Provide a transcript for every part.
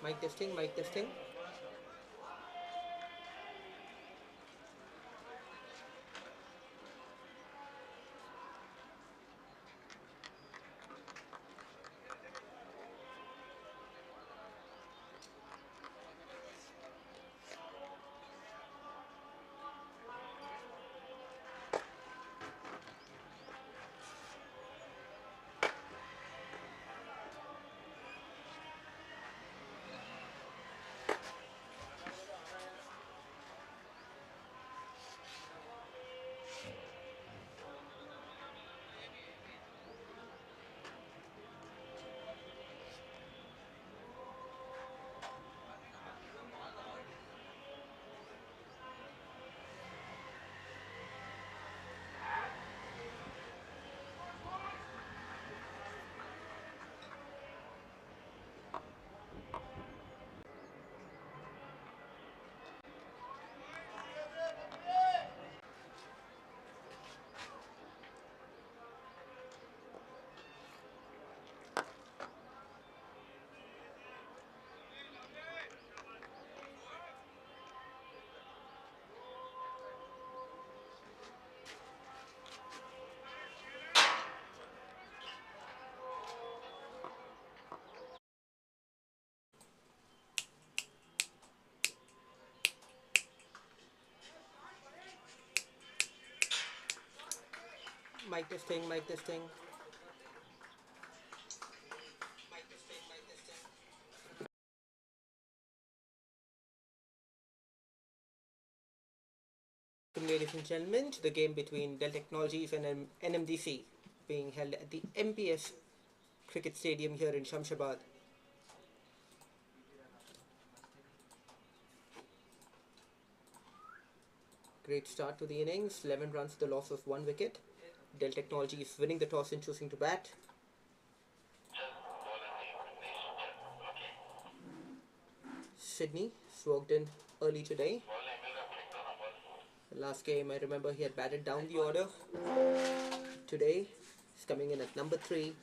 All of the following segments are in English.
Mic testing, mic testing. Mic testing, mic testing. Ladies and gentlemen, to the game between Dell Technologies and NMDC being held at the MPS Cricket Stadium here in Shamshabad. Great start to the innings, 11 runs to the loss of 1 wicket. Dell Technologies winning the toss and choosing to bat. Sydney swogged in early today. The last game, I remember he had batted down the order. Today, he's coming in at number 3.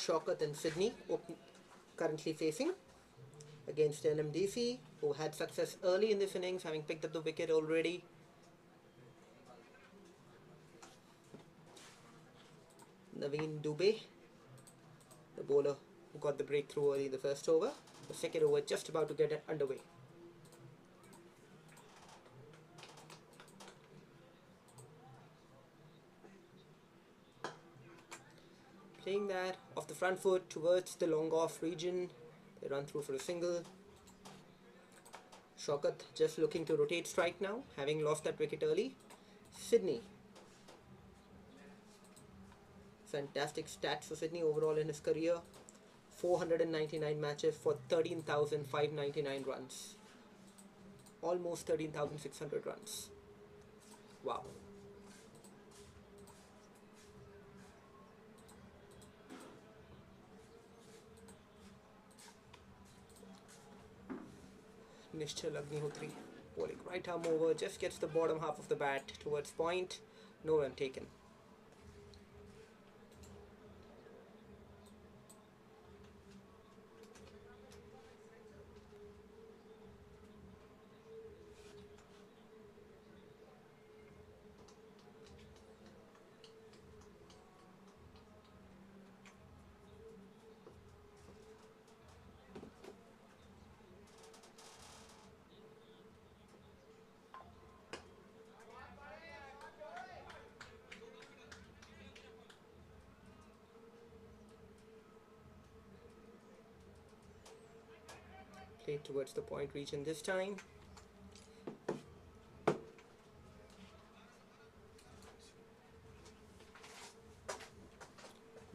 𝘃𝗏𝗏 and Sydney currently facing against NMDC, who had success early in this innings, having picked up the wicket already. 𝗏𝗏𝗏𝗏, the bowler who got the breakthrough early in the first over. The second over just about to get underway. Playing that off the front foot towards the long off region. They run through for a single. 𝘃𝗏𝗏 just looking to rotate strike now, having lost that wicket early. Sydney. Fantastic stats for Sydney overall in his career. 499 matches for 13,599 runs. Almost 13,600 runs. Wow. 𝗙𝗃𝗃𝗏𝗃𝗃 bowling right arm over, just gets the bottom half of the bat towards point. No run taken. Played towards the point region this time.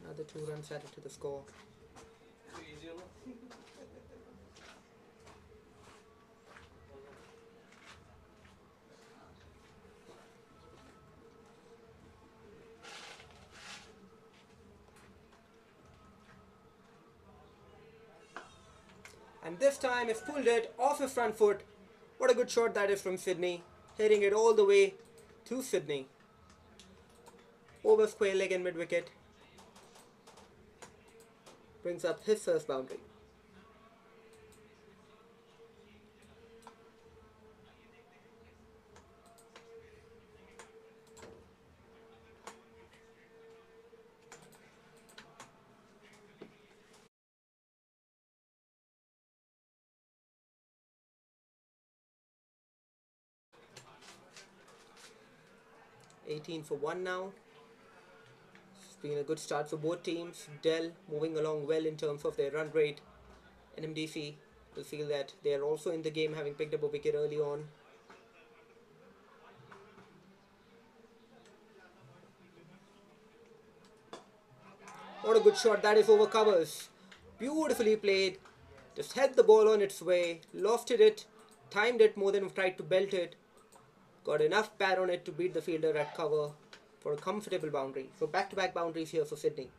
Another 2 runs added to the score. And this time he's pulled it off his front foot. What a good shot that is from Sydney, hitting it all the way to Sydney. Over square leg and mid wicket. Brings up his first boundary. $18 for 1 now. It's been a good start for both teams. Dell moving along well in terms of their run rate. NMDC will feel that they are also in the game, having picked up a wicket early on. What a good shot that is over covers. Beautifully played. Just had the ball on its way, lofted it, timed it more than tried to belt it. Got enough pad on it to beat the fielder at cover for a comfortable boundary. So back-to-back boundaries here for Sydney.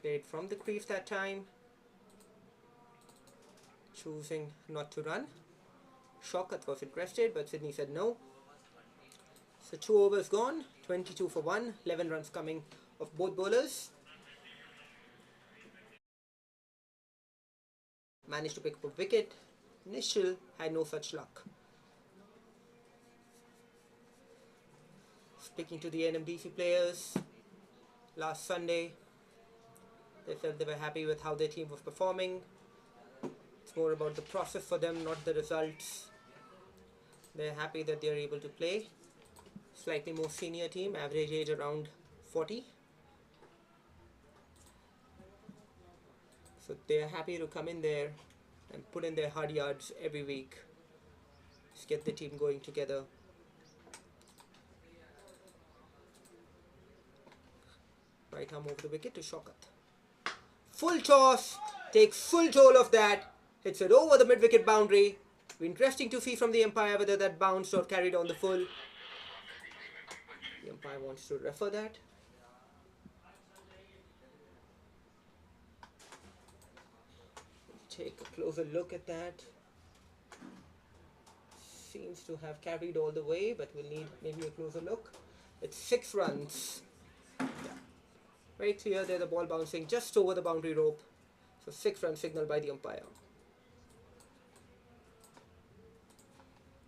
Played from the crease that time, choosing not to run. 𝗃𝗏𝗃𝗏 was interested, but Sydney said no. So 2 overs gone, 22 for 1, 11 runs coming of both bowlers. Managed to pick up a wicket. Nishal had no such luck. Speaking to the NMDC players last Sunday, they said they were happy with how their team was performing. It's more about the process for them, not the results. They're happy that they're able to play. Slightly more senior team, average age around 40. So they're happy to come in there and put in their hard yards every week. Just get the team going together. Right arm over the wicket to 𝗃𝗏𝗃𝗏. Full toss, takes full toll of that, hits it over the mid-wicket boundary. Be interesting to see from the umpire whether that bounced or carried on the full. The umpire wants to refer that. Take a closer look at that. Seems to have carried all the way, but we'll need maybe a closer look. It's 6 runs. Very clear there, the ball bouncing just over the boundary rope. So 6 run signal by the umpire.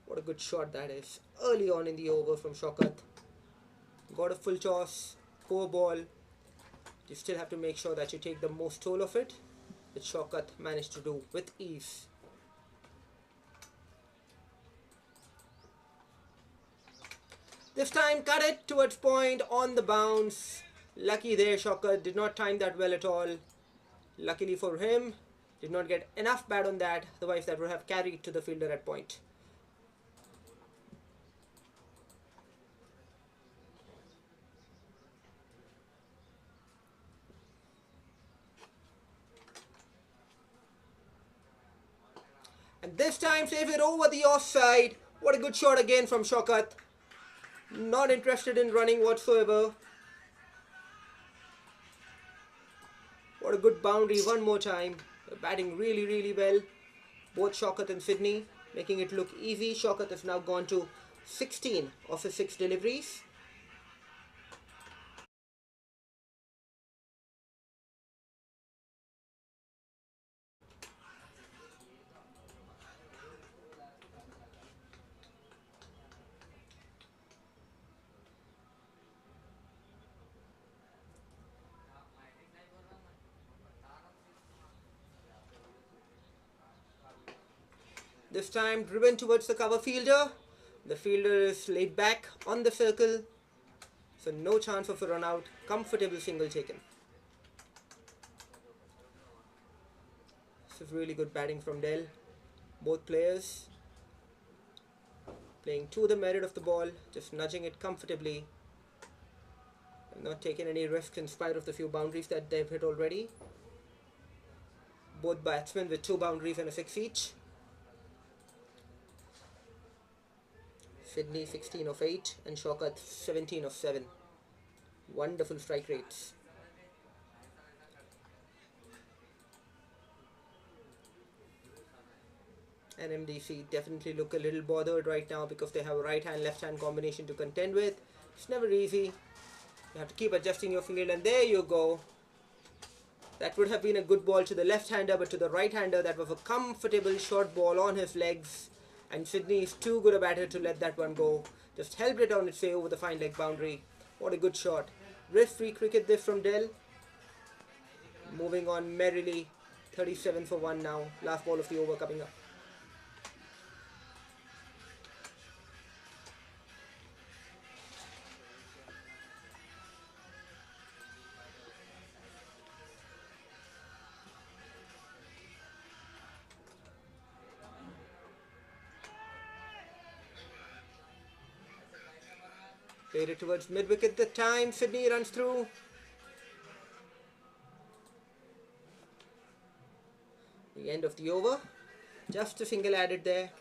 What a good shot that is. Early on in the over from 𝗃𝗏𝗃𝗏. Got a full toss, poor ball. You still have to make sure that you take the most toll of it, which 𝗃𝗏𝗃𝗏 managed to do with ease. This time cut it towards point on the bounce. Lucky there, 𝗃𝗏𝗃𝗏 did not time that well at all. Luckily for him, did not get enough pad on that, otherwise that would have carried to the fielder at point. And this time saves it over the offside. What a good shot again from 𝗃𝗏𝗃𝗏. Not interested in running whatsoever. What a good boundary one more time. They're batting really well. Both 𝗃𝗏𝗃𝗏 and Sydney, making it look easy. 𝗃𝗏𝗃𝗏 has now gone to 16 of his 6 deliveries. This time driven towards the cover fielder. The fielder is laid back on the circle, so no chance of a run out. Comfortable single taken. This is really good batting from Dell. Both players playing to the merit of the ball, just nudging it comfortably. Not taking any risks in spite of the few boundaries that they've hit already. Both batsmen with 2 boundaries and a 6 each. Sydney 16 of 8 and 𝘃𝗏𝗏 17 of 7. Wonderful strike rates. NMDC definitely look a little bothered right now because they have a right hand left hand combination to contend with. It's never easy. You have to keep adjusting your field, and there you go. That would have been a good ball to the left-hander, but to the right-hander that was a comfortable short ball on his legs, and Sydney is too good a batter to let that one go. Just helped it on its way over the fine leg boundary. What a good shot. Risk-free cricket this from Dell. Moving on merrily. 37 for 1 now. Last ball of the over coming up. Played it towards mid-wicket the time. Sydney runs through. The end of the over. Just a single added there.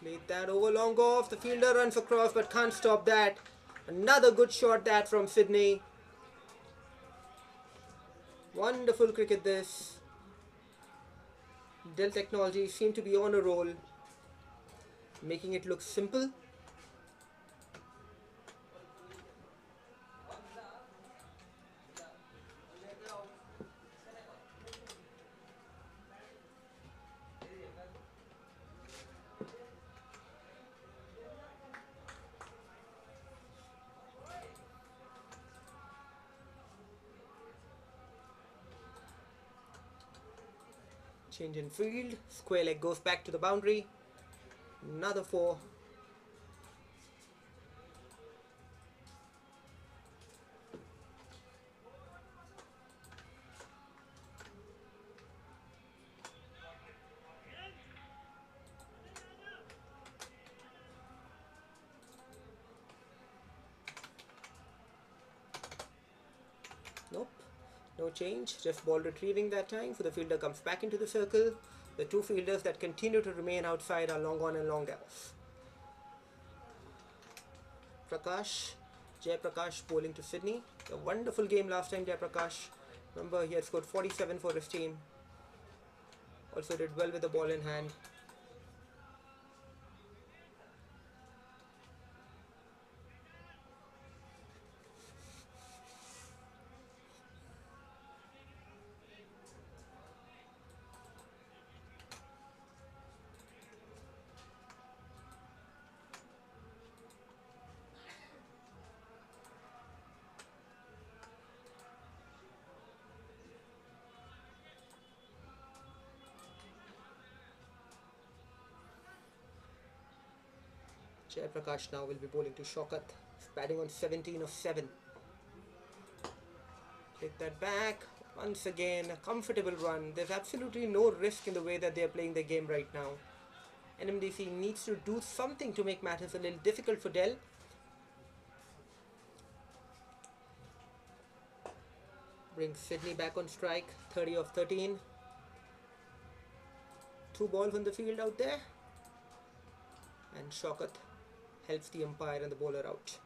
Played that over long off. The fielder runs across but can't stop that. Another good shot that from Sydney. Wonderful cricket this. Dell Technology seem to be on a roll, making it look simple. Change in field. Square leg goes back to the boundary. Another 4. Nope. No change, just ball retrieving that time, so the fielder comes back into the circle. The 2 fielders that continue to remain outside are long on and long else. 𝗃𝗏𝗃𝗃 bowling to Sydney. A wonderful game last time, 𝗃𝗃𝗃. Remember, he had scored 47 for his team. Also did well with the ball in hand. 𝗃𝗃𝗃 now will be bowling to 𝘃𝗏𝗏. Batting on 17 of 7. Take that back. Once again, a comfortable run. There's absolutely no risk in the way that they're playing their game right now. NMDC needs to do something to make matters a little difficult for Dell. Brings Sydney back on strike, 30 of 13. 2 balls on the field out there. And 𝘃𝗏𝗃𝗏 helps the umpire and the bowler out.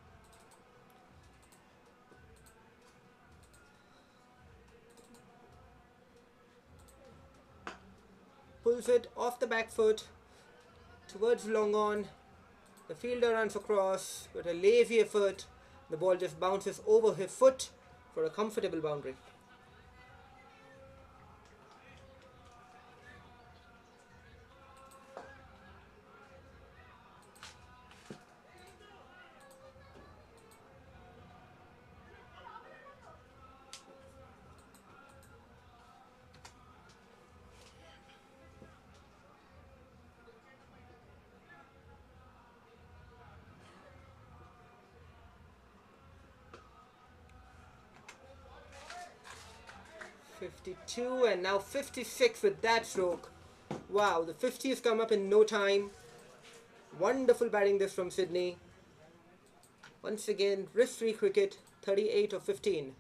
Pulls it off the back foot towards long on. The fielder runs across with a lazy effort. The ball just bounces over his foot for a comfortable boundary. '52 and now '56 with that stroke. Wow, the 50 has come up in no time. Wonderful batting this from Sydney. Once again, risk-free cricket, 38 of 15.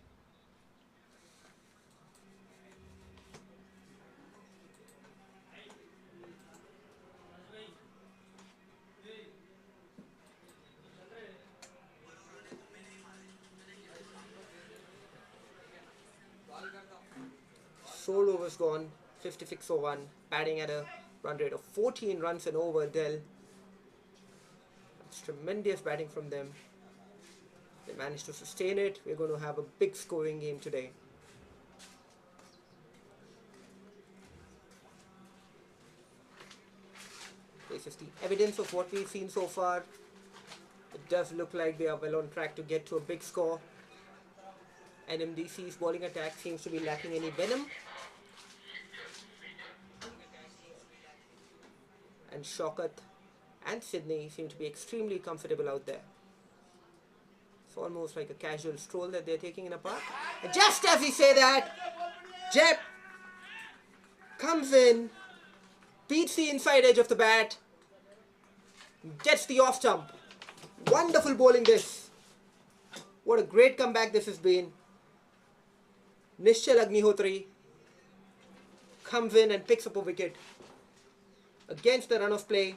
Sole overs gone, 56 for 1, batting at a run rate of 14 runs and over. Dell. That's tremendous batting from them. They managed to sustain it. We're going to have a big scoring game today. This is the evidence of what we've seen so far. It does look like they are well on track to get to a big score. NMDC's bowling attack seems to be lacking any venom. And 𝘃𝗏𝗃𝗏 and Sydney seem to be extremely comfortable out there. It's almost like a casual stroll that they're taking in a park. And just as we say that, Jep comes in, beats the inside edge of the bat, gets the off stump. Wonderful bowling this. What a great comeback this has been. Nischal Agnihotri comes in and picks up a wicket against the run of play.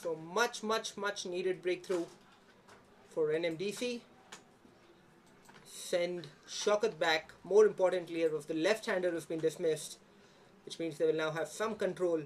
So much needed breakthrough for NMDC. Send 𝘃𝗏𝗃𝗏 back. More importantly, it was the left-hander who's been dismissed, which means they will now have some control.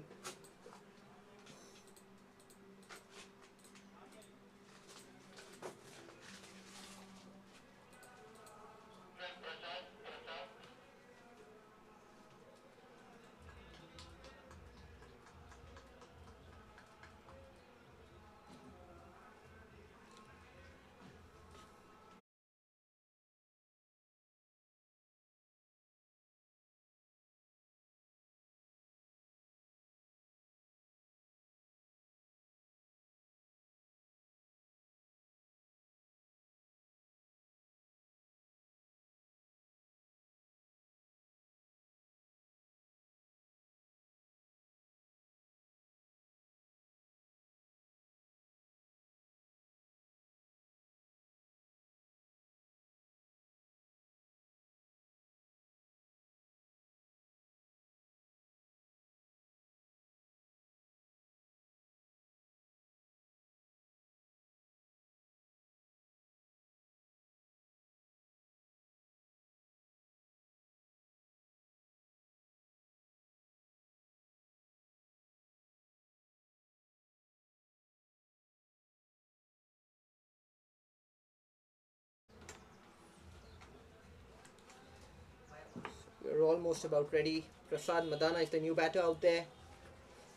We're almost about ready. Prasad Madana is the new batter out there.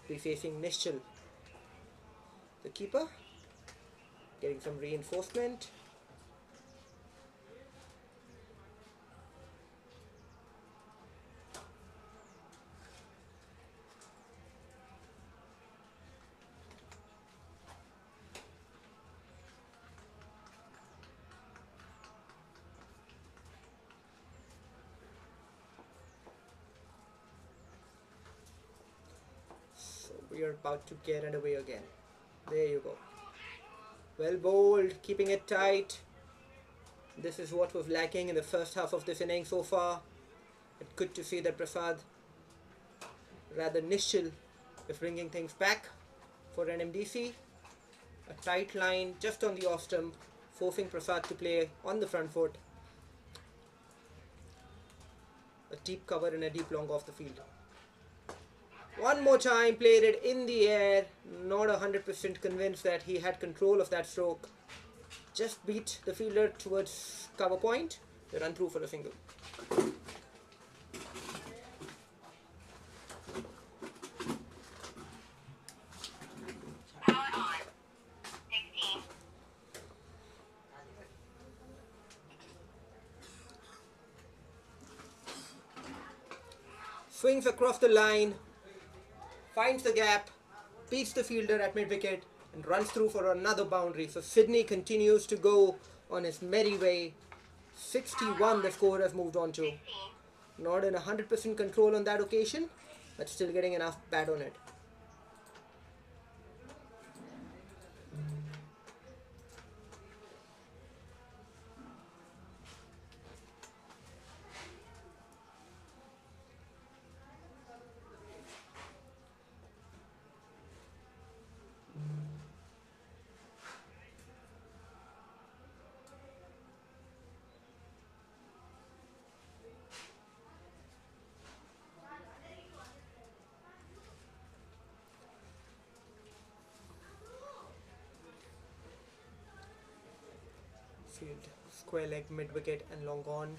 Be facing Nischal, the keeper. getting some reinforcement. We are about to get underway again. There you go. Well bowled, keeping it tight. This is what was lacking in the first half of this inning so far. It's good to see that Prasad, rather nischal, is bringing things back for NMDC. A tight line just on the off stump, forcing Prasad to play on the front foot. A deep cover and a deep long off the field. One more time, played it in the air. Not 100% convinced that he had control of that stroke. Just beat the fielder towards cover point. They run through for a single. Swings across the line. Finds the gap, beats the fielder at mid-wicket and runs through for another boundary. So Sydney continues to go on his merry way. 61 the score has moved on to. Not in 100% control on that occasion, but still getting enough bat on it. Field, square leg, mid-wicket and long on.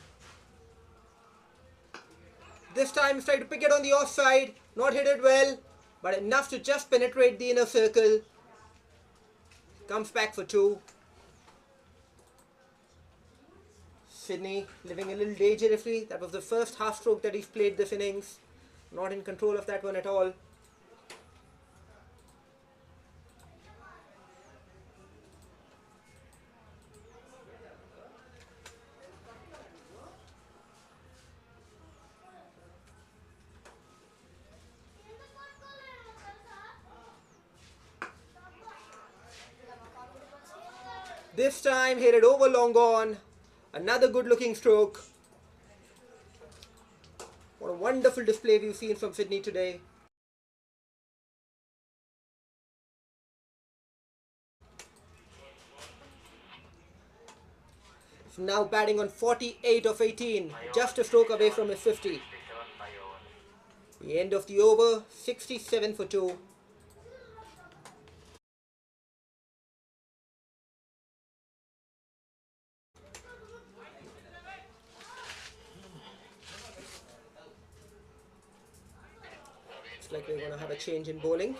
This time he's trying to pick it on the offside. Not hit it well, but enough to just penetrate the inner circle. Comes back for 2. Sydney living a little dangerously. That was the first half stroke that he's played this innings. Not in control of that one at all. This time hit it over long on. Another good looking stroke. What a wonderful display we've seen from Sydney today. He's now batting on 48 of 18. Just a stroke away from his 50. The end of the over, 67 for 2. Looks like we're going to have a change in bowling.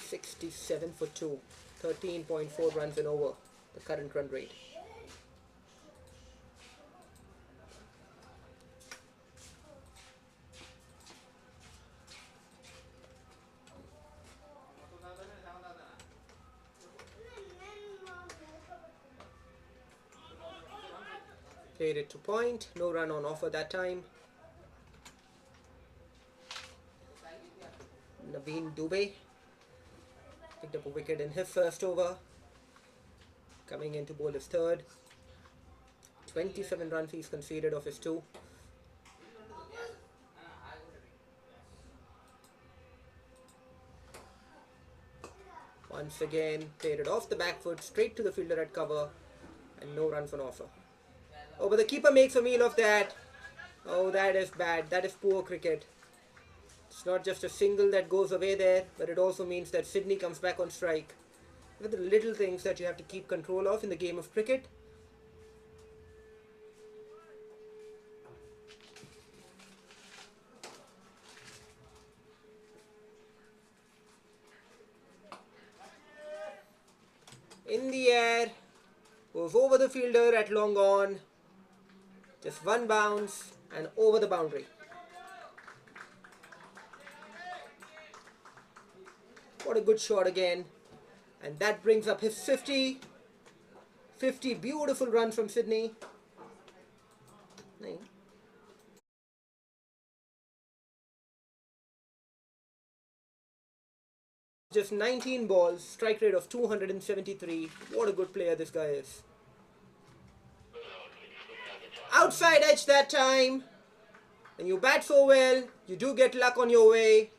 .67 for 2. 13.4 runs in over. The current run rate. Played it to point, no run on offer that time. 𝗵𝗵𝗃𝗵 picked up a wicket in his first over. Coming in to bowl his third. 27 runs he's conceded of his 2. Once again, played it off the back foot, straight to the fielder at cover, and no runs on offer. Oh, but the keeper makes a meal of that. Oh, that is bad. That is poor cricket. It's not just a single that goes away there, but it also means that Sydney comes back on strike. Look at the little things that you have to keep control of in the game of cricket. Goes over the fielder at long on. Just one bounce and over the boundary. What a good shot again. And that brings up his 50. 50, beautiful run from Sydney. Just 19 balls, strike rate of 273. What a good player this guy is. Outside edge that time. And you bat so well, you do get luck on your way.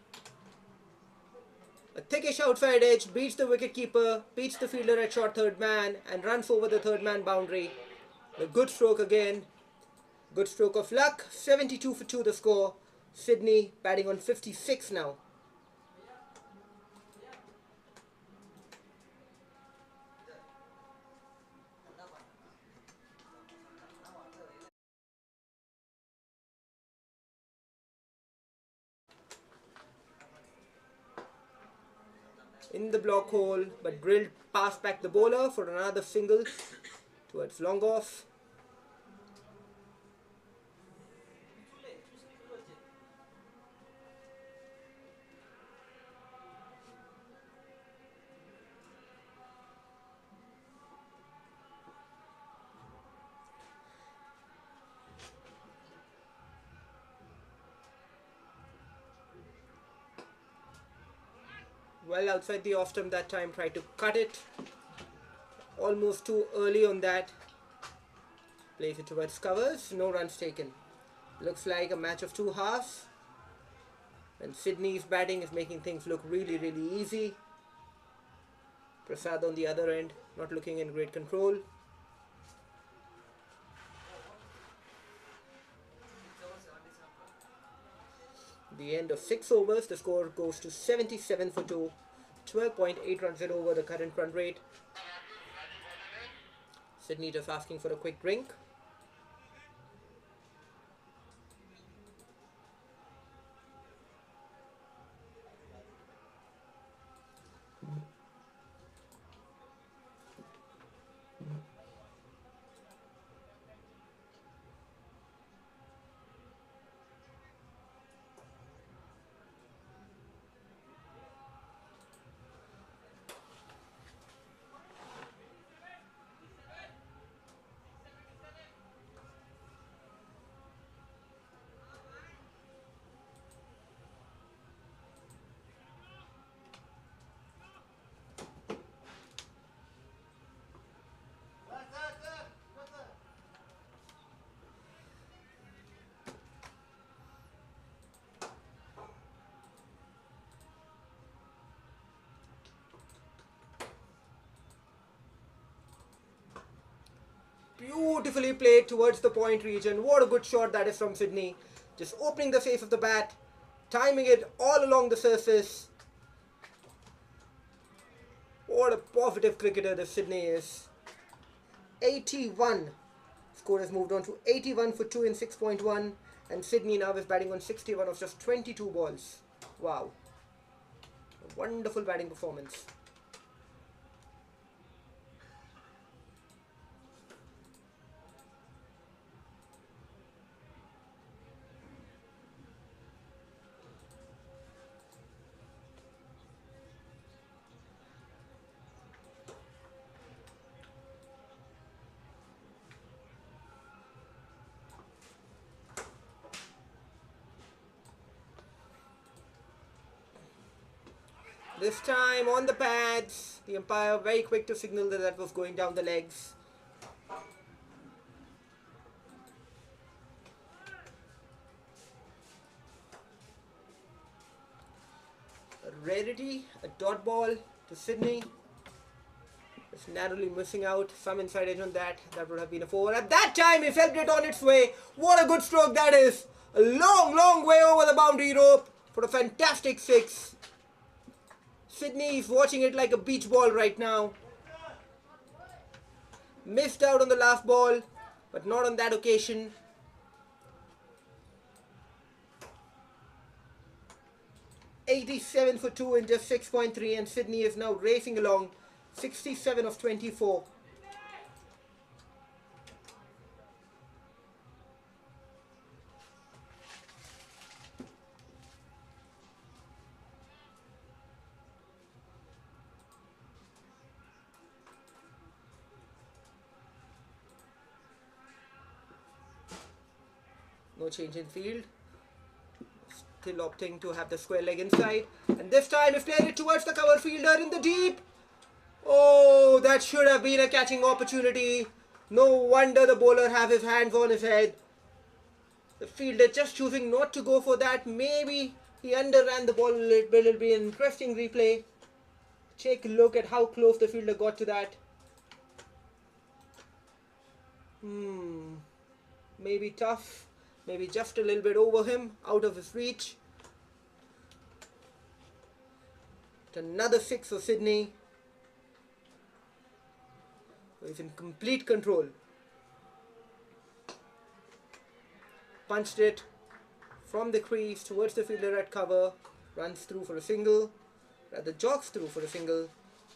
A thickish outside edge beats the wicketkeeper, beats the fielder at short third man, and runs over the third man boundary. A good stroke again. Good stroke of luck. 72 for 2 the score. Sydney batting on 56 now. In the block hole, but drilled past back the bowler for another single towards long off. Well outside the off stump that time, tried to cut it. Almost too early on that. Plays it towards covers, no runs taken. Looks like a match of two halves. And Sydney's batting is making things look really, really easy. Prasad on the other end, not looking in great control. The end of 6 overs, the score goes to 77 for 2. 12.8 runs in over the current run rate. Sydney just asking for a quick drink. Beautifully played towards the point region. What a good shot that is from Sydney. Just opening the face of the bat, timing it all along the surface. What a positive cricketer this Sydney is. 81. Score has moved on to 81 for 2 in 6.1. And Sydney now is batting on 61 of just 22 balls. Wow. A wonderful batting performance. This time on the pads, the umpire very quick to signal that that was going down the legs. A rarity, a dot ball to Sydney. Just narrowly missing out, some inside edge on that. That would have been a 4. At that time, he felt it on its way. What a good stroke that is. A long, long way over the boundary rope for a fantastic 6. Sydney is watching it like a beach ball right now. Missed out on the last ball, but not on that occasion. $87 for 2 in just 6.3, and Sydney is now racing along 67 of 24. No change in field. Still opting to have the square leg inside. And this time he's played it towards the cover fielder in the deep. Oh, that should have been a catching opportunity. No wonder the bowler have his hands on his head. The fielder just choosing not to go for that. Maybe he underran the ball a little bit. It'll be an interesting replay. Take a look at how close the fielder got to that. Maybe tough. Maybe just a little bit over him, out of his reach. Another 6 for Sydney. He's in complete control. Punched it from the crease towards the fielder at cover. Runs through for a single. Rather jogs through for a single.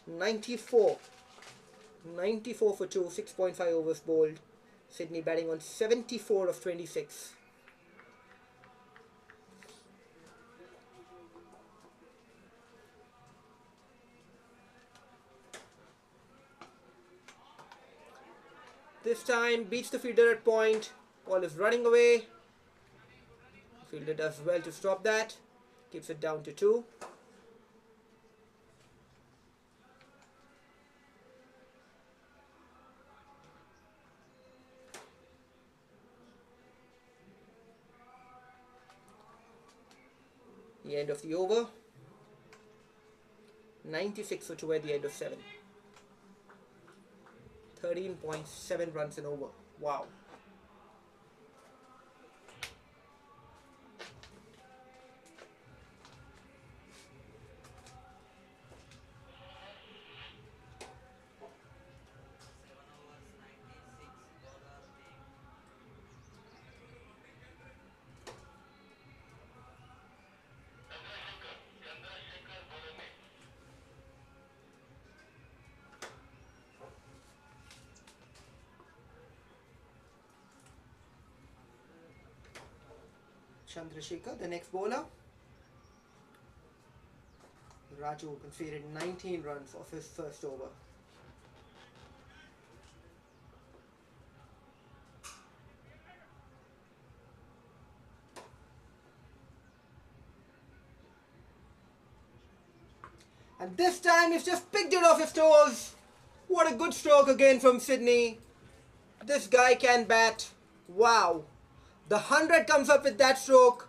94. 94 for 2. 6.5 overs bowled. Sydney batting on 74 of 26. This time beats the fielder at point. Ball is running away. The fielder does well to stop that. Keeps it down to 2. The end of the over. 96 for 2 at the end of 7. 13.7 runs in over. Wow. Chandrasekhar, the next bowler. Raju conceded 19 runs off his first over. And this time he's just picked it off his toes. What a good stroke again from Sydney. This guy can bat. Wow. The 100 comes up with that stroke.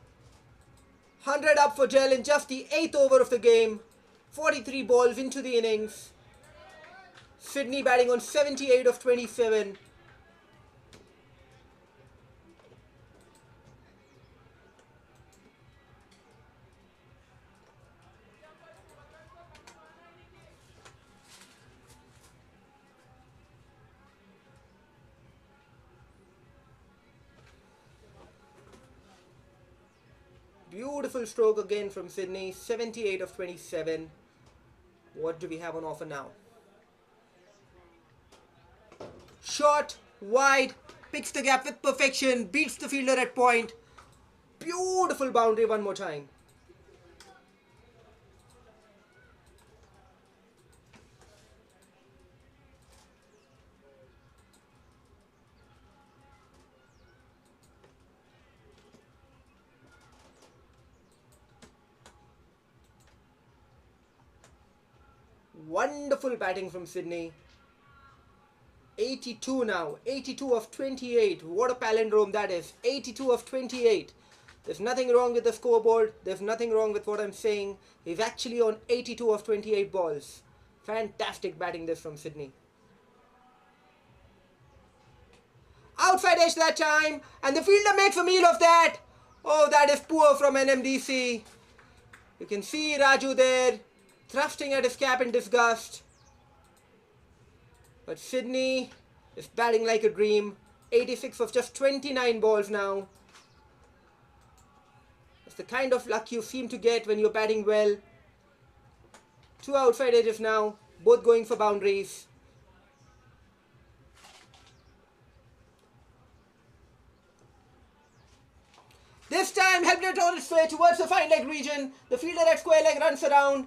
100 up for Dell in just the 8th over of the game. 43 balls into the innings. Sydney batting on 78 of 27. Beautiful stroke again from Sydney. 78 of 27. What do we have on offer now? Short, wide, picks the gap with perfection, beats the fielder at point. Beautiful boundary one more time. Wonderful batting from Sydney. 82 now. 82 of 28. What a palindrome that is. 82 of 28. There's nothing wrong with the scoreboard. There's nothing wrong with what I'm saying. He's actually on 82 of 28 balls. Fantastic batting this from Sydney. Outside edge that time. And the fielder makes a meal of that. Oh, that is poor from NMDC. You can see Raju there, thrusting at his cap in disgust. But Sydney is batting like a dream. 86 of just 29 balls now. That's the kind of luck you seem to get when you're batting well. 2 outside edges now, both going for boundaries. This time helped it on its way towards the fine leg region. The fielder at square leg runs around.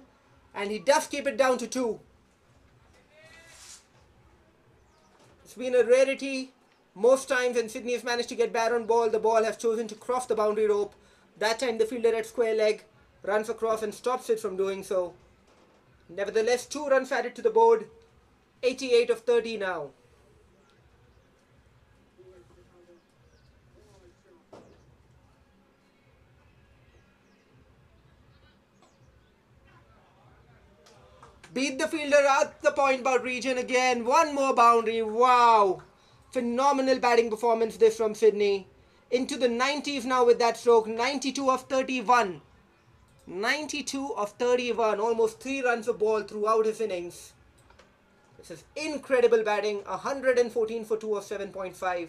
And he does keep it down to 2. It's been a rarity Most times when Sydney has managed to get bad on ball, the ball has chosen to cross the boundary rope. That time the fielder at square leg runs across and stops it from doing so. Nevertheless, 2 runs added to the board. 88 of 30 now. Beat the fielder at the point bound region again. 1 more boundary. Wow. Phenomenal batting performance this from Sydney. Into the 90s now with that stroke. 92 of 31. 92 of 31. Almost 3 runs of ball throughout his innings. This is incredible batting. 114 for 2 of 7.5.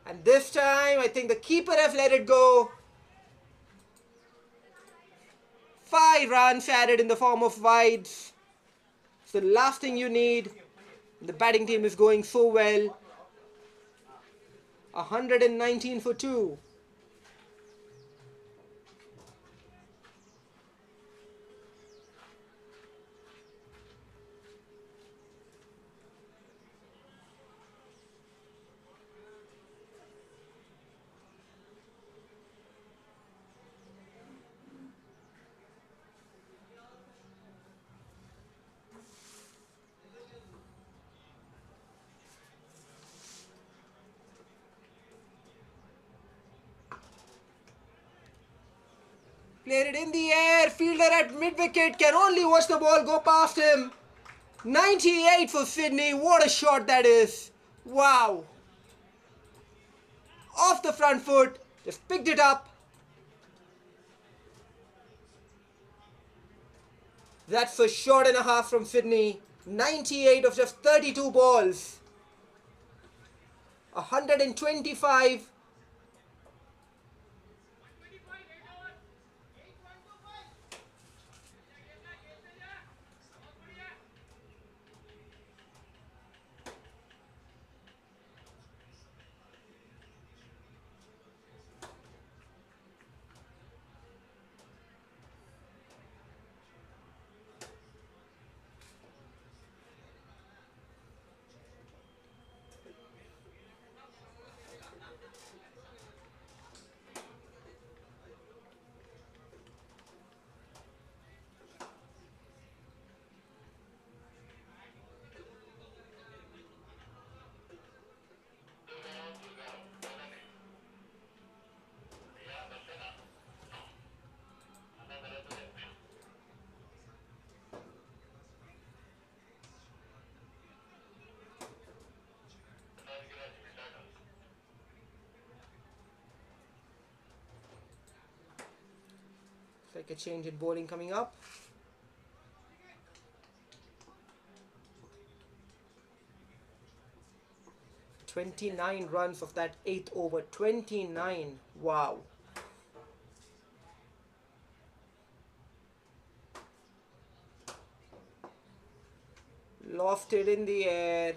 And this time, I think the keeper has let it go. 5 runs added in the form of wides. It's the last thing you need. The batting team is going so well. 119 for 2. Played it in the air. Fielder at mid-wicket can only watch the ball go past him. 98 for Sydney. What a shot that is. Wow. Off the front foot. Just picked it up. That's a shot and a half from Sydney. 98 of just 32 balls. 125. Like a change in bowling coming up. "29 runs of that 8th over. 29. Wow. Lost it in the air.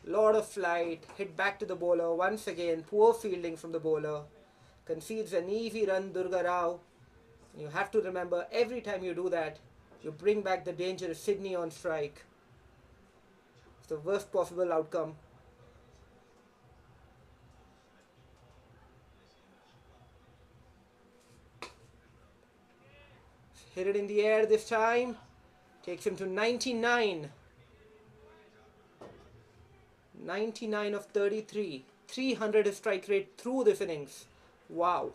Lot of flight. Hit back to the bowler. Once again, poor fielding from the bowler. Concedes an easy run, Durga Rao. You have to remember, every time you do that, you bring back the dangerous Sydney on strike. It's the worst possible outcome. Hit it in the air this time. Takes him to 99. 99 of 33. 300 is strike rate through this innings. Wow.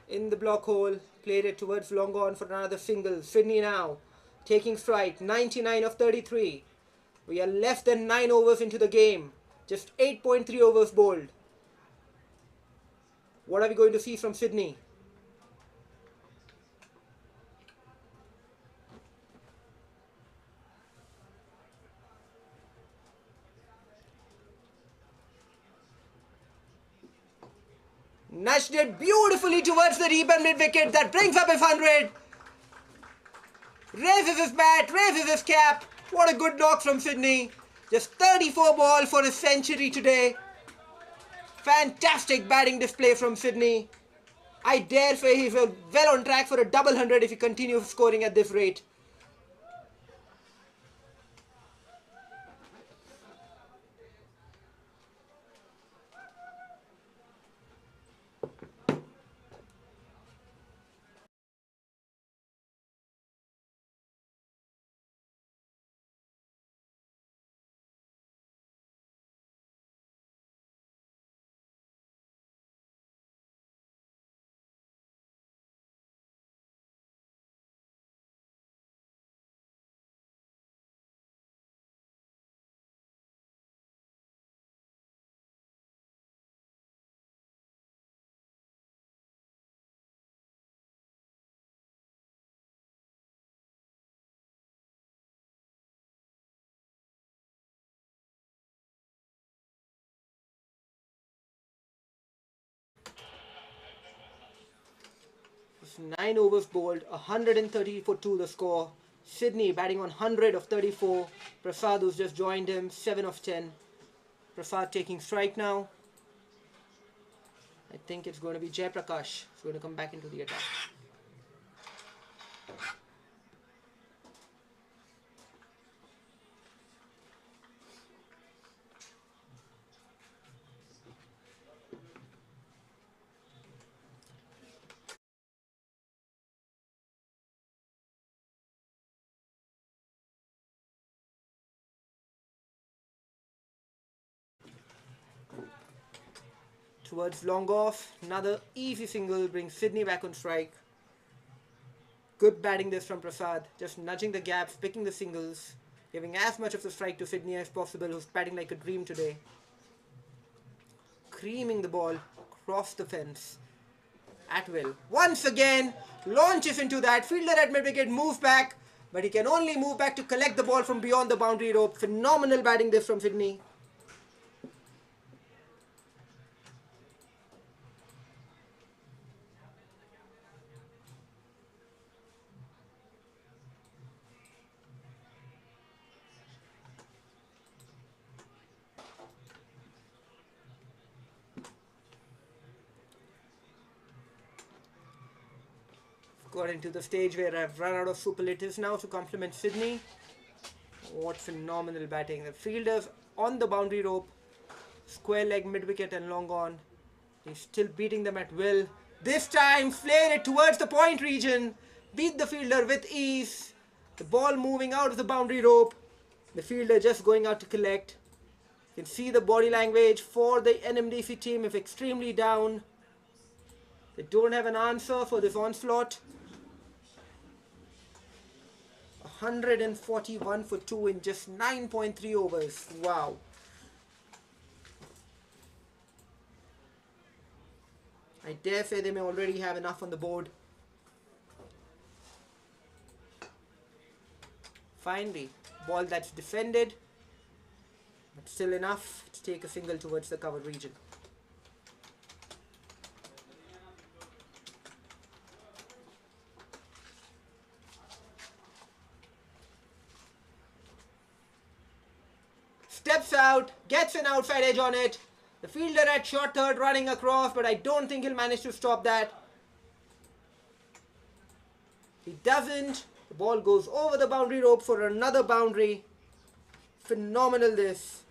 In the block hole, played it towards long on for another single. Sydney now taking strike. 99 of 33. We are less than 9 overs into the game. Just 8.3 overs bowled. What are we going to see from Sydney? Nudged it beautifully towards the rebound mid-wicket. That brings up his 100. Raises his bat, raises his cap. What a good knock from Sydney. Just 34 ball for his century today. Fantastic batting display from Sydney. I dare say he's well on track for a double 100 if he continues scoring at this rate. It's 9 overs bowled, 130 for 2 the score. Sydney batting on 100 of 34. Prasad, who's just joined him, 7 of 10. Prasad taking strike now. I think it's going to be Jayaprakash. He's going to come back into the attack. Towards long off, another easy single brings Sydney back on strike. Good batting this from Prasad, just nudging the gaps, picking the singles, giving as much of the strike to Sydney as possible, who's batting like a dream today. Creaming the ball across the fence at will. Once again, launches into that. Fielder at mid-wicket moves back, but he can only move back to collect the ball from beyond the boundary rope. Phenomenal batting this from Sydney. Got into the stage where I've run out of superlatives now to compliment Sydney. What phenomenal batting. The fielders on the boundary rope, square leg, mid-wicket and long on. He's still beating them at will. This time, flare it towards the point region. Beat the fielder with ease. The ball moving out of the boundary rope. The fielder just going out to collect. You can see the body language for the NMDC team is extremely down. They don't have an answer for this onslaught. 141 for 2 in just 9.3 overs. Wow. I dare say they may already have enough on the board. Finally, ball that's defended, but still enough to take a single towards the covered region. Steps out, gets an outside edge on it. The fielder at short third running across, but I don't think he'll manage to stop that. He doesn't. The ball goes over the boundary rope for another boundary. Phenomenal this.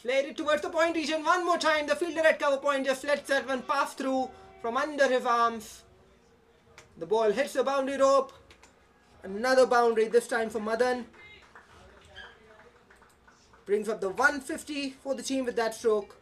Played it towards the point region one more time. The fielder at cover point just lets that one pass through from under his arms. The ball hits the boundary rope. Another boundary, this time for Madan. Brings up the 150 for the team with that stroke.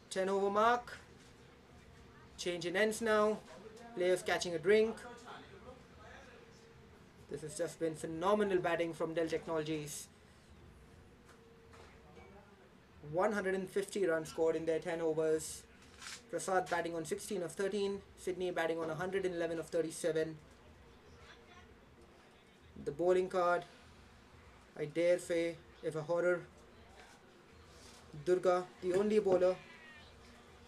10 over mark. Change in ends now. Players catching a drink. This has just been phenomenal batting from Dell Technologies. 150 runs scored in their 10 overs. Prasad batting on 16 of 13. Sydney batting on 111 of 37. The bowling card. 𝗙𝗵𝗃𝗵𝗆. Durga, the only bowler,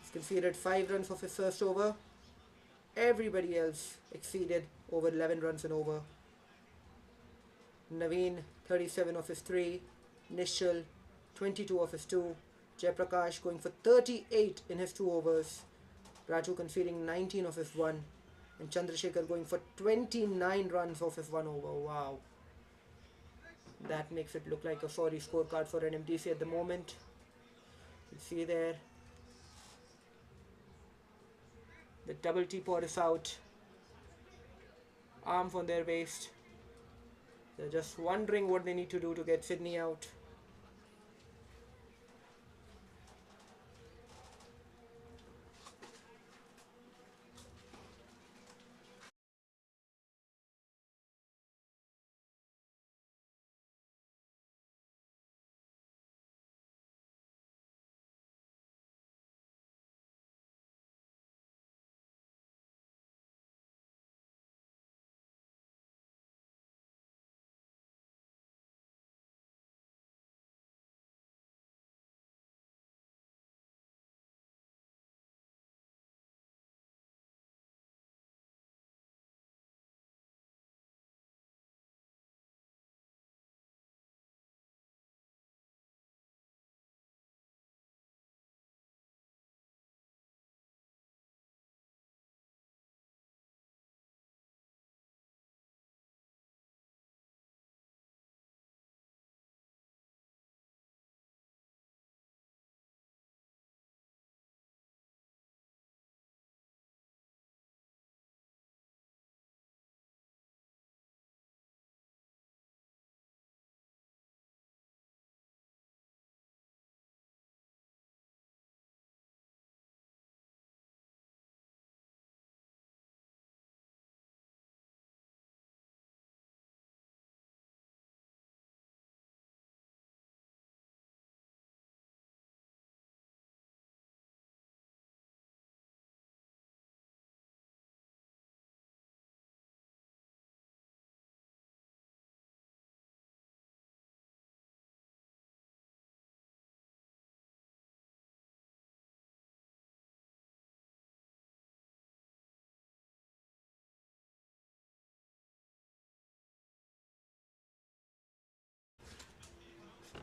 has conceded 5 runs of his first over. Everybody else exceeded over 11 runs and over. Naveen, 37 of his 3. Nishal, 22 of his 2. Jayaprakash going for 38 in his 2 overs. Raju conceding 19 of his 1. And Chandrasekhar going for 29 runs off his 1 over. Wow. That makes it look like a sorry scorecard for NMDC at the moment. You see there. The double teapot is out. Arms on their waist. They're just wondering what they need to do to get Sydney out.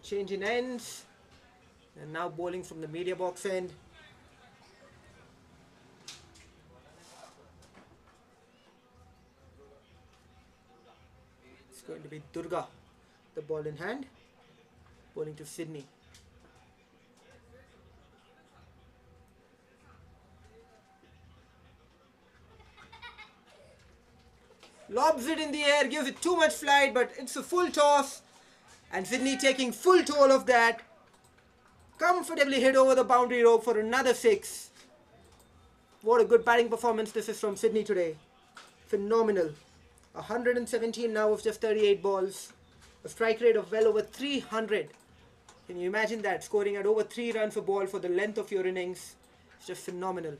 Change in ends. And now bowling from the media box end. It's going to be Durga, the ball in hand, bowling to Sydney. Lobs it in the air, gives it too much flight, but it's a full toss. And Sydney taking full toll of that. Comfortably hit over the boundary rope for another 6. What a good batting performance this is from Sydney today. Phenomenal. 117 now of just 38 balls. A strike rate of well over 300. Can you imagine that? Scoring at over 3 runs a ball for the length of your innings. It's just phenomenal.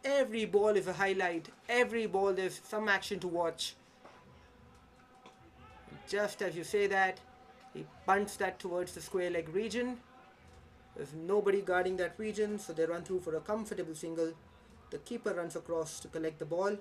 Every ball is a highlight. Every ball there's some action to watch. Just as you say that, he punts that towards the square leg region. There's nobody guarding that region, so they run through for a comfortable single. The keeper runs across to collect the ball.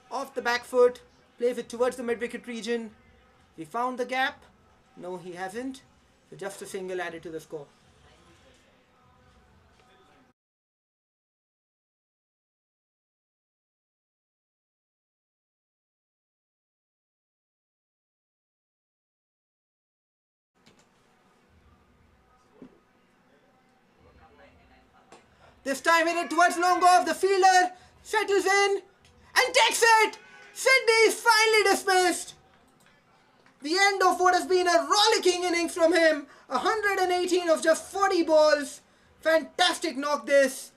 Off the back foot, plays it towards the mid-wicket region. He found the gap. No, he hasn't. So just a single added to the score. This time hit it towards long off. The fielder settles in and takes it. Sydney is finally dismissed. The end of what has been a rollicking innings from him. 118 of just 40 balls. Fantastic knock this.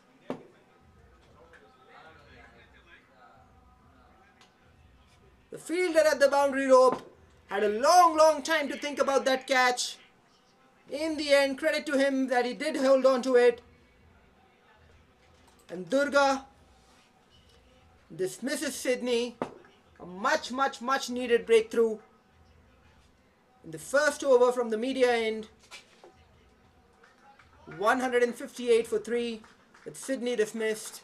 The fielder at the boundary rope had a long time to think about that catch. In the end, credit to him that he did hold on to it. And Durga dismisses Sydney. A much needed breakthrough. In the first over from the media end, 158 for 3, with Sydney dismissed.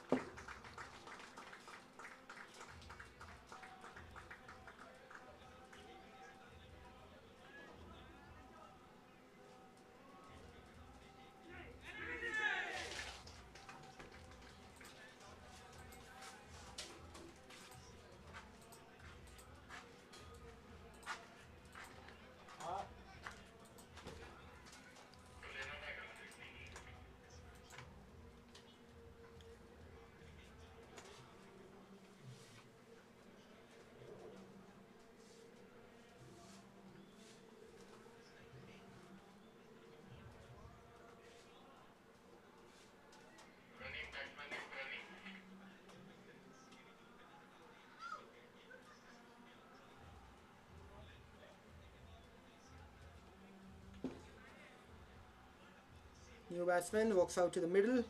New batsman walks out to the middle.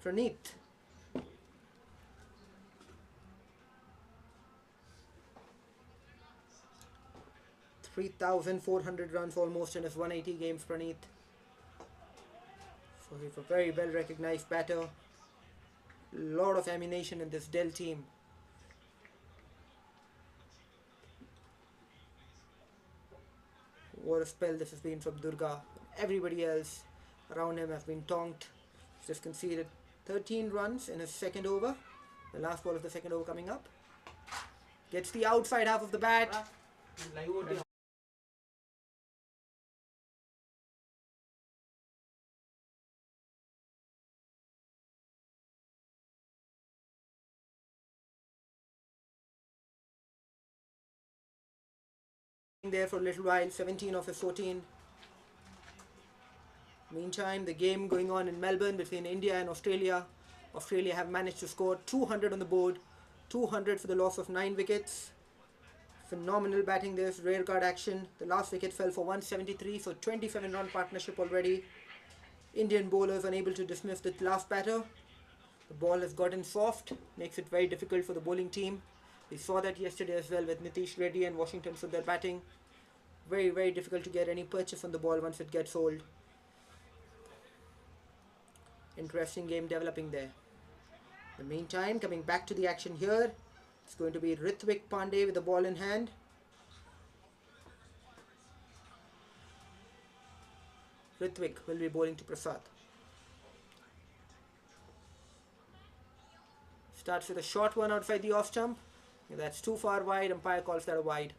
Praneeth. 3,400 runs almost in his 180 games, Praneeth. So he's a very well recognized batter. Lot of ammunition in this Dell team. What a spell this has been from Durga. Everybody else around him has been tonked. He's just conceded 13 runs in his second over. The last ball of the second over coming up. Gets the outside half of the bat. There for a little while, 17 of his 14. Meantime, the game going on in Melbourne between India and Australia. Australia have managed to score 200 on the board, 200 for the loss of 9 wickets. Phenomenal batting there, rare card action. The last wicket fell for 173, so 27-run partnership already. Indian bowlers unable to dismiss the last batter. The ball has gotten soft, makes it very difficult for the bowling team. We saw that yesterday as well with Nitish Reddy and Washington Sundar batting. Very difficult to get any purchase on the ball once it gets old. Interesting game developing there. In the meantime, coming back to the action here, it's going to be 𝗃𝗏𝗃 with the ball in hand. 𝗃𝗏𝗃 will be bowling to Prasad. Starts with a short one outside the off stump. That's too far wide. Umpire calls that a wide.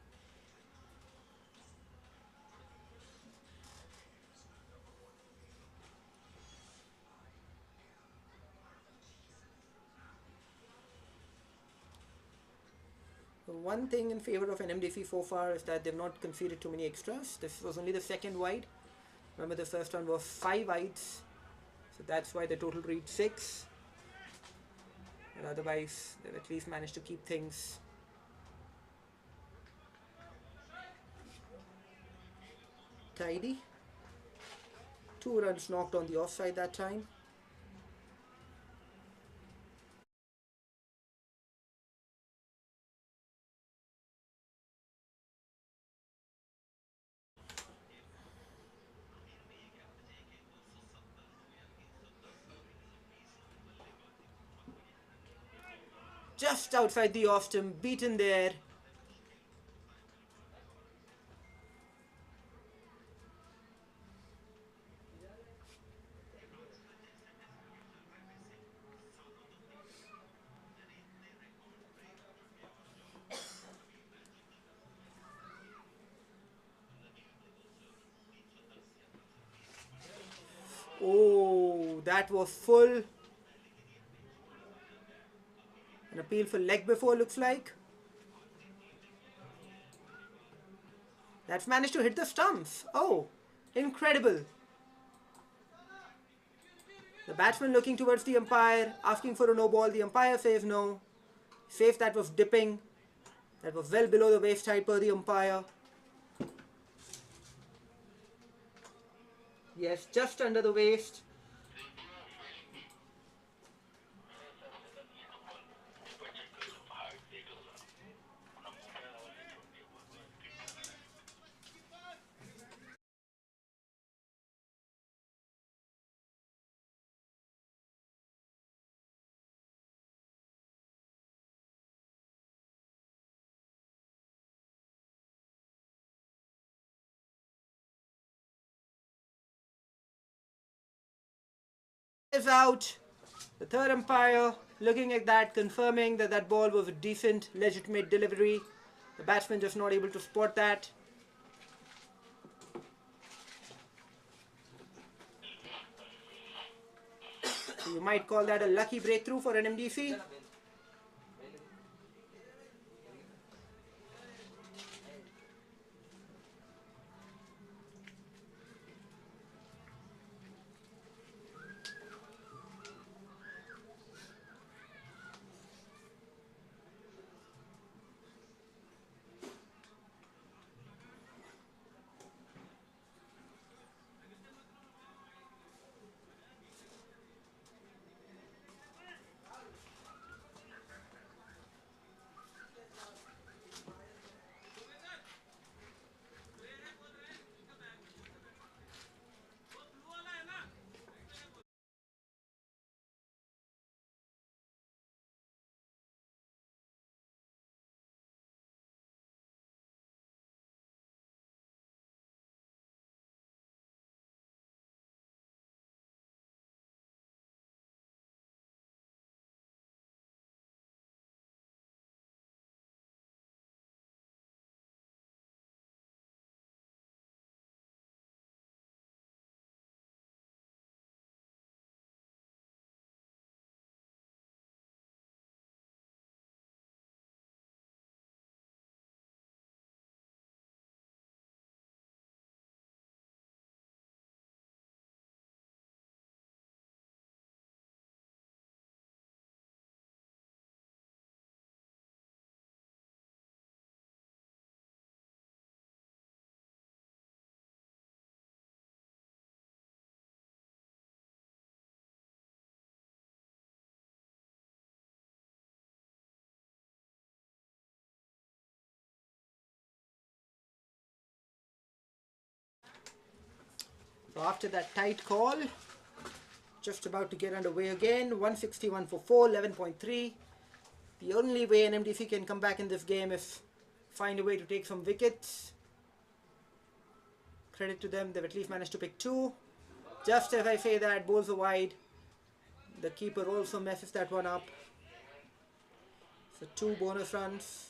One thing in favor of NMDC so far is that they've not conceded too many extras. This was only the second wide. Remember, the first one was 5 wides, so that's why the total reads 6. But otherwise, they've at least managed to keep things tidy. 2 runs knocked on the offside that time. Just outside the off stump, beaten there. Oh, that was full. appeal for leg before looks like. That's managed to hit the stumps. Oh, incredible. The batsman looking towards the umpire, asking for a no ball. The umpire says no. Says that was dipping. That was well below the waist height per the umpire. Yes, just under the waist. Is out. The third umpire looking at that, confirming that that ball was a decent, legitimate delivery. The batsman just not able to spot that. So you might call that a lucky breakthrough for NMDC. So after that tight call, just about to get underway again. 161 for 4, 11.3. The only way NMDC can come back in this game is find a way to take some wickets. Credit to them, they've at least managed to pick 2. Just as I say that, balls are wide. The keeper also messes that one up. So 2 bonus runs.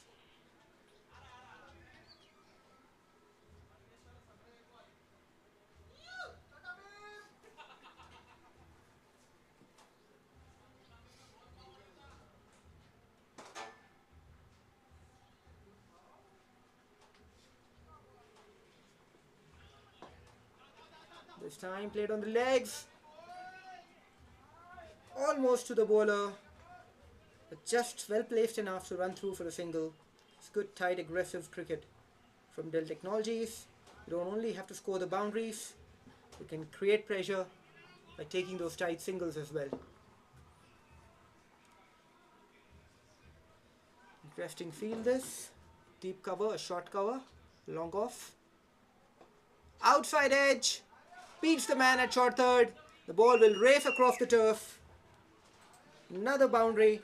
This time played on the legs. Almost to the bowler. But just well placed enough to run through for a single. It's good, tight, aggressive cricket from Dell Technologies. You don't only have to score the boundaries, you can create pressure by taking those tight singles as well. Interesting field this. Deep cover, a short cover, long off. Outside edge. Beats the man at short third. The ball will race across the turf. Another boundary.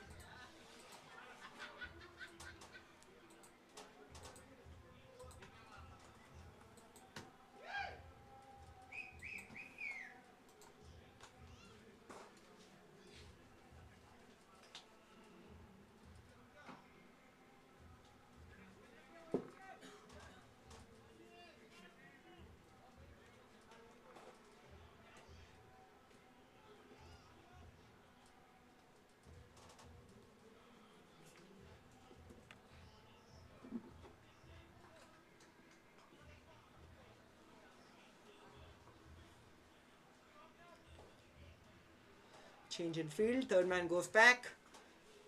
Change in field. Third man goes back.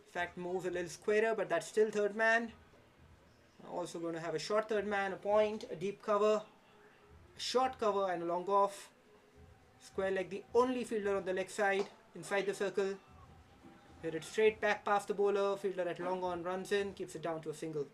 In fact, moves a little squarer, but that's still third man. Also going to have a short third man, a point, a deep cover, a short cover, and a long off. Square leg, the only fielder on the leg side, inside the circle. Hit it straight back past the bowler. Fielder at long on runs in, keeps it down to a single.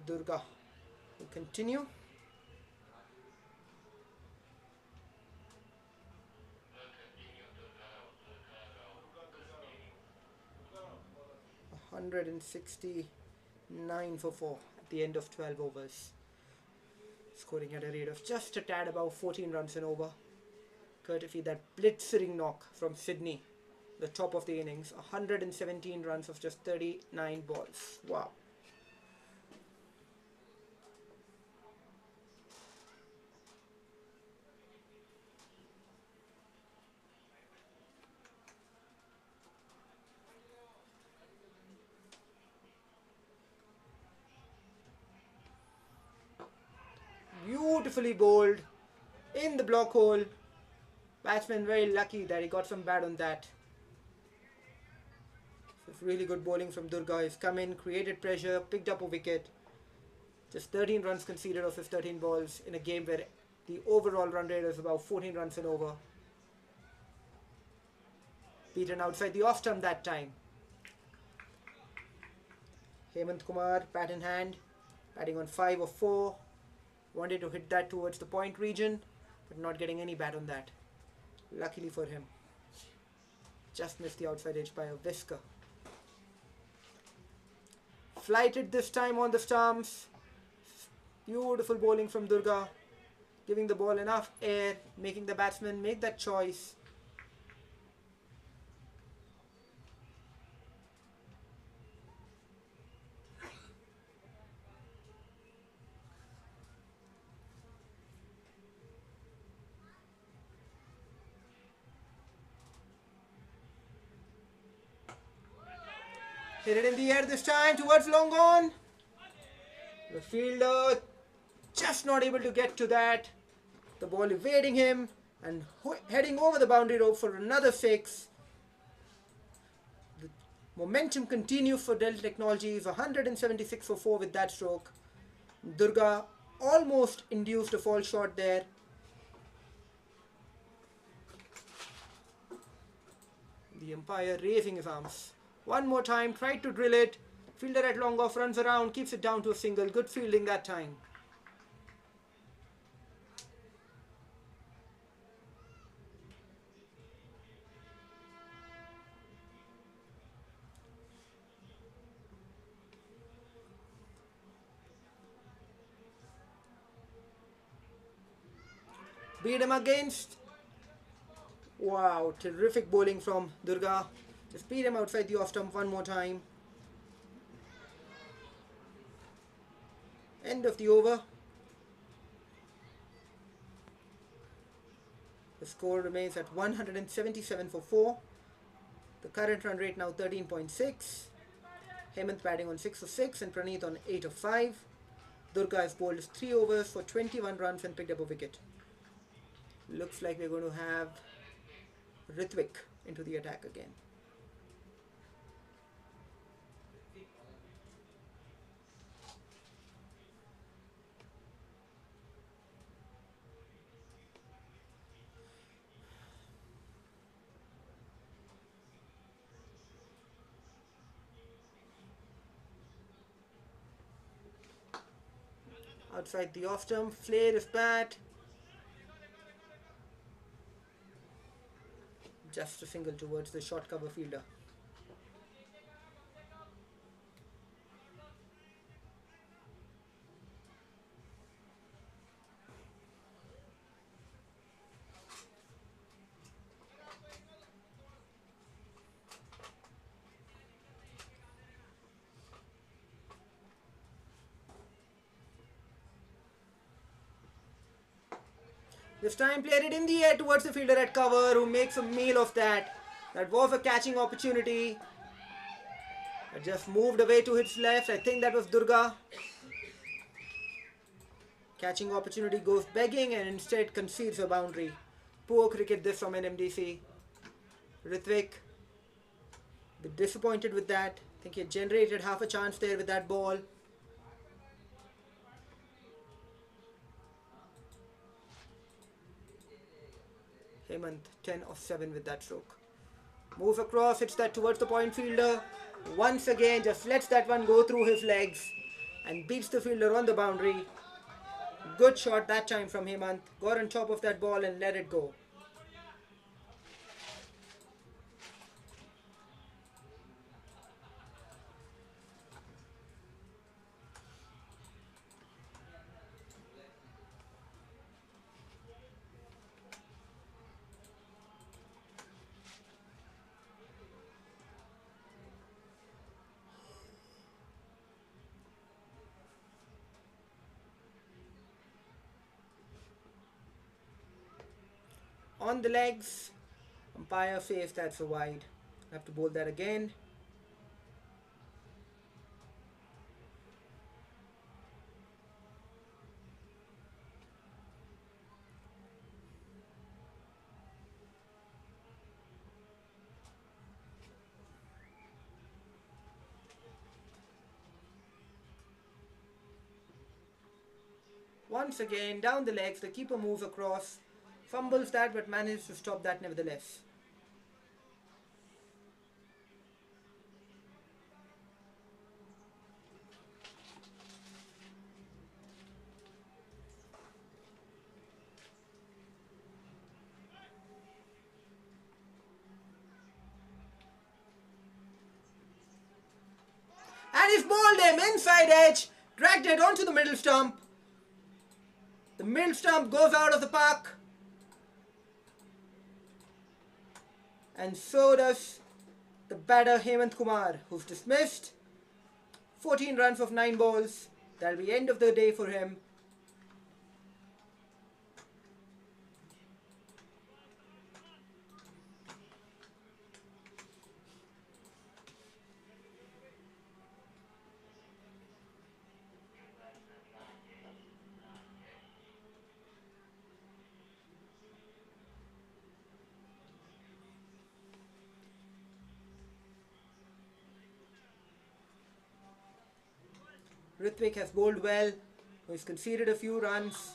Durga will continue. $169 for 4 at the end of 12 overs. Scoring at a rate of just a tad above 14 runs an over. Courtesy that blitzing knock from Sydney, the top of the innings. 117 runs of just 39 balls. Wow. Beautifully bowled in the block hole. Batsman very lucky that he got some bat on that. It's really good bowling from Durga. He's come in, created pressure, picked up a wicket. Just 13 runs conceded off his 13 balls in a game where the overall run rate is about 14 runs and over. Beaten outside the off stump that time. Hemant Kumar, bat in hand, batting on 5 of 4. Wanted to hit that towards the point region, but not getting any bat on that. Luckily for him, just missed the outside edge by a whisker. Flighted this time on the stumps. Beautiful bowling from Durga, giving the ball enough air, making the batsman make that choice. Hit it in the air this time towards long on. The fielder just not able to get to that. The ball evading him and heading over the boundary rope for another 6. The momentum continues for Dell Technologies. 176 for 4 with that stroke. Durga almost induced a fall shot there. The umpire raising his arms. One more time, tried to drill it. Fielder at long off runs around, keeps it down to a single. Good fielding that time. Beat him against. Wow, terrific bowling from Durga. Just beat him outside the off stump one more time. End of the over. The score remains at 177 for 4. The current run rate now 13.6. Hemant batting on 6 of 6 and Praneeth on 8 of 5. Durga has bowled 3 overs for 21 runs and picked up a wicket. Looks like we're going to have 𝗏𝗏 into the attack again. Outside the off stump, flared his bat. Just a single towards the short cover fielder. This time played it in the air towards the fielder at cover, who makes a meal of that. That was a catching opportunity. It just moved away to his left. I think that was Durga. Catching opportunity goes begging and instead concedes a boundary. Poor cricket this from NMDC. 𝗏𝗏, a bit disappointed with that. I think he had generated half a chance there with that ball. Hemant 10 of 7 with that stroke. Moves across, hits that towards the point fielder. Once again, just lets that one go through his legs and beats the fielder on the boundary. Good shot that time from Hemant. Got on top of that ball and let it go. On the legs, umpire says that's a wide. Have to bowl that again. Once again, down the legs, the keeper moves across. Fumbles that but manages to stop that nevertheless. And he's bowled him inside edge, dragged it onto the middle stump. The middle stump goes out of the park. And so does the batter Hemant Kumar, who's dismissed. 14 runs of 9 balls. That'll be end of the day for him. 𝗏𝗏 has bowled well. He's conceded a few runs,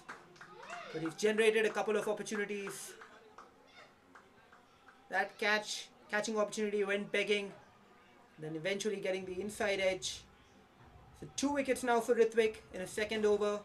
but he's generated a couple of opportunities. That catching opportunity went begging, then eventually getting the inside edge. So 2 wickets now for 𝗏𝗏 in a second over.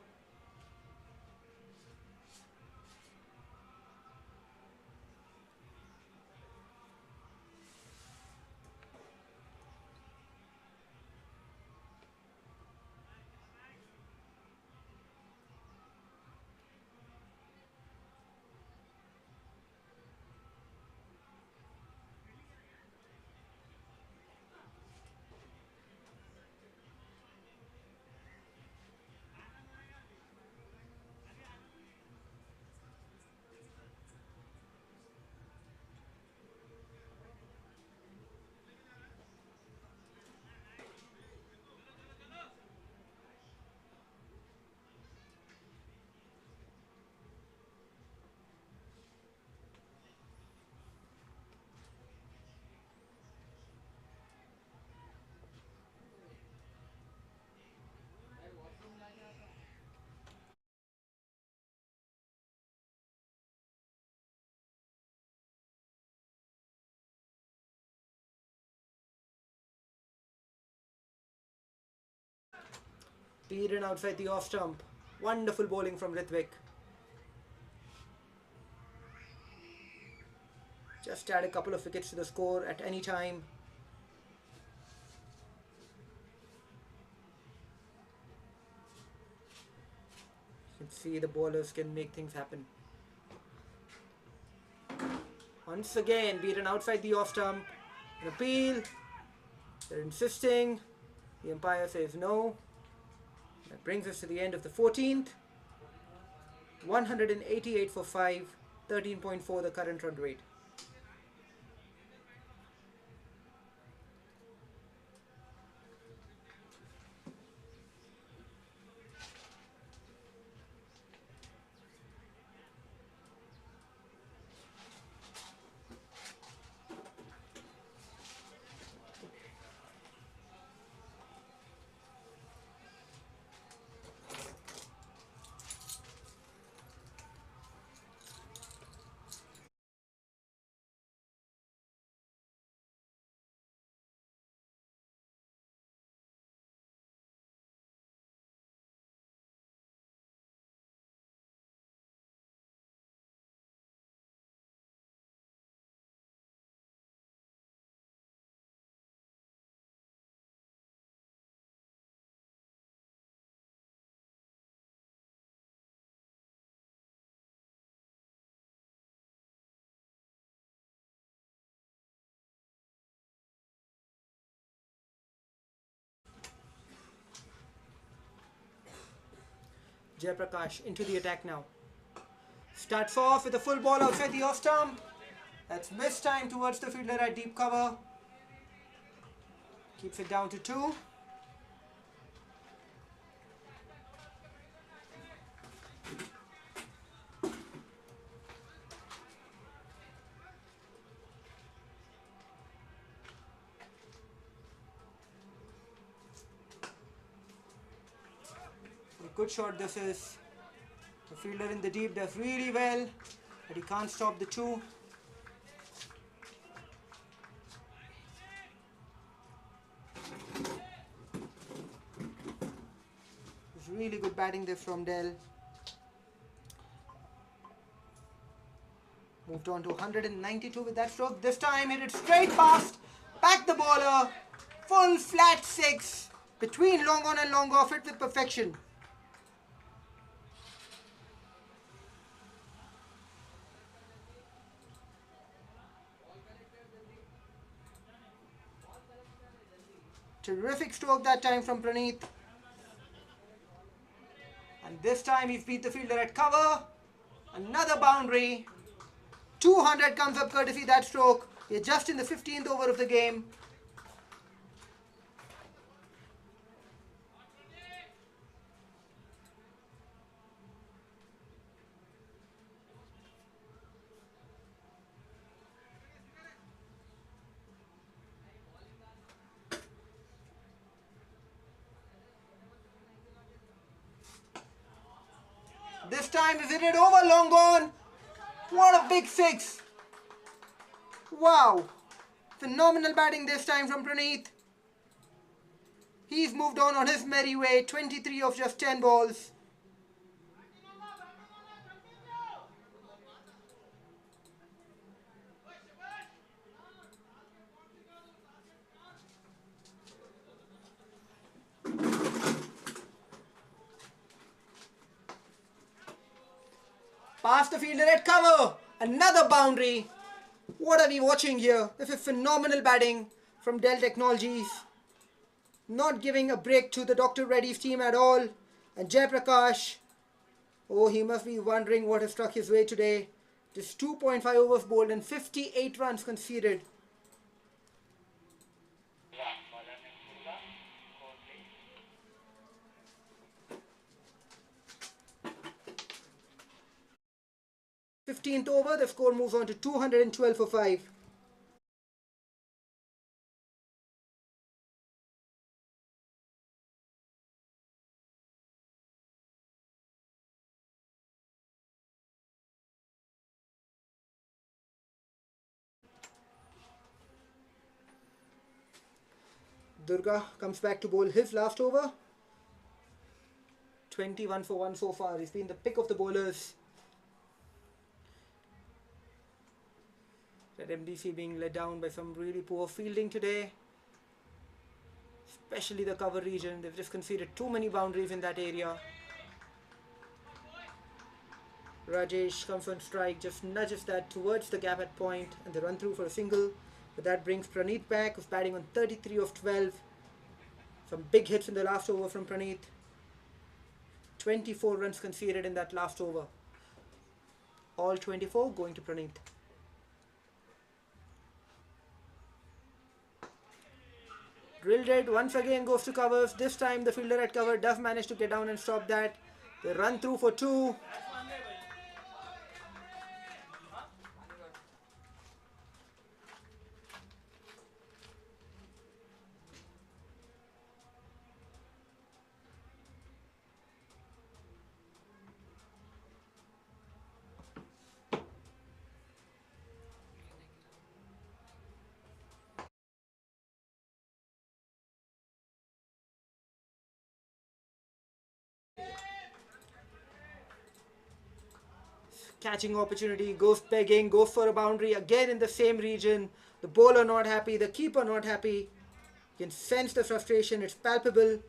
Beaten outside the off stump. Wonderful bowling from 𝗏𝗏. Just add a couple of wickets to the score at any time. You can see the bowlers can make things happen. Once again, beaten outside the off stump. An appeal. They're insisting. The umpire says no. That brings us to the end of the 14th. 188 for 5, 13.4 the current run rate. Jayaprakash into the attack now. Starts off with a full ball outside the off stump. That's missed time towards the fielder at deep cover. Keeps it down to 2. Good shot this is. The fielder in the deep does really well, but he can't stop the 2. It's really good batting there from Dell. Moved on to 192 with that stroke. This time hit it straight past, back the bowler, full flat 6, between long on and long off, it with perfection. Terrific stroke that time from Praneeth. And this time he's beat the fielder at cover. Another boundary. 200 comes up courtesy that stroke. We're just in the 15th over of the game. This time he's hit it over, long gone. What a big 6. Wow. Phenomenal batting this time from Praneeth. He's moved on his merry way. 23 of just 10 balls. Past the fielder at cover. Another boundary. What are we watching here? This is phenomenal batting from Dell Technologies. Not giving a break to the Dr. Reddy's team at all. And Jayaprakash, oh, he must be wondering what has struck his way today. Just 2.5 overs bowled and 58 runs conceded. th over, the score moves on to 212 for 5. Durga comes back to bowl his last over. 21 for 1 so far. He's been the pick of the bowlers. NMDC being let down by some really poor fielding today, especially the cover region. They've just conceded too many boundaries in that area. Rajesh comes on strike, just nudges that towards the gap at point, and the run through for a single. But that brings Praneeth back, who's batting on 33 of 12. Some big hits in the last over from Praneeth. 24 runs conceded in that last over. all 24 going to Praneeth. Drilled it, once again goes to covers. This time the fielder at cover does manage to get down and stop that. They run through for 2. Catching opportunity, goes pegging, goes for a boundary again in the same region. The bowler not happy, the keeper not happy. You can sense the frustration, it's palpable.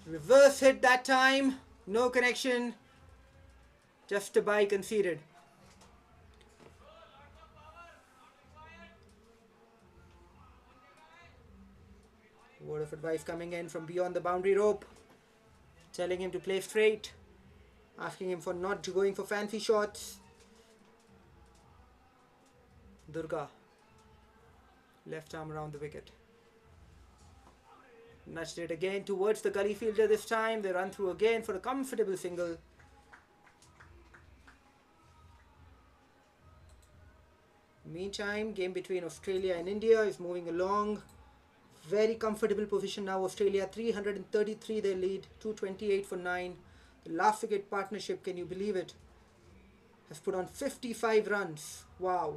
Reverse hit that time, no connection, just a bye conceded. Word of advice coming in from beyond the boundary rope, telling him to play straight, asking him for not going for fancy shots. Durga, left arm around the wicket. Nudged it again towards the gully fielder this time. They run through again for a comfortable single. Meantime, game between Australia and India is moving along. Very comfortable position now. Australia 333 their lead, 228 for 9. The last wicket partnership, can you believe it, has put on 55 runs. Wow.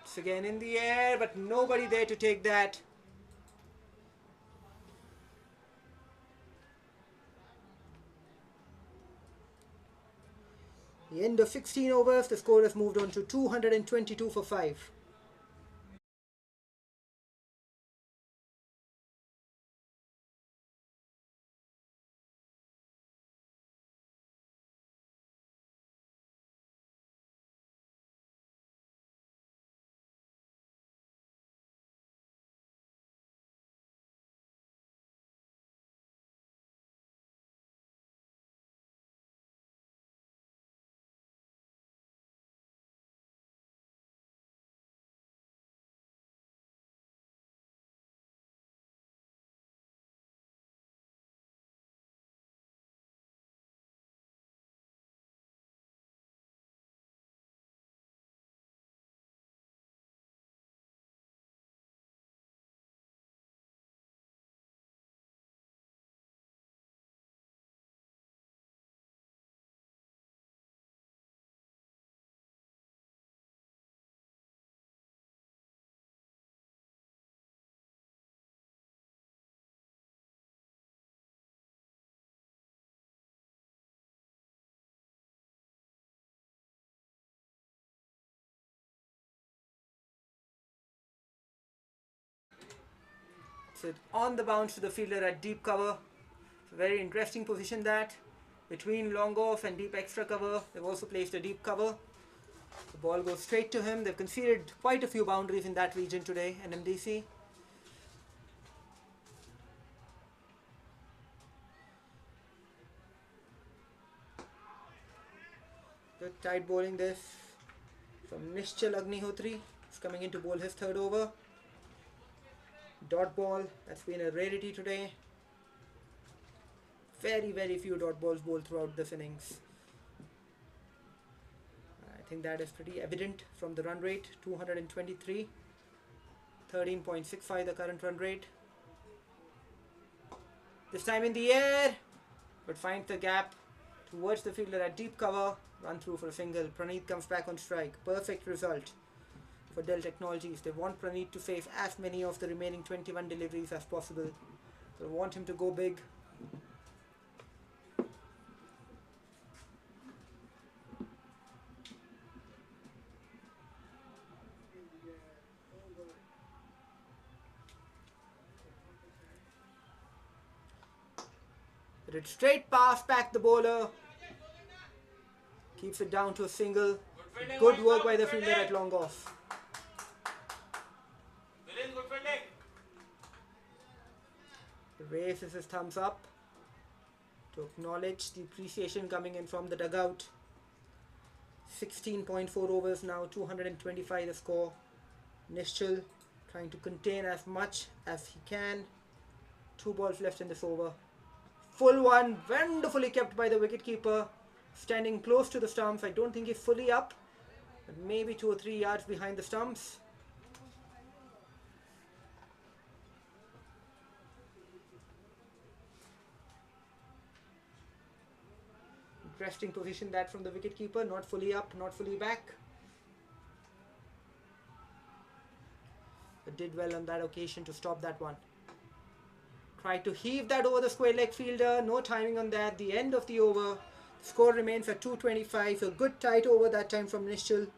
It's again in the air, but nobody there to take that. The end of 16 overs, the score has moved on to 222 for 5. So on the bounce to the fielder at deep cover. It's a very interesting position that. Between long off and deep extra cover, they've also placed a deep cover. The ball goes straight to him. They've conceded quite a few boundaries in that region today, NMDC. Good tight bowling this from 𝗙𝗃𝗃. He's coming in to bowl his third over. Dot ball, that's been a rarity today. Very few dot balls bowled throughout this innings. I think that is pretty evident from the run rate, 223. 13.65 the current run rate. This time in the air, but finds the gap towards the fielder at deep cover. Run through for a single. Praneeth comes back on strike. Perfect result for Dell Technologies. They want Praneeth to face as many of the remaining 21 deliveries as possible. They want him to go big. Hit it straight pass back the bowler. Keeps it down to a single. Good work by the fielder at long off. Raises his thumbs up to acknowledge the appreciation coming in from the dugout. 16.4 overs now, 225 the score. 𝗏𝗃𝗃 trying to contain as much as he can. 2 balls left in this over. Full one, wonderfully kept by the wicketkeeper. Standing close to the stumps. I don't think he's fully up, but maybe 2 or 3 yards behind the stumps. Interesting position that from the wicketkeeper. Not fully up, not fully back. But did well on that occasion to stop that one. Tried to heave that over the square leg fielder. No timing on that. The end of the over. Score remains at 225. A good tight over that time from 𝗏𝗃𝗃.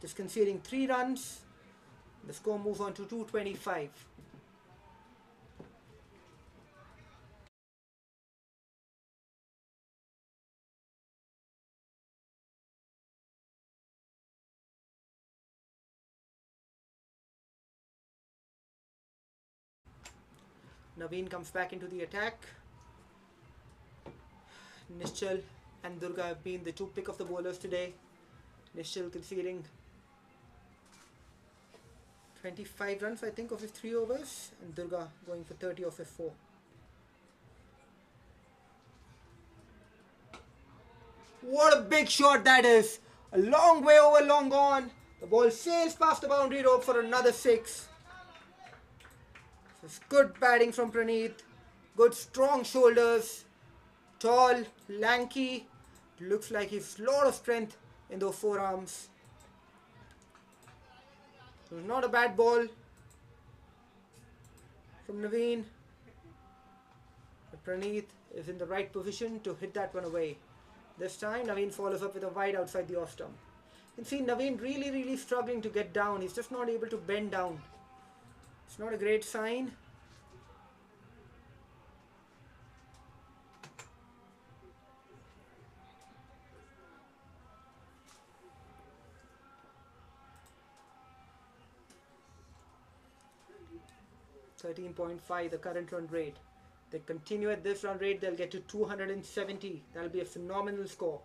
Just conceding 3 runs. The score moves on to 225. Naveen comes back into the attack. 𝗏𝗃𝗃 and 𝗏𝗃𝗃 have been the 2 pick of the bowlers today. 𝗏𝗃𝗃 conceding 25 runs, I think, of his 3 overs, and 𝗏𝗃𝗃 going for 30 of his 4. What a big shot that is! A long way over, long gone. The ball sails past the boundary rope for another 6. This is good batting from Praneeth. Good strong shoulders. Tall, lanky. Looks like he's a lot of strength in those forearms. It was not a bad ball from Naveen. But Praneeth is in the right position to hit that one away. This time Naveen follows up with a wide outside the off stump. You can see Naveen really struggling to get down. He's just not able to bend down. It's not a great sign. .5 the current run rate. They continue at this run rate, they'll get to 270. That'll be a phenomenal score.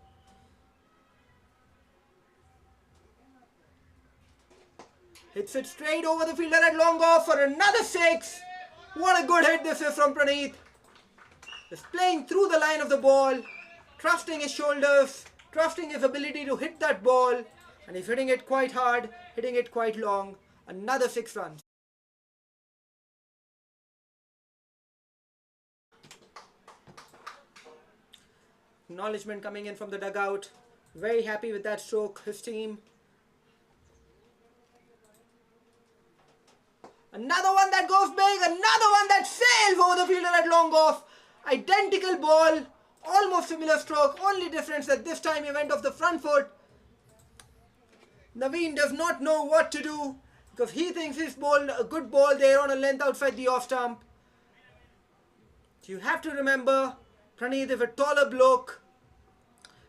Hits it straight over the fielder at long off for another 6. What a good hit this is from Praneeth. He's playing through the line of the ball, trusting his shoulders, trusting his ability to hit that ball, and he's hitting it quite hard, hitting it quite long. Another 6 runs. Acknowledgement coming in from the dugout. Very happy with that stroke, his team. Another one that goes big, another one that sails over the fielder at long off. Identical ball, almost similar stroke, only difference that this time he went off the front foot. Naveen does not know what to do because he thinks he's bowled a good ball there on a length outside the off stump. So you have to remember, Praneeth is a taller bloke.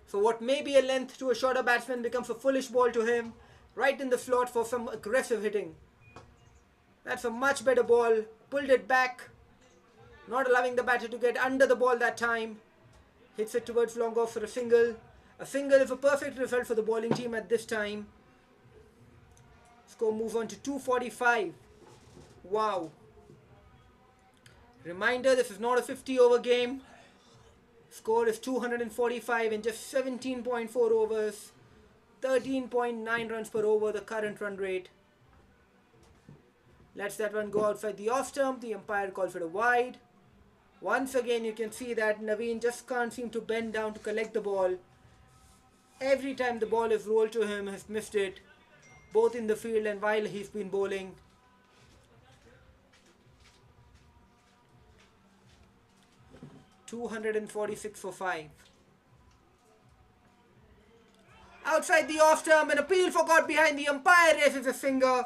So what may be a length to a shorter batsman becomes a foolish ball to him, right in the slot for some aggressive hitting. That's a much better ball. Pulled it back, not allowing the batter to get under the ball that time. Hits it towards long off for a single. A single is a perfect result for the bowling team at this time. Score moves on to 245. Wow. Reminder, this is not a 50 over game. Score is 245 in just 17.4 overs. 13.9 runs per over, the current run rate. Lets that one go outside the off stump. The umpire calls it a wide. Once again you can see that Naveen just can't seem to bend down to collect the ball. Every time the ball is rolled to him, has missed it. both in the field and while he's been bowling. .246 for 5. Outside the off stump, an appeal for caught behind. The umpire raises his finger.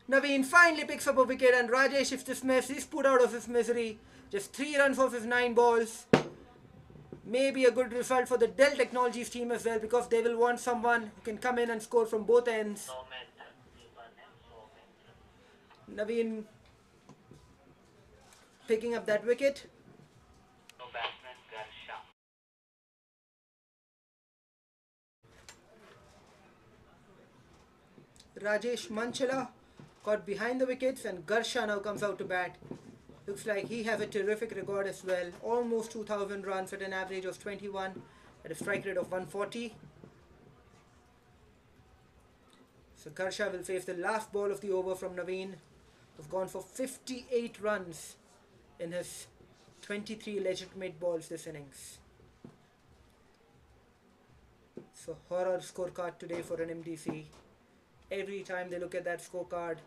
Naveen finally picks up a wicket and Rajesh is dismissed. He's put out of his misery. Just 3 runs off his 9 balls. Maybe a good result for the Dell Technologies team as well, because they will want someone who can come in and score from both ends. Naveen picking up that wicket. Rajesh Manchala caught behind the wickets and 𝗀𝗏 now comes out to bat. Looks like he has a terrific record as well. Almost 2,000 runs at an average of 21 at a strike rate of 140. So 𝗀𝗏 will face the last ball of the over from Naveen, who's gone for 58 runs in his 23 legitimate balls this innings. So horror scorecard today for NMDC. Every time they look at that scorecard,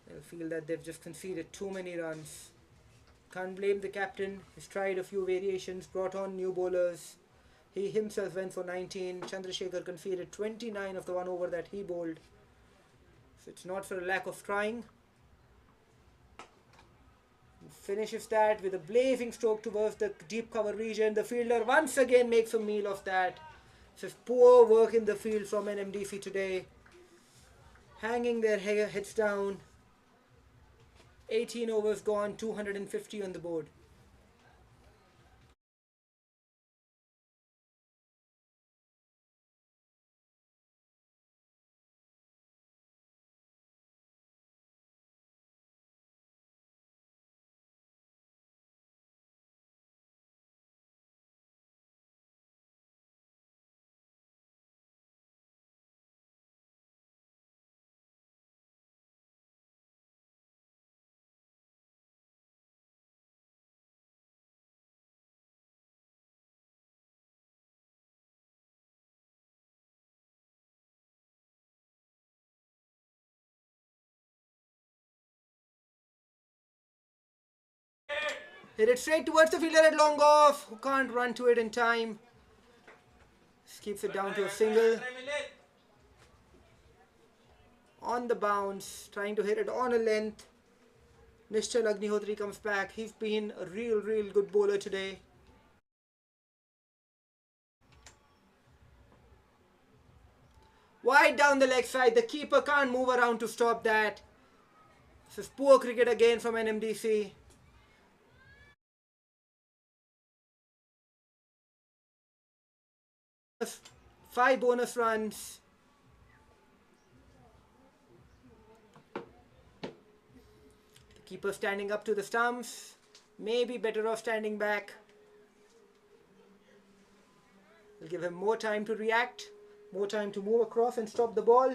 they'll feel that they've just conceded too many runs. Can't blame the captain. He's tried a few variations, brought on new bowlers. He himself went for 19. Chandrasekhar conceded 29 of the 1 over that he bowled. So it's not for a lack of trying. He finishes that with a blazing stroke towards the deep cover region. The fielder once again makes a meal of that. This is poor work in the field from NMDC today. Hanging their heads down. 18 overs gone, 250 on the board. Hit it straight towards the fielder at long off, who can't run to it in time. Just keeps it down to a single. On the bounce, trying to hit it on a length. Nischal Agnihotri comes back. He's been a real good bowler today. Wide down the leg side. The keeper can't move around to stop that. This is poor cricket again from NMDC. 5 bonus runs. The keeper standing up to the stumps. Maybe better off standing back. We'll give him more time to react, more time to move across and stop the ball.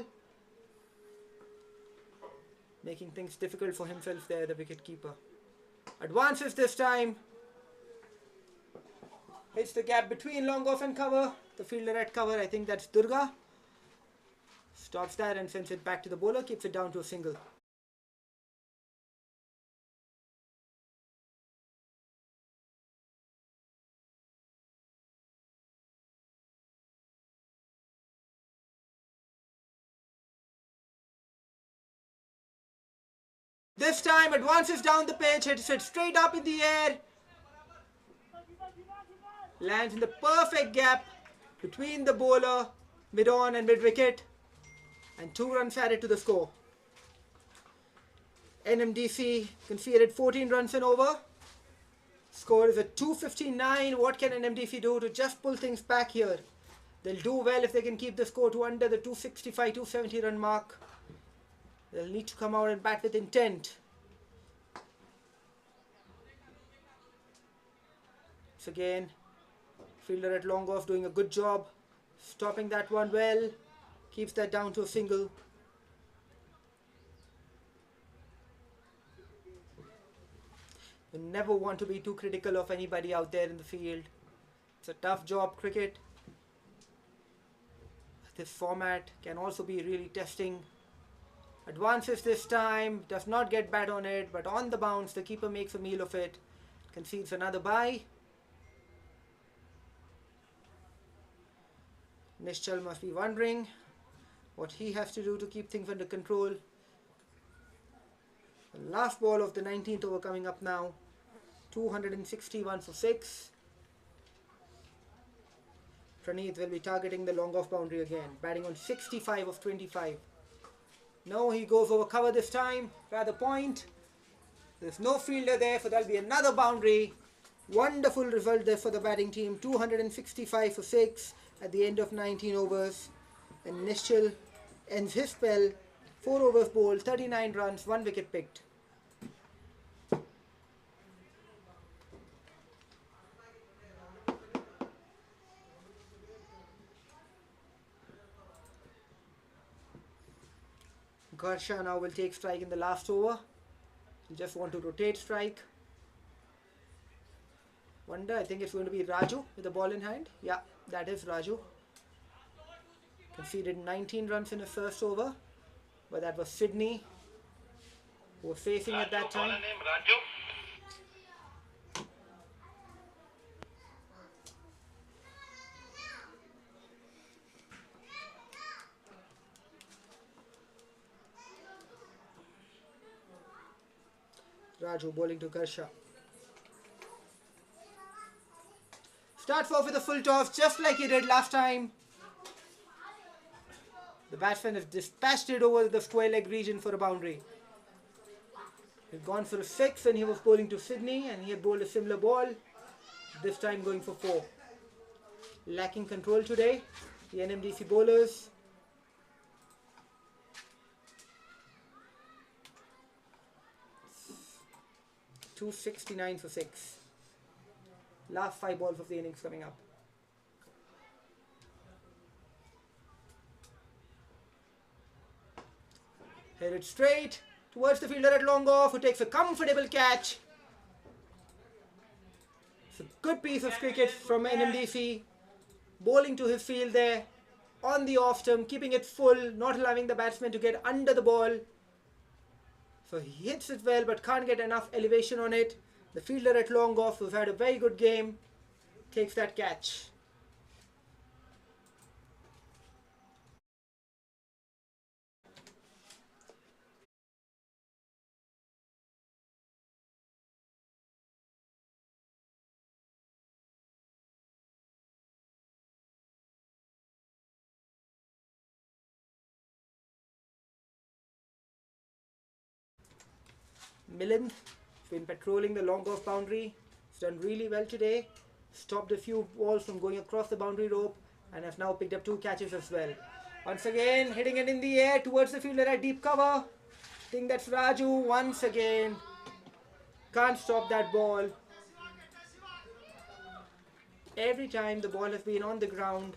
Making things difficult for himself there, the wicket keeper. Advances this time. Hits the gap between long off and cover. The fielder at cover, I think that's 𝗙𝗏. Stops that and sends it back to the bowler, keeps it down to a single. This time advances down the pitch, hits it straight up in the air. Lands in the perfect gap between the bowler, mid-on and mid-wicket, and 2 runs added to the score. NMDC conceded 14 runs and over. Score is at 259. What can NMDC do to just pull things back here? They'll do well if they can keep the score to under the 265-270 run mark. They'll need to come out and bat with intent. So again, fielder at long off doing a good job, stopping that one well, keeps that down to a single. You never want to be too critical of anybody out there in the field. It's a tough job, cricket. this format can also be really testing. Advances this time, does not get bat on it, but on the bounce the keeper makes a meal of it, concedes another bye. 𝗏𝗃𝗃 must be wondering what he has to do to keep things under control. The last ball of the 19th over coming up now. 261 for 6. Praneeth will be targeting the long off boundary again, batting on 65 of 25. No, he goes over cover this time, rather point. There's no fielder there, so there'll be another boundary. Wonderful result there for the batting team. 265 for 6 at the end of 19 overs. And 𝗏𝗃𝗃 ends his spell. 4 overs bowled, 39 runs, 1 wicket picked. 𝗏𝗃𝗃𝗃 now will take strike in the last over. You just want to rotate strike. Wonder, I think it's going to be Raju with the ball in hand. Yeah, that is Raju. Conceded 19 runs in his first over, but that was Sydney who was facing at that time. Raju bowling to 𝗏𝗃𝗃𝗃. Starts off with a full toss just like he did last time. The batsman has dispatched it over the square leg region for a boundary. He's gone for a 6 and he was bowling to Sydney, and he had bowled a similar ball, this time going for 4. Lacking control today, the NMDC bowlers. .269 for 6. Last 5 balls of the innings coming up. Hit it straight towards the fielder at long off, who takes a comfortable catch. It's a good piece of cricket from NMDC. Bowling to his field there on the off stump, keeping it full, not allowing the batsman to get under the ball. So he hits it well but can't get enough elevation on it. The fielder at long off, who's had a very good game, takes that catch. Milind has been patrolling the long off boundary. He's done really well today. Stopped a few balls from going across the boundary rope and has now picked up 2 catches as well. Once again, hitting it in the air towards the fielder at deep cover. I think that's Raju once again. Can't stop that ball. Every time the ball has been on the ground,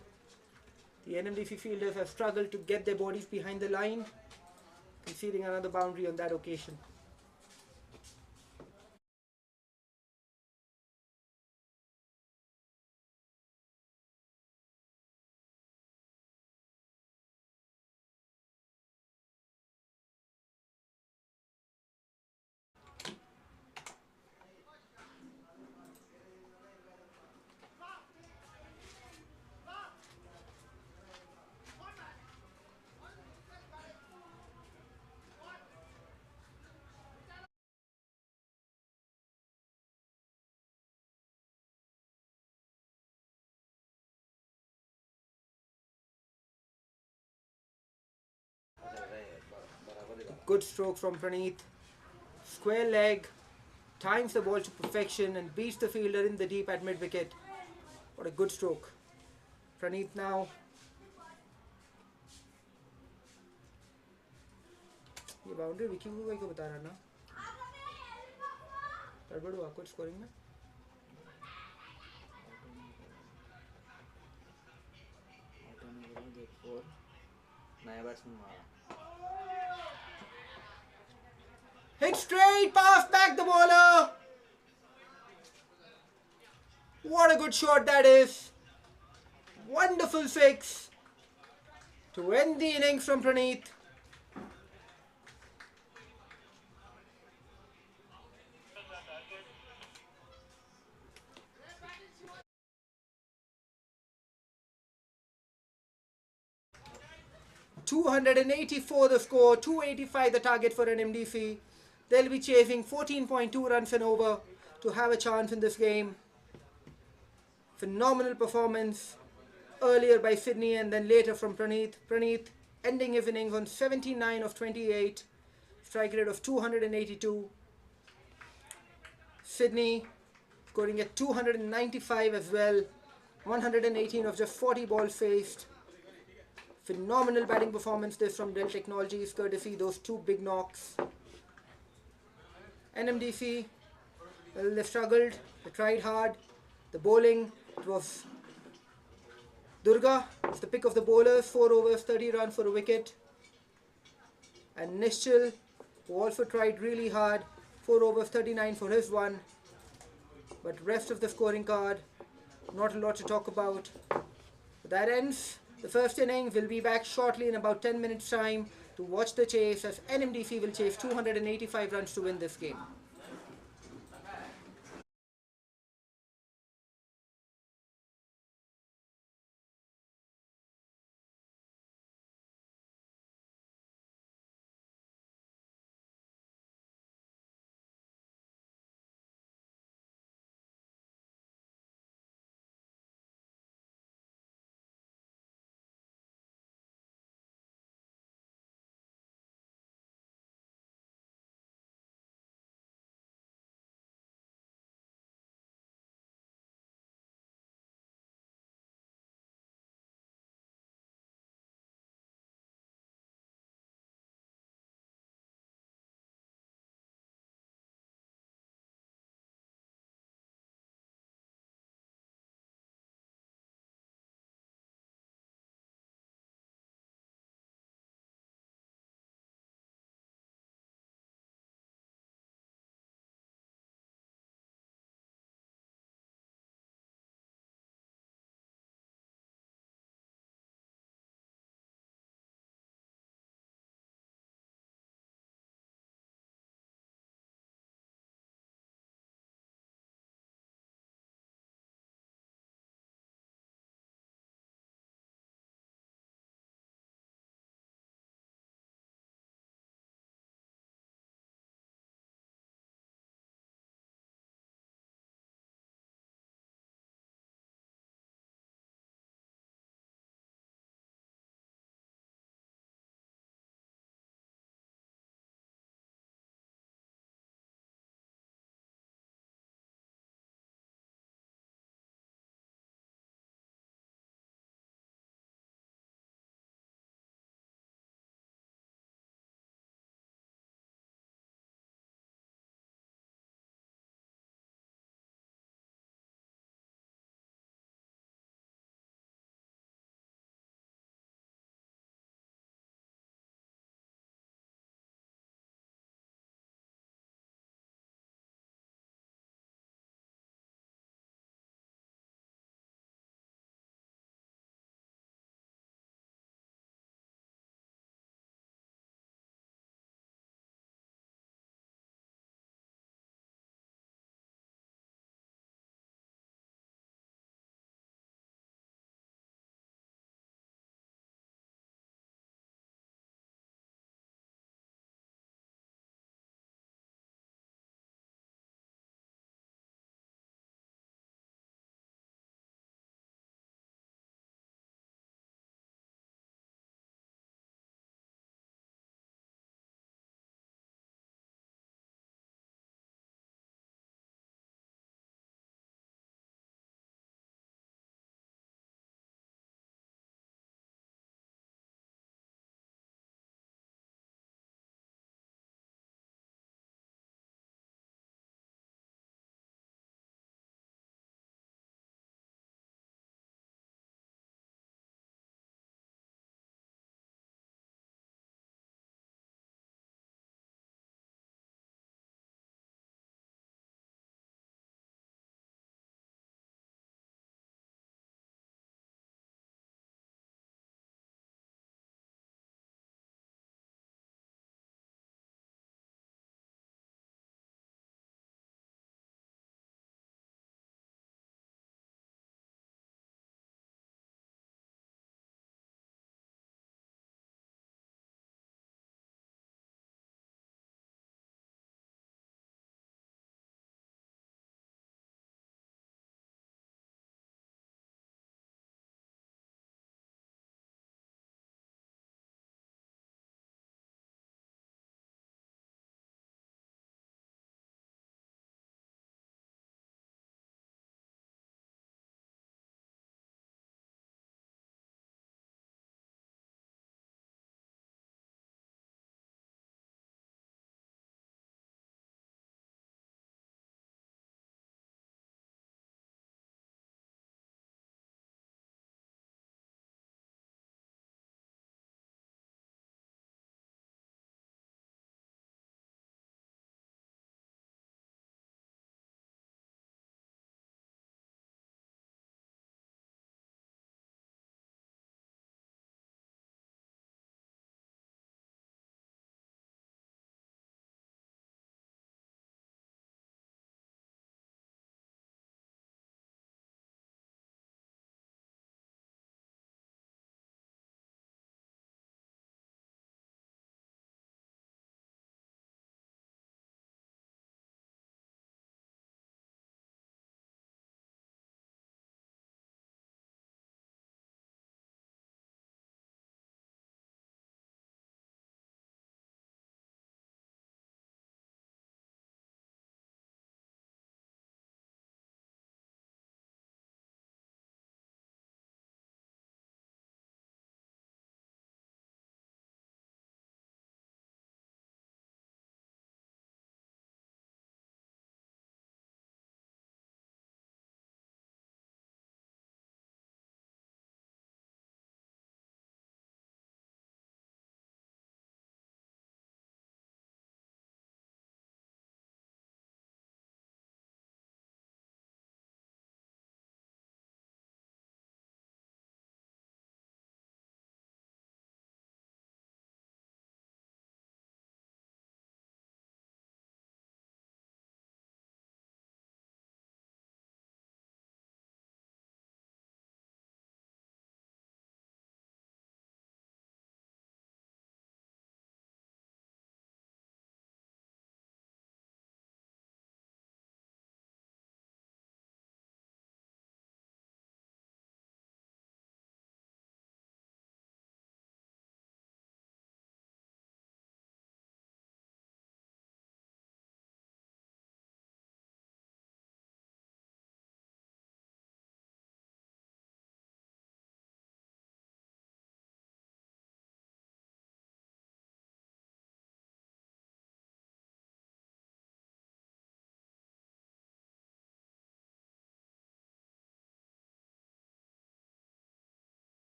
the NMDC fielders have struggled to get their bodies behind the line, conceding another boundary on that occasion. Good stroke from Praneeth. Square leg, times the ball to perfection and beats the fielder in the deep at mid wicket. What a good stroke. Praneeth now. ये boundary Vicky को बता रहा ना, गड़बड़ हुआ कुछ scoring में. नया बैट्समैन मारा. Hit straight, pass back the bowler. What a good shot that is. Wonderful 6. to end the innings from Praneeth. �284 the score, 285 the target for NMDC. They'll be chasing 14.2 runs and over to have a chance in this game. Phenomenal performance earlier by Sydney and then later from Praneeth. Praneeth ending his innings on 79 of 28, strike rate of 282. Sydney scoring at 295 as well, 118 of just 40 balls faced. Phenomenal batting performance this from Dell Technologies, courtesy those two big knocks. NMDC, well, they struggled, they tried hard. The bowling, it was Durga, it's the pick of the bowlers, 4 overs, 30 runs for a wicket. And Nischal, who also tried really hard, 4 overs, 39 for his one. But rest of the scoring card, not a lot to talk about. But that ends the first innings. We'll be back shortly in about 10 minutes time to watch the chase as NMDC will chase 285 runs to win this game.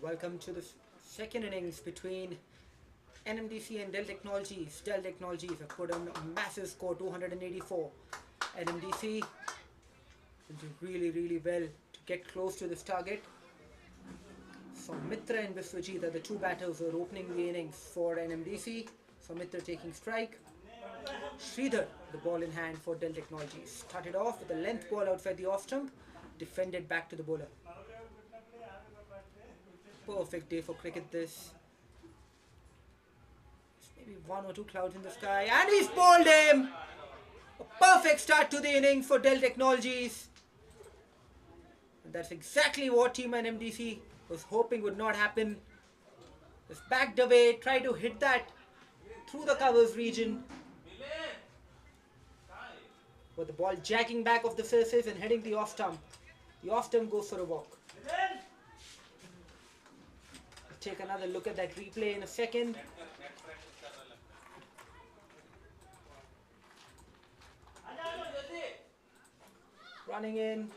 Welcome to the second innings between NMDC and Dell Technologies. Dell Technologies have put on a massive score, 284. NMDC will do really well to get close to this target. So 𝗏𝗏 and 𝗏𝗏𝗃𝗲 are the two batters who are opening the innings for NMDC. So 𝗏𝗏 taking strike. 𝗏𝗏𝗃𝗲, the ball in hand for Dell Technologies. Started off with a length ball outside the off stump, defended back to the bowler. Perfect day for cricket this. Maybe one or two clouds in the sky, and he's bowled him! A perfect start to the innings for Dell Technologies. And that's exactly what team NMDC was hoping would not happen. Just backed away, tried to hit that through the covers region. But the ball jacking back off the surface and hitting the off stump. The off stump goes for a walk. Take another look at that replay in a second. Running in.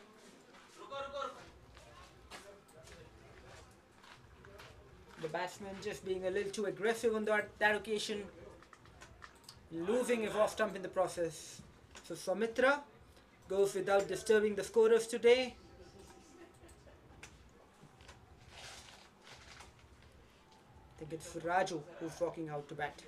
The batsman just being a little too aggressive on that occasion. Losing his off stump in the process. So 𝗏𝗏𝗃𝗲 goes without disturbing the scorers today. I think it's Raju who's walking out to bat.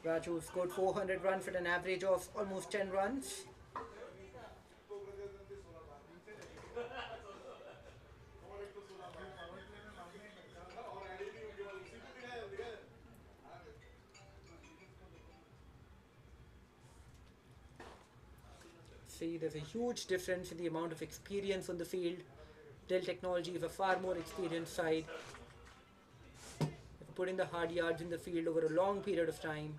Raju scored 400 runs at an average of almost 10 runs. See, there's a huge difference in the amount of experience on the field. Dell Technology is a far more experienced side. They've put in the hard yards in the field over a long period of time.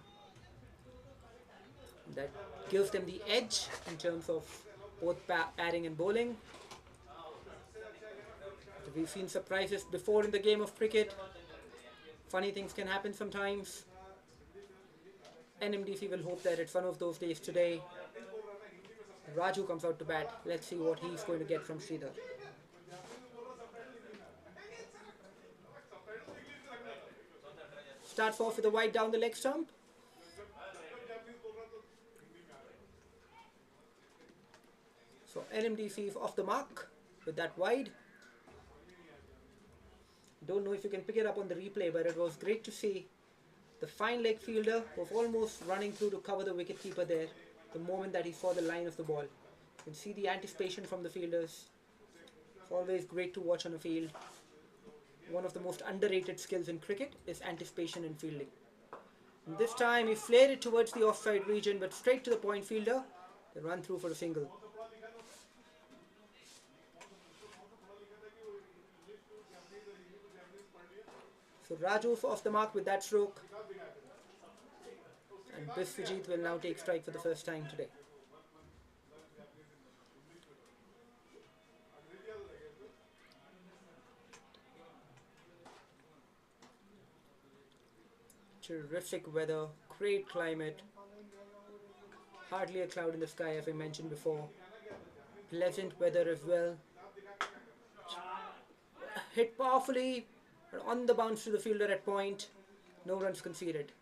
That gives them the edge in terms of both batting and bowling. We've seen surprises before in the game of cricket. Funny things can happen sometimes. NMDC will hope that it's one of those days today. Raju comes out to bat. Let's see what he's going to get from 𝗏𝗏𝗃𝗲. Starts off with a wide down the leg stump. So NMDC is off the mark with that wide. Don't know if you can pick it up on the replay, but it was great to see. The fine leg fielder was almost running through to cover the wicketkeeper there the moment that he saw the line of the ball. You can see the anticipation from the fielders. It's always great to watch on a field. One of the most underrated skills in cricket is anticipation and fielding. And this time he flared it towards the offside region, but straight to the point fielder. They run through for a single. So Raju's off the mark with that stroke. And 𝗏𝗏𝗃𝗲𝗏 will now take strike for the first time today. Terrific weather, great climate. Hardly a cloud in the sky, as I mentioned before. Pleasant weather as well. Hit powerfully, but on the bounce to the fielder at point. No runs conceded.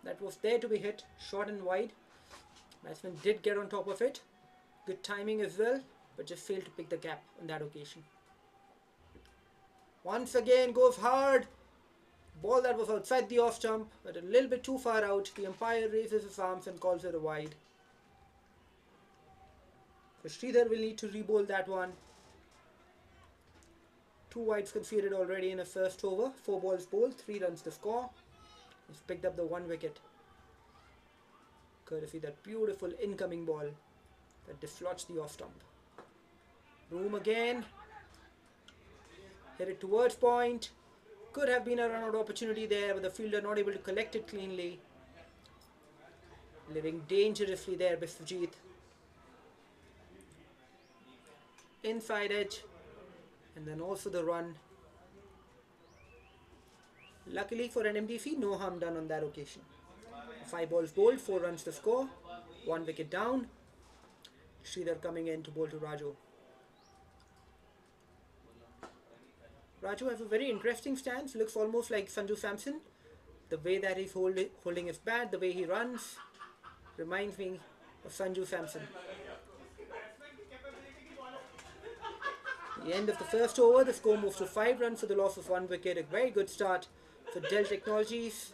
That was there to be hit, short and wide. Batsman did get on top of it. Good timing as well, but just failed to pick the gap on that occasion. Once again goes hard. Ball that was outside the off stump, but a little bit too far out. The umpire raises his arms and calls it a wide. So 𝗏𝗏𝗃𝗲𝗏 will need to re-bowl that one. 2 wides conceded already in the first over. 4 balls bowled, 3 runs to score. He's picked up the 1 wicket. Courtesy that beautiful incoming ball that dislodged the off stump. Room again. Hit it towards point. Could have been a run out opportunity there, but the fielder not able to collect it cleanly. Living dangerously there, 𝗵𝗺𝗃𝗲. Inside edge. And then also the run. Luckily for NMDC, no harm done on that occasion. 5 balls bowled, 4 runs to score. 1 wicket down. Sridhar coming in to bowl to Raju. Raju has a very interesting stance. Looks almost like Sanju Samson. The way that he's holding his bat, the way he runs, reminds me of Sanju Samson. At the end of the first over, the score moves to 5 runs for the loss of 1 wicket. A very good start for Dell Technologies.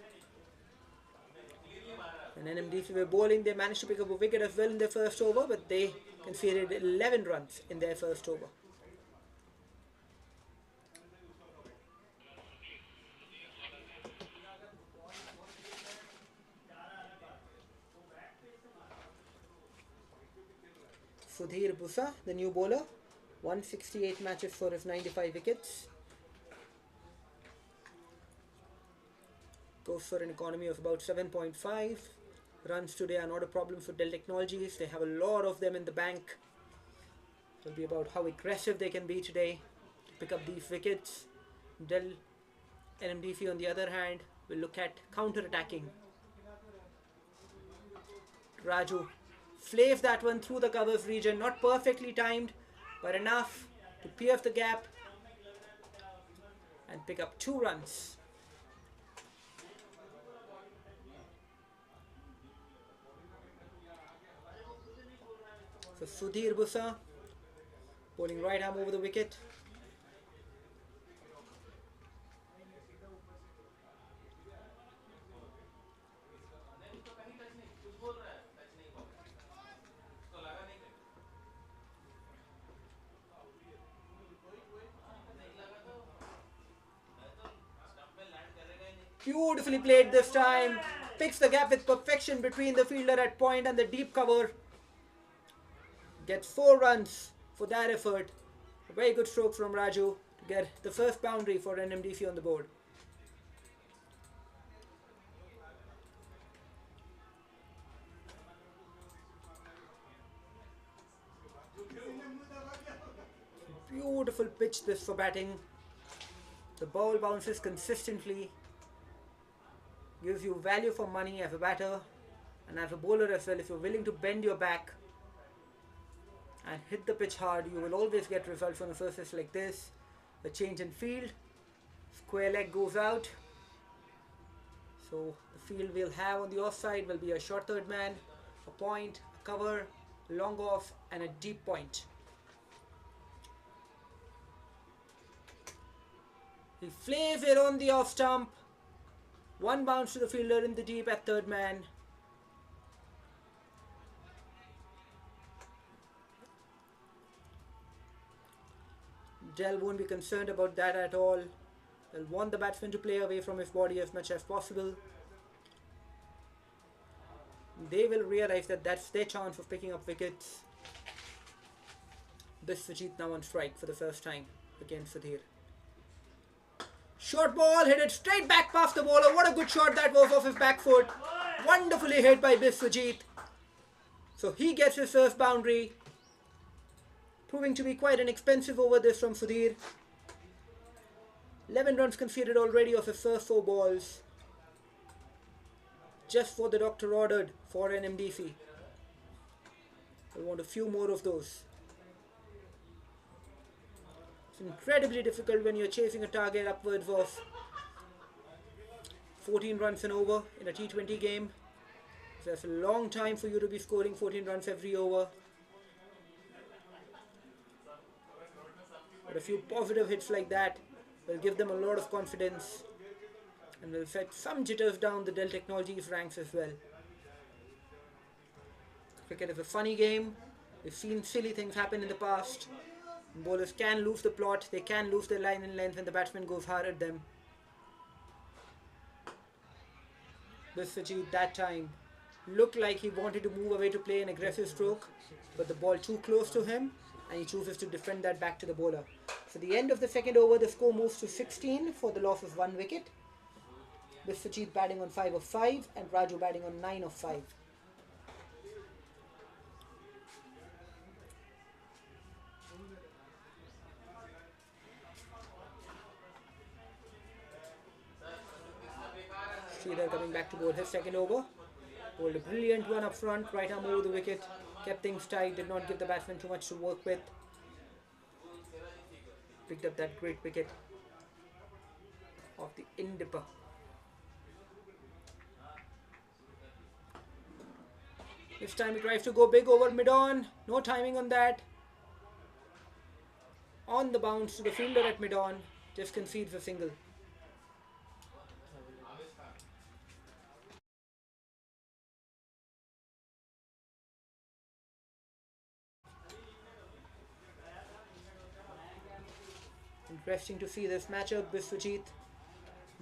And NMDC were bowling. They managed to pick up a wicket as well in their first over, but they conceded 11 runs in their first over. 𝗙𝗃𝗹𝗆, the new bowler, 168 matches for his 95 wickets. Goes for an economy of about 7.5. Runs today are not a problem for Dell Technologies. They have a lot of them in the bank. It will be about how aggressive they can be today to pick up these wickets. Dell NMDC on the other hand will look at counter-attacking. Raju flaves that one through the covers region, not perfectly timed, but enough to pierce the gap and pick up 2 runs. So 𝗙𝗃𝗹𝗆 bowling right arm over the wicket. Beautifully played this time. Picks the gap with perfection between the fielder at point and the deep cover. Gets 4 runs for that effort. A very good stroke from Raju to get the first boundary for NMDC on the board. Beautiful pitch this for batting. The ball bounces consistently. Gives you value for money as a batter and as a bowler as well. If you're willing to bend your back and hit the pitch hard, you will always get results on a surface like this. A change in field. Square leg goes out. So the field we'll have on the offside will be a short third man, a point, a cover, long off and a deep point. He flaves it on the off stump. 1 bounce to the fielder in the deep at third man. Dell won't be concerned about that at all. They'll want the batsman to play away from his body as much as possible. They will realize that that's their chance of picking up wickets. 𝗵𝗺𝗃𝗲 now on strike for the first time against 𝗙𝗃𝗃𝗲. Short ball, hit it straight back past the bowler. What a good shot that was off his back foot. Wonderfully hit by 𝗵𝗺𝗃𝗲𝗃. So he gets his first boundary. Proving to be quite an expensive over this from Sudhir. 11 runs conceded already off his first 4 balls. Just for the doctor ordered for NMDC. I want a few more of those. It's incredibly difficult when you're chasing a target upwards of 14 runs and over in a T20 game. So that's a long time for you to be scoring 14 runs every over. But a few positive hits like that will give them a lot of confidence and will set some jitters down the Dell Technologies ranks as well. Cricket is a funny game. We've seen silly things happen in the past. Bowlers can lose the plot, they can lose their line and length when the batsman goes hard at them. 𝗵𝗺𝗃𝗲 that time looked like he wanted to move away to play an aggressive stroke, but the ball too close to him, and he chooses to defend that back to the bowler. So the end of the second over, the score moves to 16 for the loss of 1 wicket. 𝗬पछि batting on 5 of 5 and Raju batting on 9 of 5. Sridhar coming back to bowl his second over. Bowled a brilliant one up front, right arm over the wicket, kept things tight, did not give the batsman too much to work with. Picked up that great wicket of the 𝗃𝗃𝗃𝗃. This time he tries to go big over mid-on, no timing on that. On the bounce to the fielder at mid-on, just concedes a single. Interesting to see this matchup. 𝗬पछि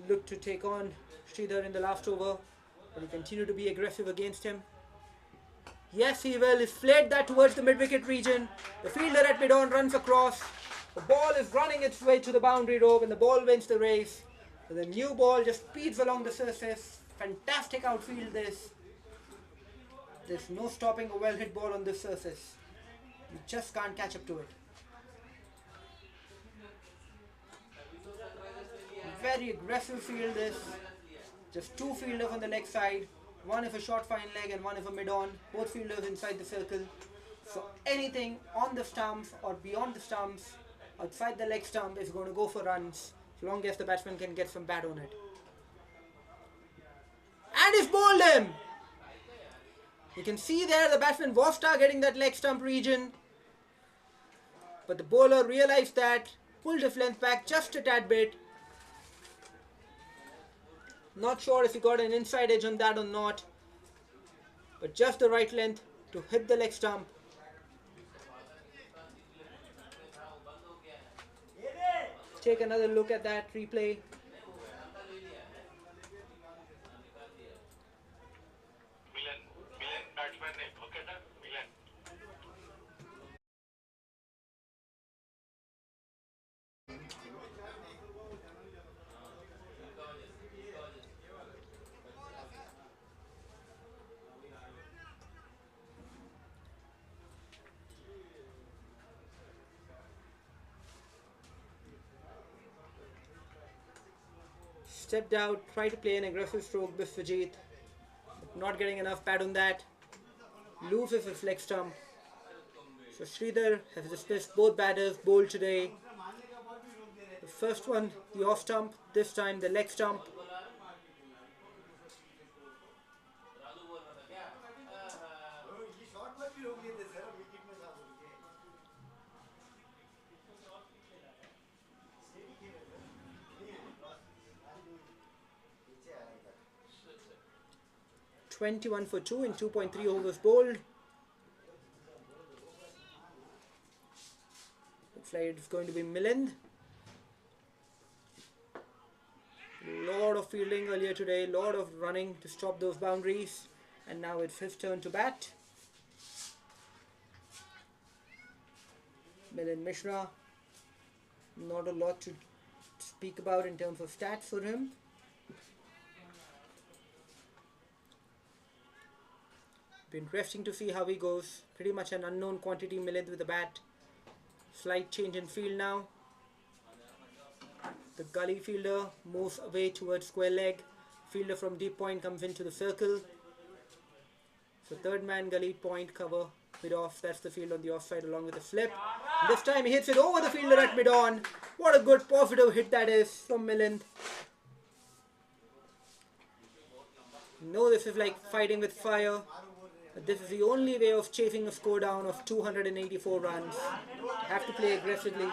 looked to take on Sridhar in the last over, but he continued to be aggressive against him. Yes, he will. He's flared that towards the mid-wicket region. The fielder at mid-on runs across. The ball is running its way to the boundary rope and the ball wins the race. So the new ball just speeds along the surface. Fantastic outfield this. There's no stopping a well-hit ball on this surface. You just can't catch up to it. Very aggressive field this. Just two fielders on the leg side. One is a short fine leg and one is a mid-on. Both fielders inside the circle. So anything on the stumps or beyond the stumps, outside the leg stump, is going to go for runs, as long as the batsman can get some bat on it. And he's bowled him! You can see there the batsman was targeting that leg stump region, but the bowler realized that, pulled his length back just a tad bit. Not sure if he got an inside edge on that or not, but just the right length to hit the leg stump. Take another look at that replay. Stepped out, tried to play an aggressive stroke, 𝗬पछि, but not getting enough pad on that. Loses his leg stump. So Sridhar has dismissed both batters bowled today. The first one, the off stump, this time the leg stump. 𝗀21 for 2 in 2.3 overs bowled. Looks like it's going to be Milind. Lot of fielding earlier today, lot of running to stop those boundaries, and now it's his turn to bat. Milind Mishra, not a lot to speak about in terms of stats for him. Be interesting to see how he goes. Pretty much an unknown quantity, Milind with the bat. Slight change in field now. The gully fielder moves away towards square leg. Fielder from deep point comes into the circle. So third man, gully point, cover, mid-off. That's the field on the offside along with the flip. And this time he hits it over the fielder at mid-on. What a good positive hit that is from Milind. No, this is like fighting with fire. But this is the only way of chasing a score down of 284 runs. Have to play aggressively.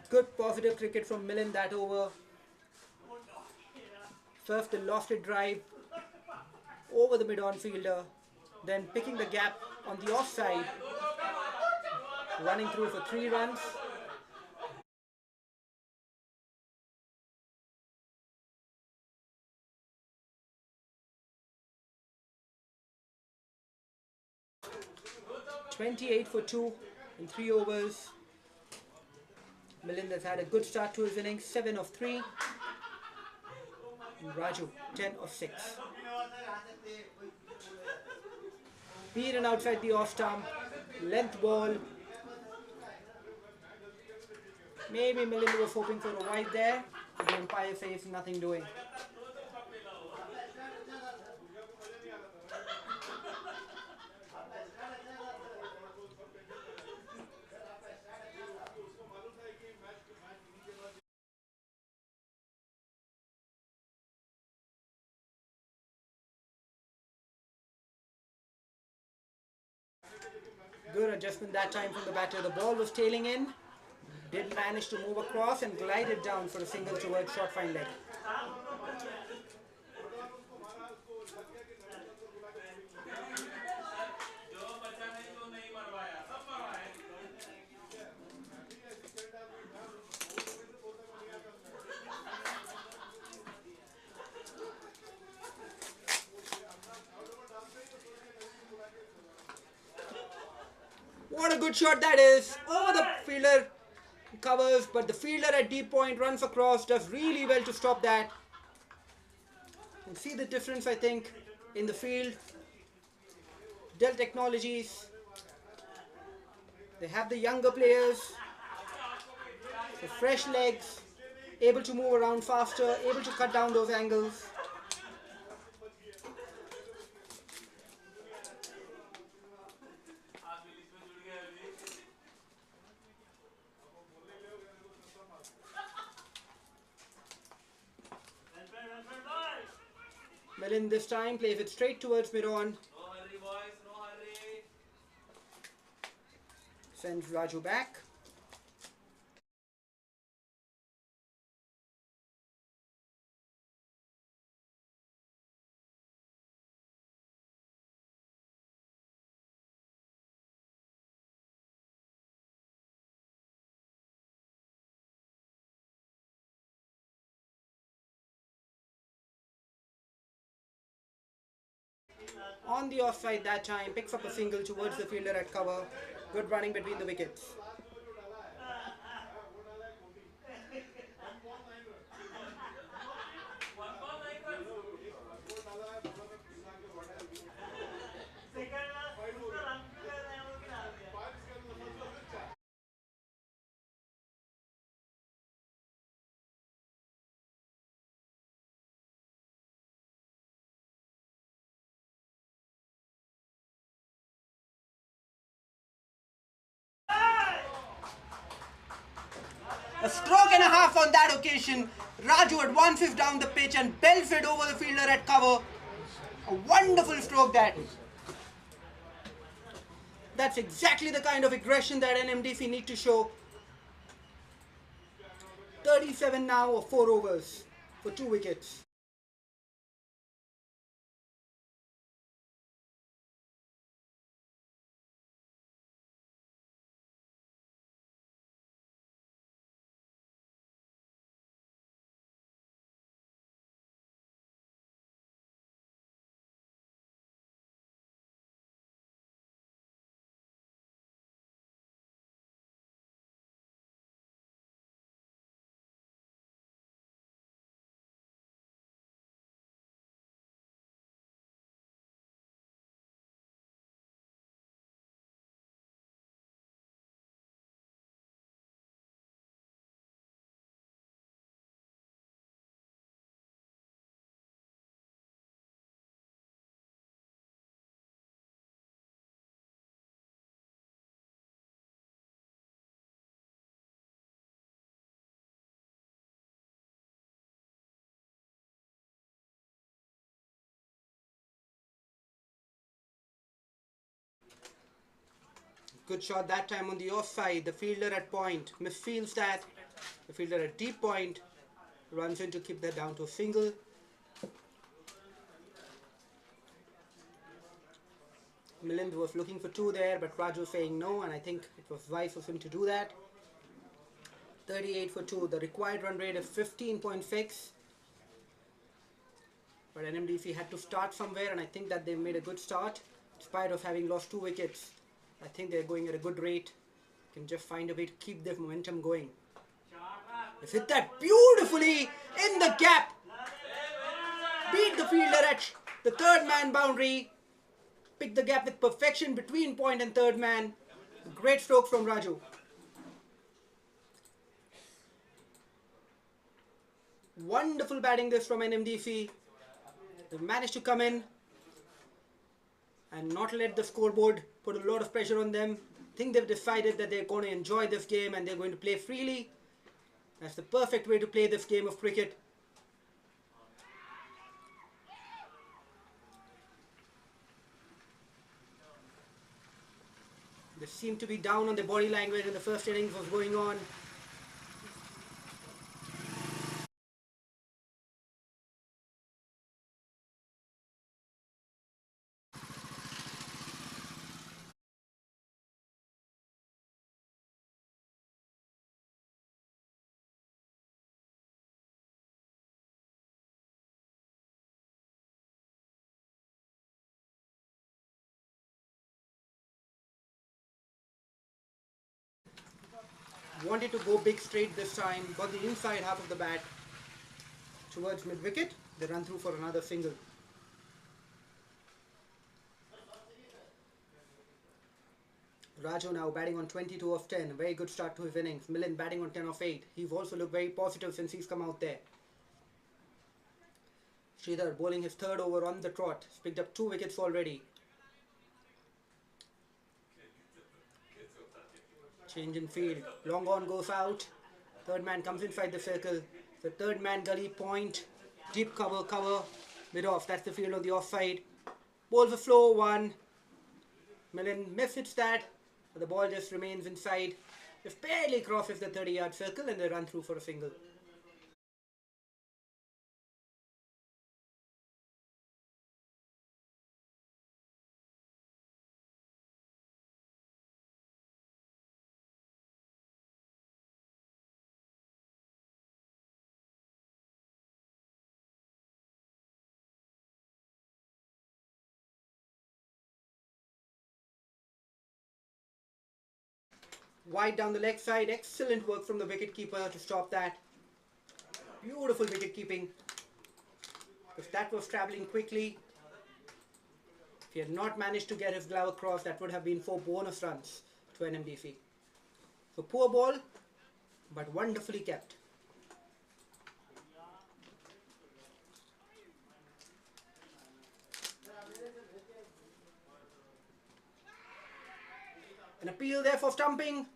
Good positive cricket from Millen that over. First the lofted drive over the mid-on fielder, then picking the gap on the offside, running through for 3 runs. "28 for 2 in 3 overs. Milind has had a good start to his innings, 7 of 3. And Raju, 10 of 6. Beaten outside the off stump, length ball. Maybe Milind was hoping for a wide there, but the umpire says nothing doing. Good adjustment that time from the batter. The ball was tailing in, did manage to move across and glided down for a single towards short fine leg. What a good shot that is! Over the fielder covers, but the fielder at deep point runs across, does really well to stop that. You can see the difference, I think, in the field. Dell Technologies, they have the younger players, the fresh legs, able to move around faster, able to cut down those angles. Milind this time plays it straight towards mid-on. Sends Raju back. On the offside that time, picks up a single towards the fielder at cover. Good running between the wickets. A stroke and a half on that occasion. Raju at 1/5 down the pitch and belts it over the fielder at cover. A wonderful stroke that. That's exactly the kind of aggression that NMDC need to show. 37 now of 4 overs for 2 wickets. Good shot that time on the offside. The fielder at point misfields that. The fielder at deep point runs in to keep that down to a single. Milind was looking for two there, but Raju saying no, and I think it was wise of him to do that. 38 for 2. The required run rate is 15.6. But NMDC had to start somewhere, and I think that they made a good start. In spite of having lost 2 wickets, I think they're going at a good rate. Can just find a way to keep their momentum going. They've hit that beautifully in the gap. Beat the fielder at the third man boundary. Pick the gap with perfection between point and third man. Great stroke from Raju. Wonderful batting this from NMDC. They've managed to come in and not let the scoreboard put a lot of pressure on them. I think they've decided that they're going to enjoy this game and they're going to play freely. That's the perfect way to play this game of cricket. They seemed to be down on their body language in the first innings was going on. Wanted to go big straight this time, got the inside half of the bat towards mid-wicket. They run through for another single. Raju now batting on 22 of 10. A very good start to his innings. Milind batting on 10 of 8. He's also looked very positive since he's come out there. Sridhar bowling his third over on the trot. He's picked up 2 wickets already. Change in field. Long on goes out. Third man comes inside the circle. The third man gully point. Deep cover. Mid off. That's the field on the offside. Ball for flow 1. Milind misses that. But the ball just remains inside. Just barely crosses the 30-yard circle and they run through for a single. Wide down the leg side. Excellent work from the wicketkeeper to stop that. Beautiful wicket keeping. If that was travelling quickly, if he had not managed to get his glove across, that would have been 4 bonus runs to NMDC. So poor ball, but wonderfully kept. An appeal there for stumping.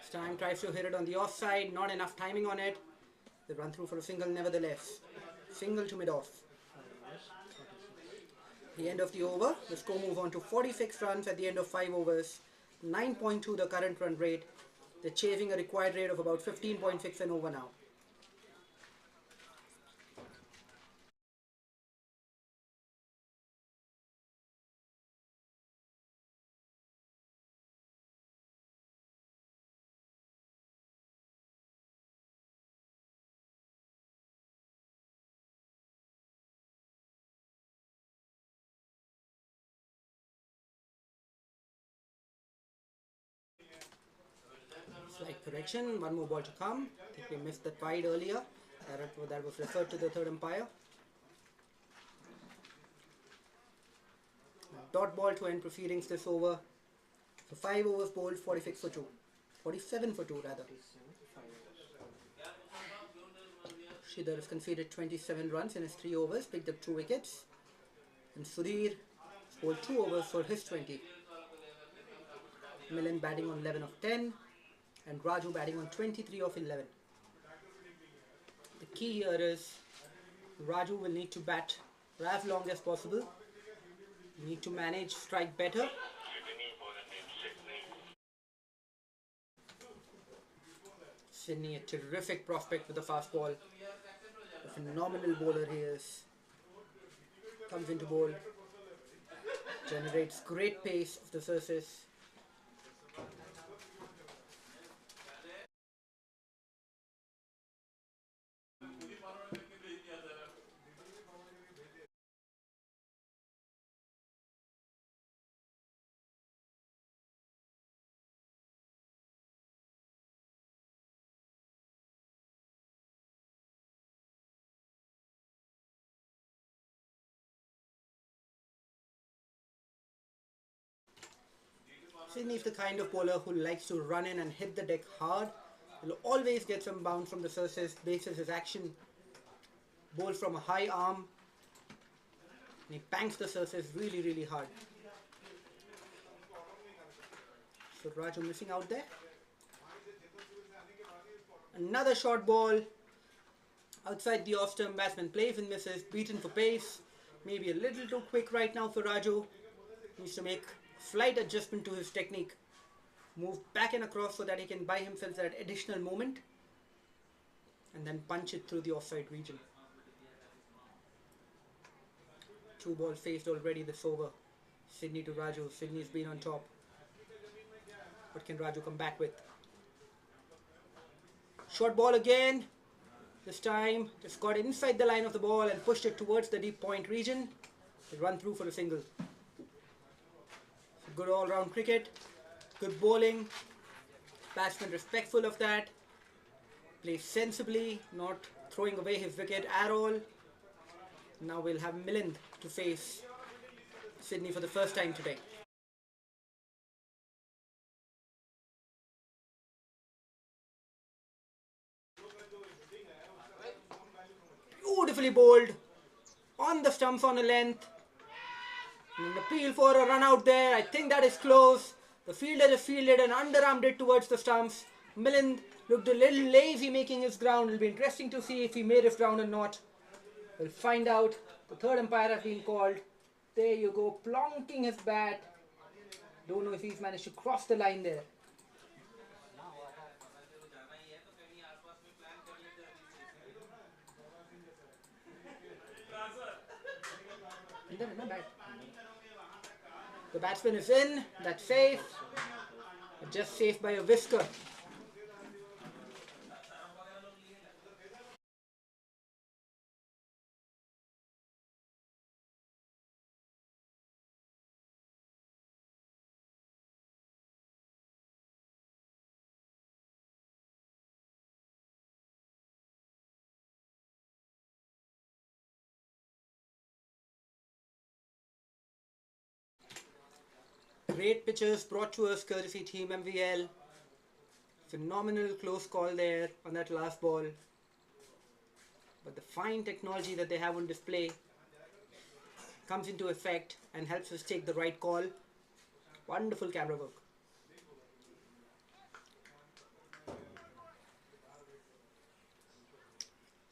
This time tries to hit it on the offside, not enough timing on it. They run through for a single nevertheless. Single to mid-off. The end of the over, the score moves on to 46 runs at the end of 5 overs. 9.2 the current run rate. They're chasing a required rate of about 15.6 an over now. Slight correction, one more ball to come. I think we missed that wide earlier. That was referred to the third umpire. Dot ball to end proceedings this over. So 5 overs bowled, 46 for 2. 47 for 2 rather. Shidhar has conceded 27 runs in his 3 overs, picked up 2 wickets. And Sudhir bowled 2 overs for his 20. Milind batting on 11 of 10. And Raju batting on 23 of 11. The key here is Raju will need to bat for as long as possible. Need to manage strike better. Sydney, a terrific prospect with a fast ball. A phenomenal bowler he is. Comes into bowl. Generates great pace of the surface. Sydney is the kind of bowler who likes to run in and hit the deck hard. He'll always get some bounce from the surface, bases his action. Bowl from a high arm. And he bangs the surface really, really hard. So Raju missing out there. Another short ball. Outside the off-stump, batsman plays and misses. Beaten for pace. Maybe a little too quick right now for Raju. Needs to make slight adjustment to his technique. Move back and across so that he can buy himself that additional moment. And then punch it through the offside region. 2 balls faced already this over. Sydney to Raju. Sydney's been on top. What can Raju come back with? Short ball again. This time just got inside the line of the ball and pushed it towards the deep point region. They run through for a single. So good all-round cricket. Good bowling. Batsman respectful of that. Plays sensibly, not throwing away his wicket at all. Now we'll have Milind to face Sydney for the first time today. Beautifully bowled. On the stumps on a length. And an appeal for a run out there. I think that is close. The fielder just fielded and underarmed it towards the stumps. Milind looked a little lazy making his ground. It'll be interesting to see if he made his ground or not. We'll find out. The third umpire has been called. There you go, plonking his bat. Don't know if he's managed to cross the line there. The batsman is in. That's safe. Just safe by a whisker. Great pitches brought to us courtesy team MVL. Phenomenal close call there on that last ball. But the fine technology that they have on display comes into effect and helps us take the right call. Wonderful camera work.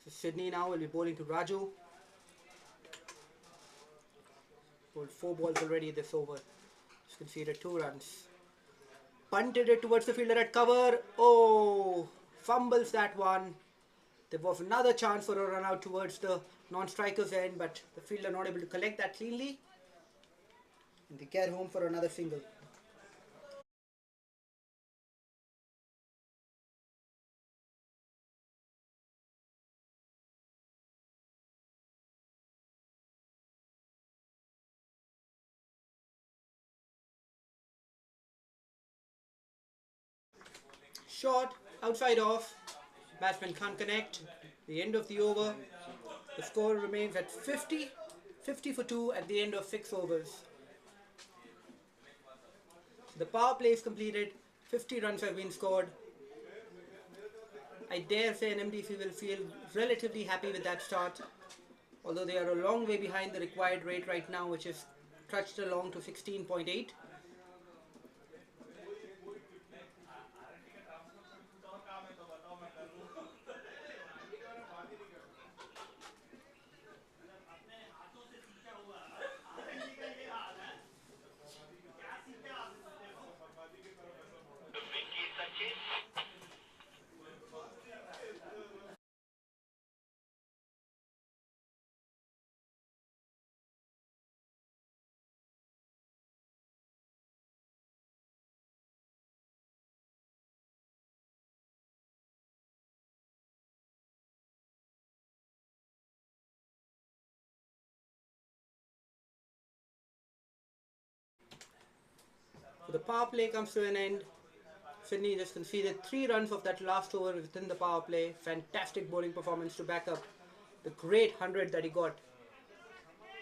So Sydney now will be bowling to Raju. Bowled 4 balls already this over. Just conceded 2 runs. Punted it towards the fielder at cover. Oh, fumbles that one. There was another chance for a run out towards the non-striker's end, but the fielder not able to collect that cleanly. And they get home for another single. Short, outside off. Batsman can't connect. The end of the over. The score remains at 50 for 2 at the end of 6 overs. The power play is completed. 50 runs have been scored. I dare say NMDC will feel relatively happy with that start. Although they are a long way behind the required rate right now, which is trudged along to 16.8. So the power play comes to an end. Sydney just conceded 3 runs of that last over within the power play. Fantastic bowling performance to back up the great 100 that he got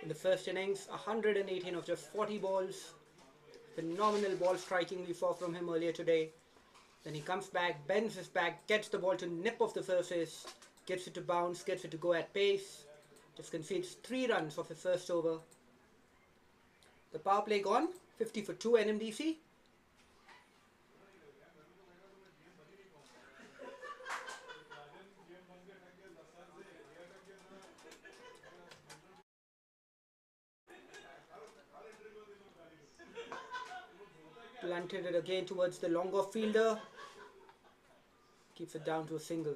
in the first innings. 118 of just 40 balls. Phenomenal ball striking we saw from him earlier today. Then he comes back, bends his back, gets the ball to nip of the surface, gets it to bounce, gets it to go at pace. Just concedes 3 runs of his first over. The power play gone. 50 for 2 NMDC. Planted it again towards the long off fielder. Keeps it down to a single.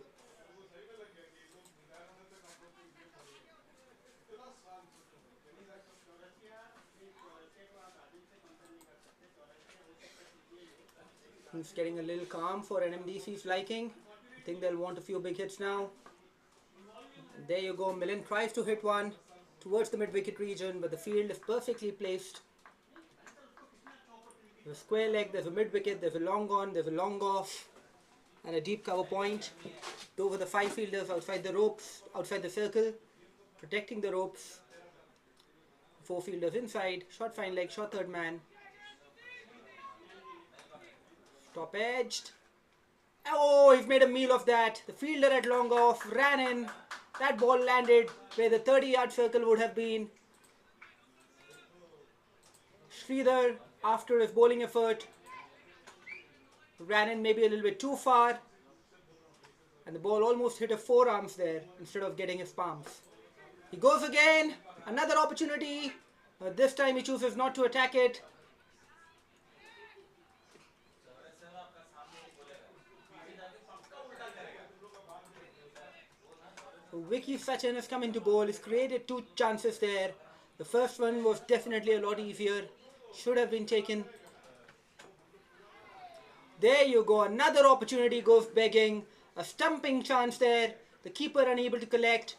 It's getting a little calm for NMDC's liking. I think they'll want a few big hits now. And there you go. Millen tries to hit one towards the mid-wicket region, but the field is perfectly placed. There's a square leg, there's a mid-wicket, there's a long on, there's a long off, and a deep cover point. Over the 5 fielders outside the ropes, outside the circle, protecting the ropes. 4 fielders inside, short fine leg, short third man. Top edged. Oh, he's made a meal of that. The fielder at long off ran in. That ball landed where the 30-yard circle would have been. Sridhar, after his bowling effort, ran in maybe a little bit too far. And the ball almost hit his forearms there instead of getting his palms. He goes again. Another opportunity. This time he chooses not to attack it. 𝗬𝗃𝗃 has come into bowl. He's created 2 chances there. The first one was definitely a lot easier. Should have been taken. There you go. Another opportunity goes begging. A stumping chance there. The keeper unable to collect.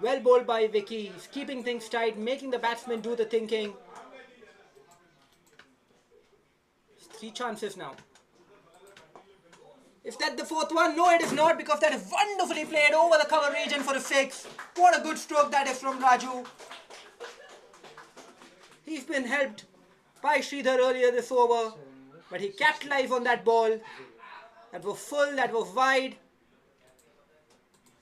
Well bowled by Vicky. He's keeping things tight, making the batsman do the thinking. 3 chances now. Is that the 4th one? No, it is not, because that is wonderfully played over the cover region for a 6. What a good stroke that is from Raju. He's been helped by Sridhar earlier this over, but he capitalized on that ball. That was full, that was wide.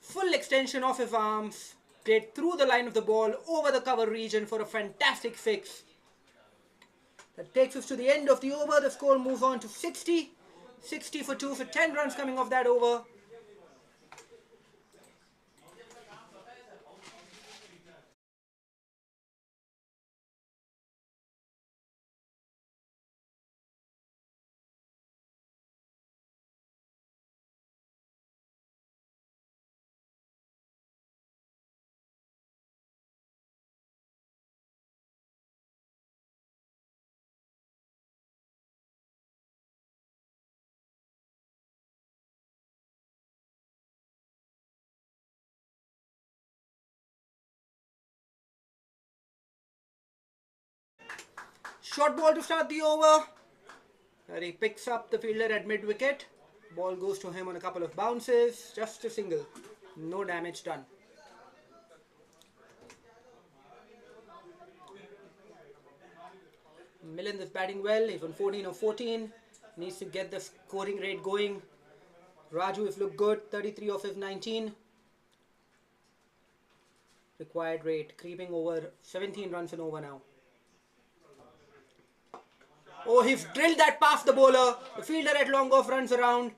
Full extension of his arms. Played through the line of the ball, over the cover region for a fantastic 6. That takes us to the end of the over. The score moves on to 60. 60 for 2 for 10 runs coming off that over. Short ball to start the over. And he picks up the fielder at mid wicket. Ball goes to him on a couple of bounces. Just a single. No damage done. Milind is batting well. He's on 14 of 14. Needs to get the scoring rate going. Raju has looked good. 33 of his 19. Required rate creeping over 17 runs and over now. Oh, he's drilled that past the bowler. The fielder at long off runs around.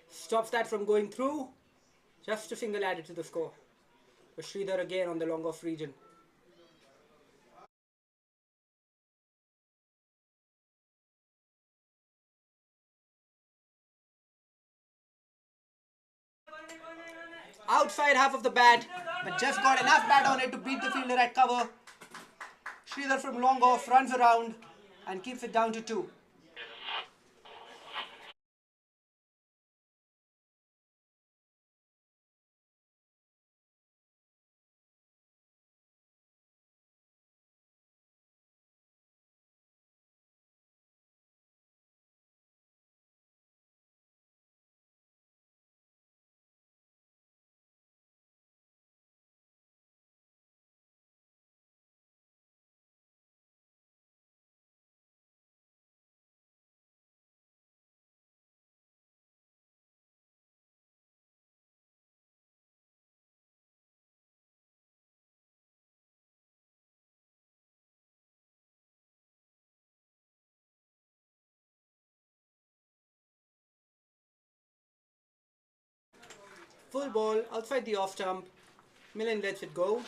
Stops that from going through. Just a single added to the score. For Sridhar again on the long off region. Outside half of the bat, but just got enough bat on it to beat the fielder at cover. Sridhar from long off runs around and keeps it down to 2. Full ball outside the off stump. Milind lets it go.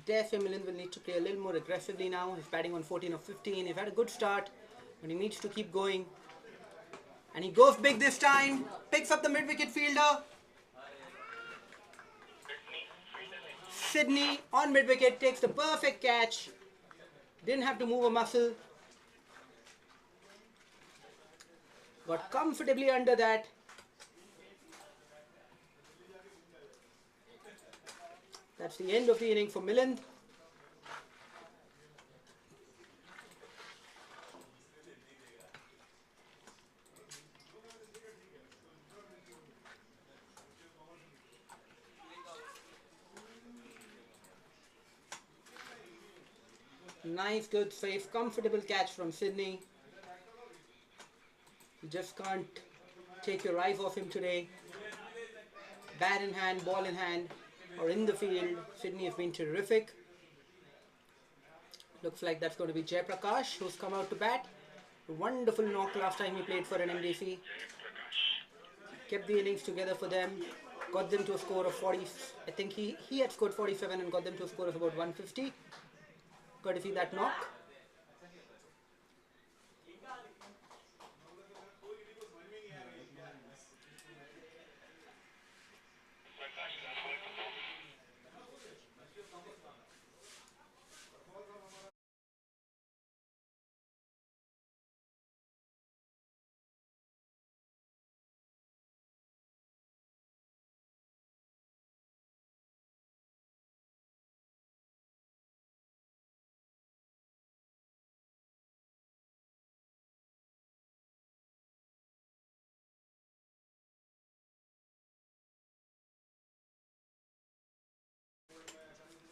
Therefore, Milind will need to play a little more aggressively now. He's batting on 14 of 15. He's had a good start, but he needs to keep going. And he goes big this time. Picks up the mid-wicket fielder. Sydney on mid-wicket takes the perfect catch. Didn't have to move a muscle. Got comfortably under that. That's the end of the inning for Milind. Nice, good, safe, comfortable catch from Sydney. You just can't take your eyes off him today. Bat in hand, ball in hand, or in the field. Sydney has been terrific. Looks like that's going to be Jayaprakash who's come out to bat. A wonderful knock last time he played for NMDC. Kept the innings together for them. Got them to a score of 40. I think he had scored 47 and got them to a score of about 150. Courtesy that knock.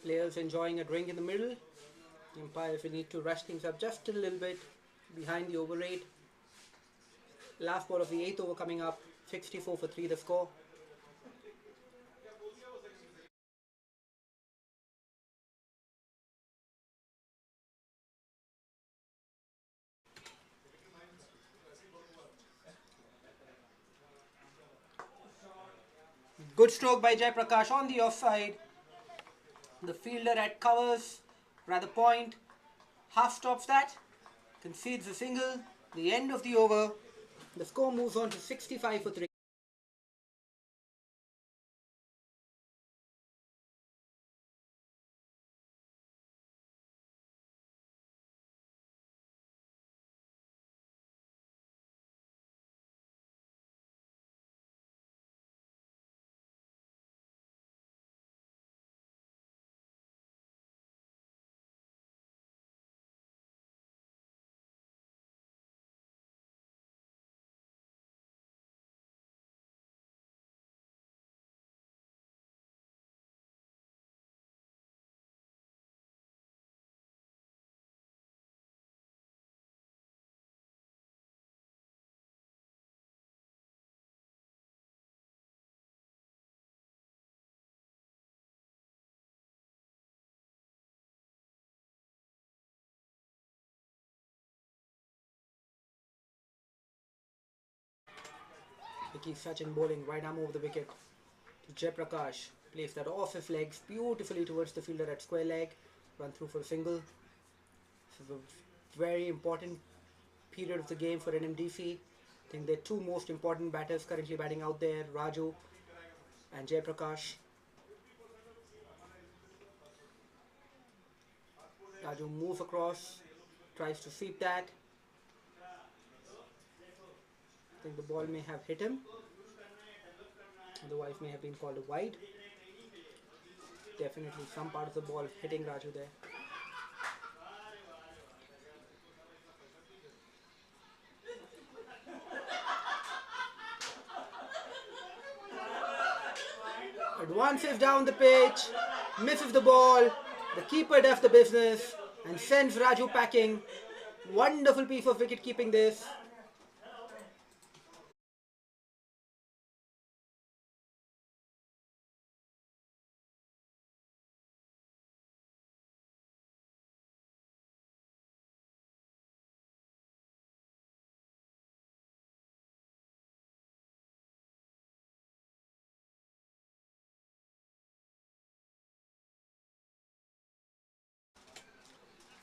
Players enjoying a drink in the middle. Umpires will need to rush things up just a little bit behind the over rate. Last ball of the 8th over coming up. 64 for 3 the score. Good stroke by Jayaprakash on the offside. The fielder at covers, rather point, half stops that, concedes a single. The end of the over. The score moves on to 65 for 3. 𝗰𝗺𝗃𝗃 bowling right arm over the wicket to 𝗃𝗃𝗃. Plays that off his legs beautifully towards the fielder at square leg. Run through for a single. This is a very important period of the game for NMDC. I think they're two most important batters currently batting out there, Raju and 𝗃𝗃𝗃. Raju moves across, tries to sweep that. I think the ball may have hit him, otherwise may have been called a wide. Definitely some part of the ball hitting Raju there. Advances down the pitch, misses the ball. The keeper does the business and sends Raju packing. Wonderful piece of wicket keeping this.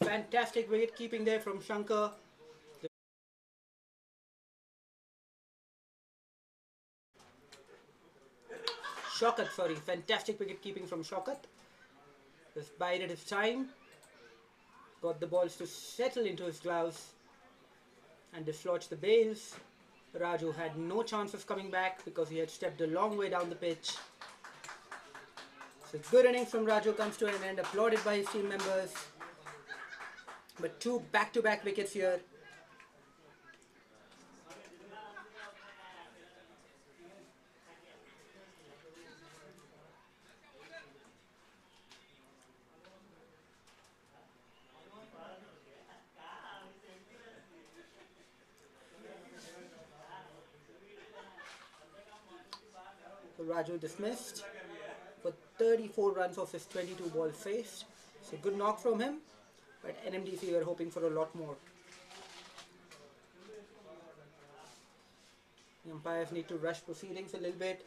Fantastic wicket keeping there from 𝗃𝗃. Fantastic wicket keeping from 𝗃𝗃. Just bided his time. Got the balls to settle into his gloves and dislodge the bails. Raju had no chance of coming back because he had stepped a long way down the pitch. So good innings from Raju comes to an end, applauded by his team members. But two back-to-back wickets here. So Raju dismissed for 34 runs off his 22 balls faced. So good knock from him. But NMDC were hoping for a lot more. The umpires need to rush proceedings a little bit.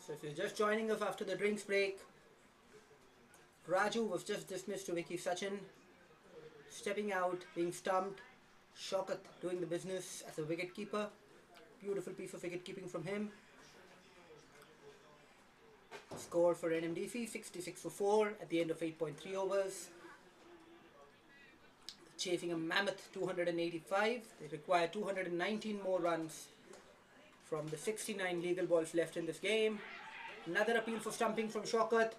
So if you're just joining us after the drinks break, Raju was just dismissed to 𝗰𝗺𝗃𝗃. Stepping out, being stumped. 𝗃𝗃 doing the business as a wicket keeper. Beautiful piece of wicket keeping from him. Score for NMDC 66 for 4 at the end of 8.3 overs. Chasing a mammoth 285. They require 219 more runs from the 69 legal balls left in this game. Another appeal for stumping from 𝗃𝗃.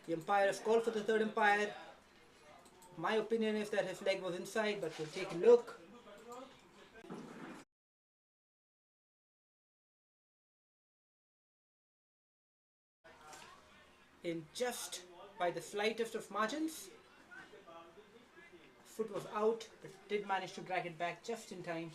The umpire has called for the third umpire. My opinion is that his leg was inside, but we'll take a look. In just by the slightest of margins. Foot was out, but did manage to drag it back just in time.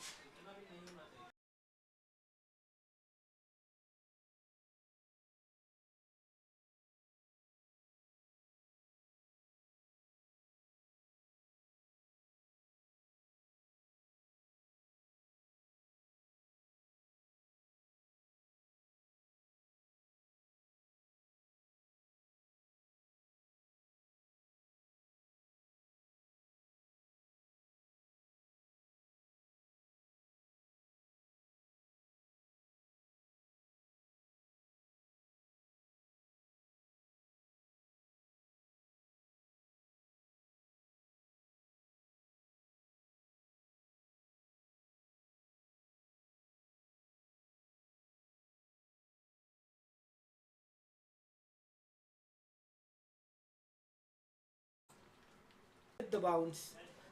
with the bounce.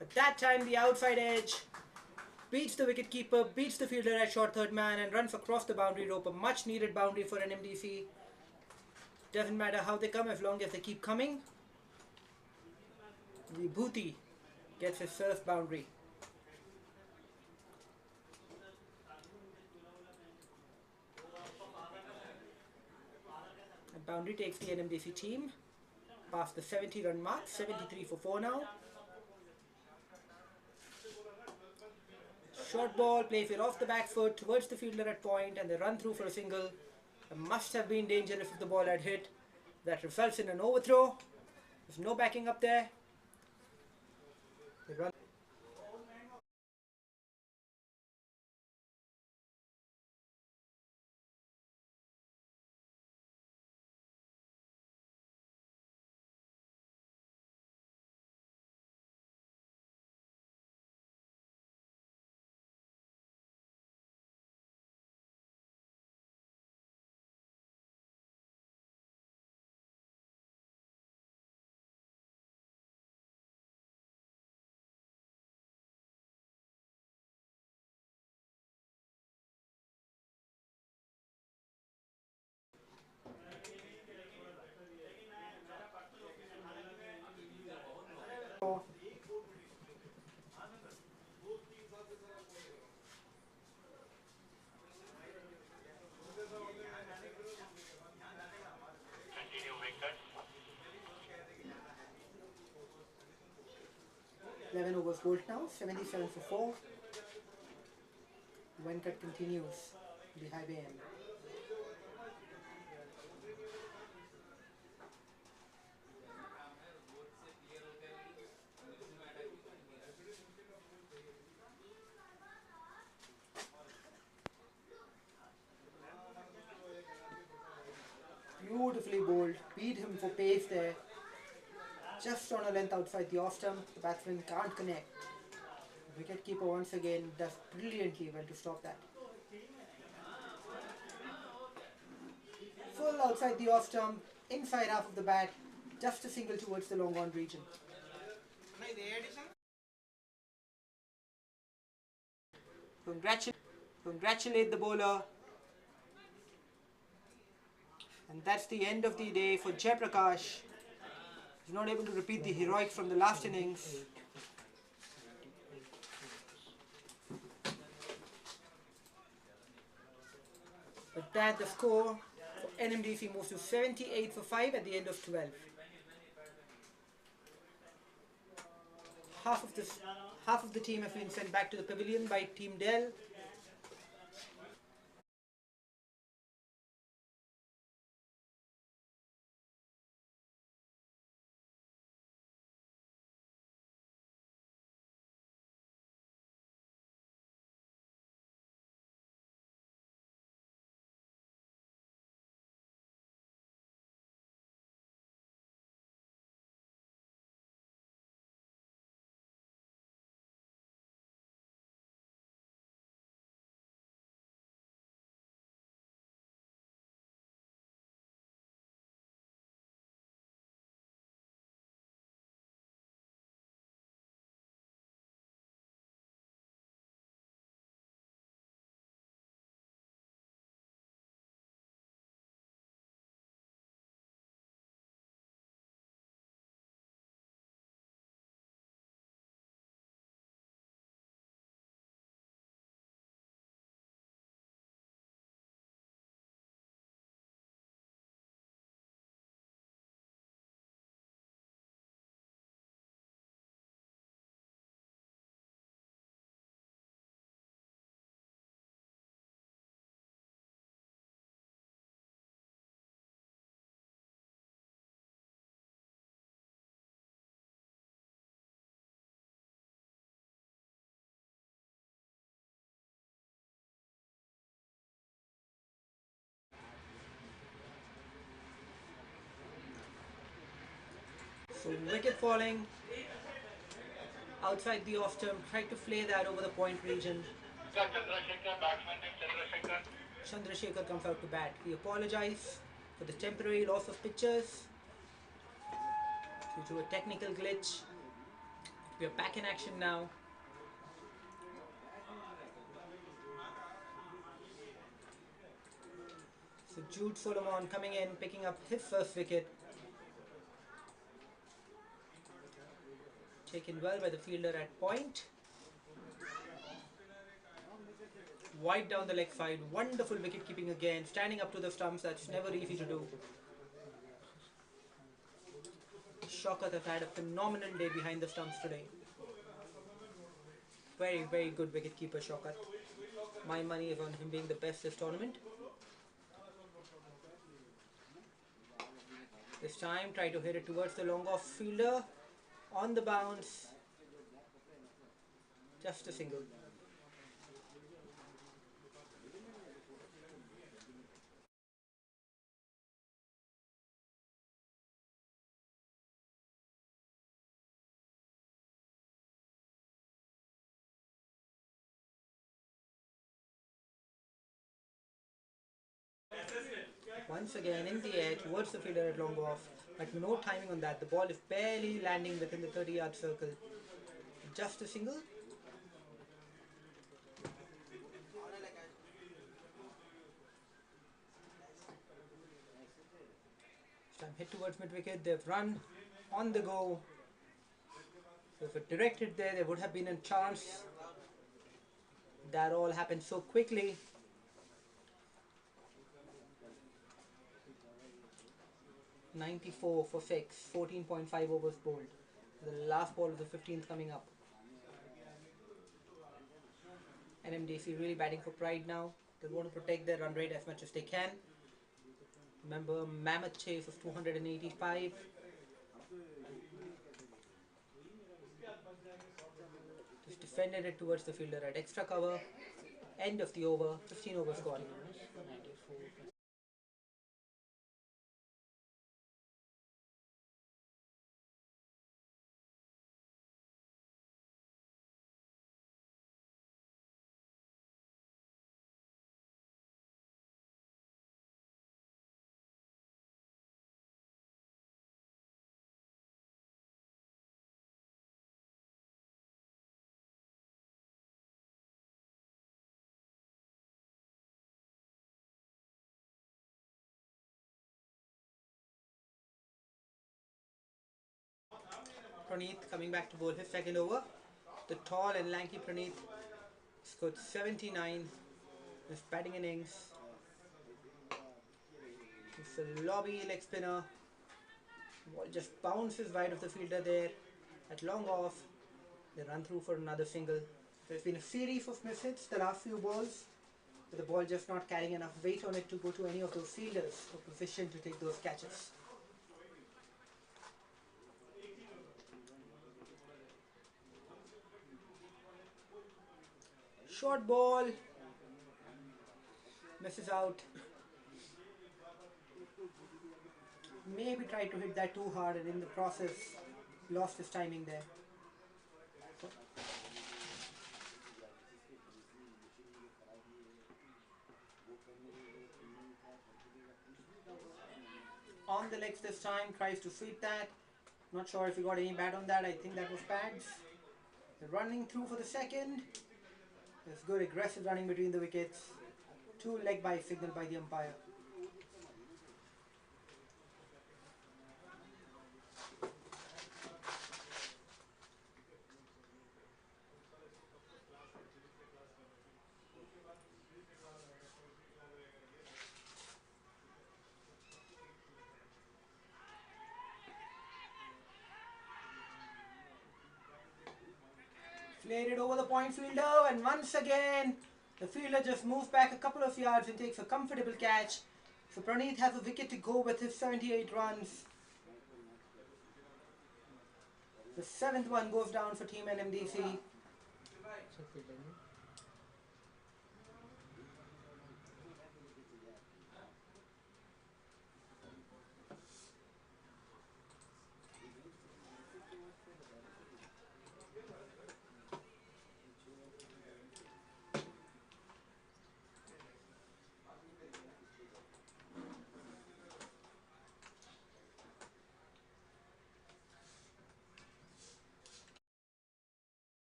At that time, the outside edge beats the wicketkeeper, beats the fielder at short third man, and runs across the boundary rope. A much needed boundary for NMDC. Doesn't matter how they come as long as they keep coming. 𝗬𝗵𝗃𝗃 gets his first boundary. And boundary takes the NMDC team past the 70-run mark, 73 for 4 now. Short ball, plays it off the back foot towards the fielder at point, and they run through for a single. It must have been dangerous if the ball had hit. That results in an overthrow. There's no backing up there. They run. 𝗹𝗶𝗃𝗃 bowled now, 77 for 4. 𝗃𝗃𝗃 continues the high bay end. Beautifully bowled, beat him for pace there. Just on a length outside the off stump, the batsman can't connect. Wicketkeeper once again does brilliantly well to stop that. Full outside the off stump, inside half of the bat, just a single towards the long on region. Congratulate the bowler. And that's the end of the day for Jayaprakash. He's not able to repeat the heroics from the last innings. With that, the score for NMDC moves to 78 for 5 at the end of 12. Half of the team have been sent back to the pavilion by Team Dell. So wicket falling outside the off stump, tried to flay that over the point region. 𝗙𝗃𝗃𝗃 comes out to bat. We apologize for the temporary loss of pitches due to a technical glitch. We are back in action now. So 𝗪𝗏𝗃𝗃 coming in, picking up his first wicket. Taken well by the fielder at point. Wide down the leg side, wonderful wicket keeping again, standing up to the stumps, that's never easy to do. 𝘃𝗏𝗏 has had a phenomenal day behind the stumps today. Very, very good wicket keeper 𝘃𝗏𝗏. My money is on him being the best this tournament. This time, try to hit it towards the long off fielder. On the bounce. Just a single. Once again in the air towards the fielder at long off, but no timing on that. The ball is barely landing within the 30-yard circle. Just a single. This time hit towards mid-wicket. They've run on the go. So if it directed there would have been a chance. That all happened so quickly. '94 for 6, 14.5 overs bowled. The last ball of the 15th coming up. NMDC really batting for pride now. They want to protect their run rate as much as they can. Remember, mammoth chase of 285. Just defended it towards the fielder at extra cover. End of the over, 15 overs gone. Praneeth coming back to bowl his second over. The tall and lanky Praneeth scored 79 his batting innings. It's a lobby leg spinner. Ball just bounces wide of the fielder there at long off. They run through for another single. There's been a series of misses the last few balls, with the ball just not carrying enough weight on it to go to any of those fielders for position to take those catches. Short ball, misses out. Maybe tried to hit that too hard and in the process lost his timing there. On the legs this time, tries to sweep that. Not sure if he got any bat on that. I think that was pads. They're running through for the second. There's good aggressive running between the wickets. 2 leg by signal by the umpire. Played it over the point fielder, and once again the fielder just moves back a couple of yards and takes a comfortable catch. So Praneeth has a wicket to go with his 78 runs. The 7th one goes down for Team NMDC.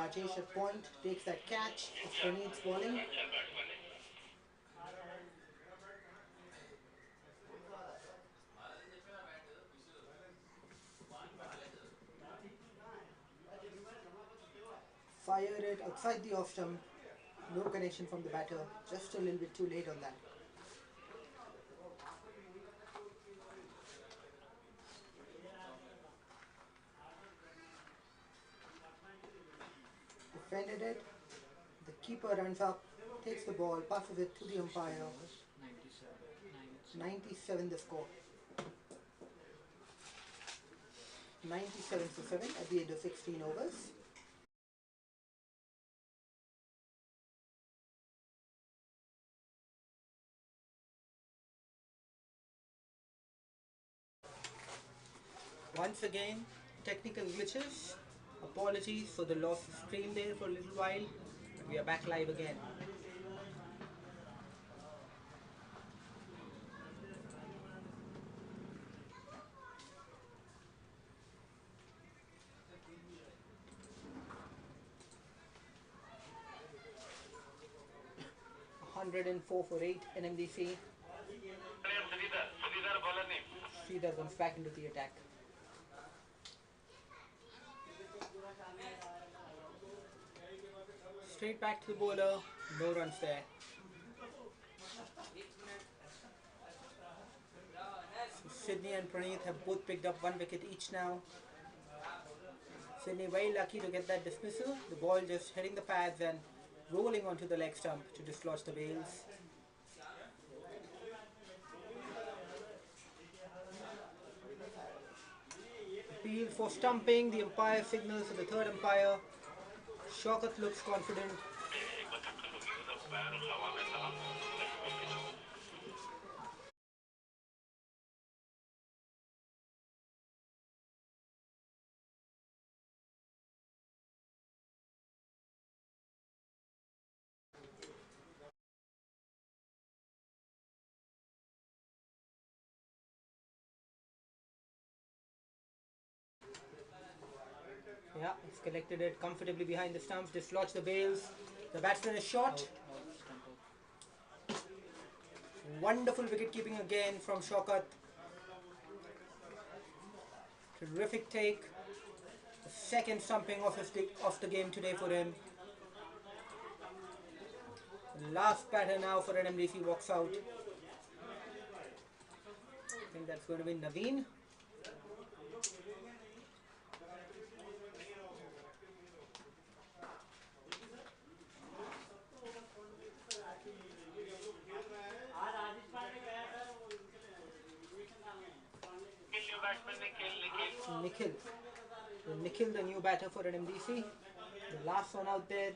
Rajesh at point takes that catch of Praneeth's bowling. Fire it outside the off stump. No connection from the batter. Just a little bit too late on that. Defended it. The keeper runs up, takes the ball, passes it to the umpire. 97 the score. 97 for 7 at the end of 16 overs. Once again, technical glitches. Apologies for the loss of stream there for a little while, but we are back live again. 𝗏04 for 8 NMDC. 𝗙𝗃𝗲𝗃𝗏 comes back into the attack. Straight back to the bowler, no runs there. So Sydney and Praneeth have both picked up 1 wicket each now. Sydney very lucky to get that dismissal. The ball just hitting the pads and rolling onto the leg stump to dislodge the bails. Appeal for stumping. The umpire signals to the third umpire. 𝘃𝗏𝗃𝗏 looks confident. Yeah, he's collected it comfortably behind the stumps, dislodged the bails. The batsman is shot. Wonderful wicket keeping again from 𝘃𝗏𝗃𝗏. Terrific take. The second stumping off the game today for him. The last batter now for NMDC walks out. I think that's going to be Naveen. 𝗃𝗏𝗃𝗏, the new batter for NMDC. The last one out there.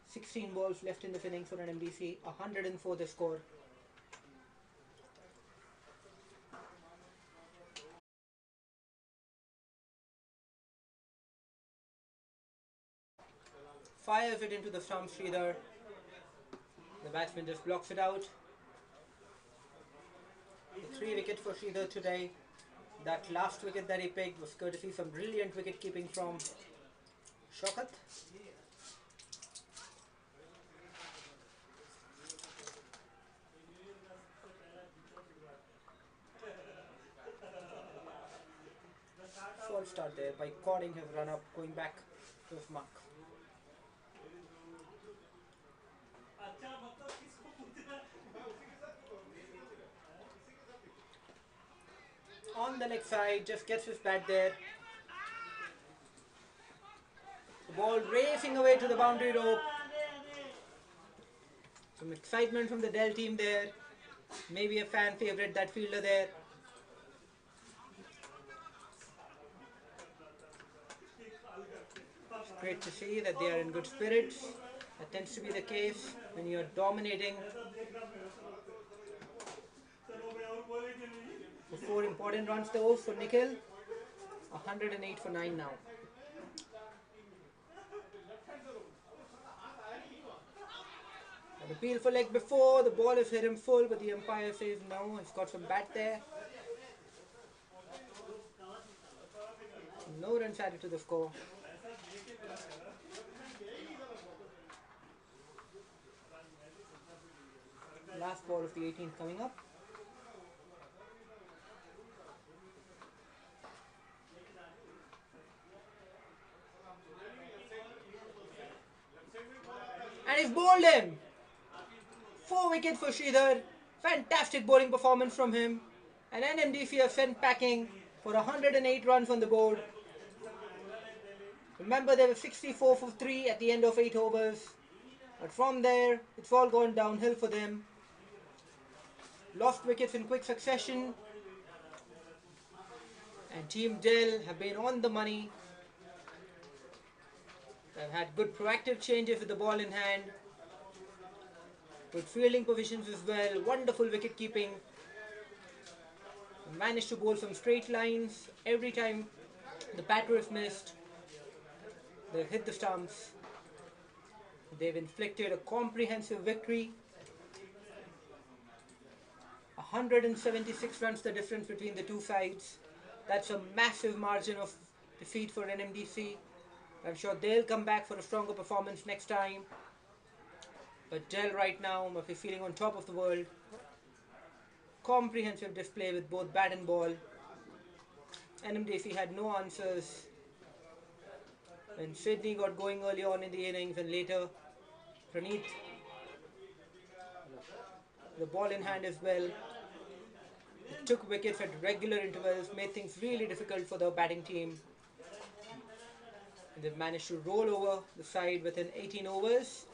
16 balls left in this innings for NMDC. 104 the score. Fires it into the stump, 𝗏𝗏𝗃𝗏. The batsman just blocks it out. 3 wickets for 𝗏𝗏𝗃𝗏 today. That last wicket that he picked was courtesy some brilliant wicket keeping from 𝘃𝗏𝗃𝗏. False start there by 𝗀𝗽𝗄 his run up, going back to his mark. On the leg side, just gets his bat there. The ball racing away to the boundary rope. Some excitement from the Dell team there. Maybe a fan favorite, that fielder there. It's great to see that they are in good spirits. That tends to be the case when you are dominating. For 4 important runs though for Nikhil. 108 for 9 now. An appeal for leg before. The ball has hit him full, but the umpire says no. He's got some bat there. No runs added to the score. last ball of the 18th coming up. And he's bowled him. 4 wickets for Sridhar. Fantastic bowling performance from him. And NMDC have sent packing for 108 runs on the board. Remember, they were 64 for 3 at the end of 8 overs. But from there, it's all gone downhill for them. Lost wickets in quick succession. And Team Dell have been on the money. They've had good proactive changes with the ball in hand. Good fielding positions as well. Wonderful wicket keeping. Managed to bowl some straight lines. Every time the batter is missed, they hit the stumps. They've inflicted a comprehensive victory. 176 runs the difference between the two sides. That's a massive margin of defeat for NMDC. I'm sure they'll come back for a stronger performance next time. But Dell right now must be feeling on top of the world. Comprehensive display with both bat and ball. NMDC had no answers when Sydney got going early on in the innings, and later Praneeth, the ball in hand as well. It took wickets at regular intervals, made things really difficult for the batting team. And they've managed to roll over the side within 18 overs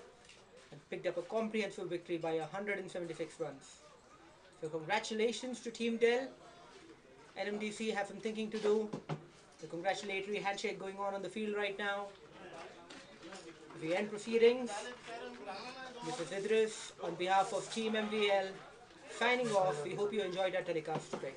and picked up a comprehensive victory by 176 runs. So congratulations to Team Dell. NMDC have some thinking to do. The congratulatory handshake going on the field right now. We end proceedings. This is Idris on behalf of Team MVL signing off. We hope you enjoyed our telecast today.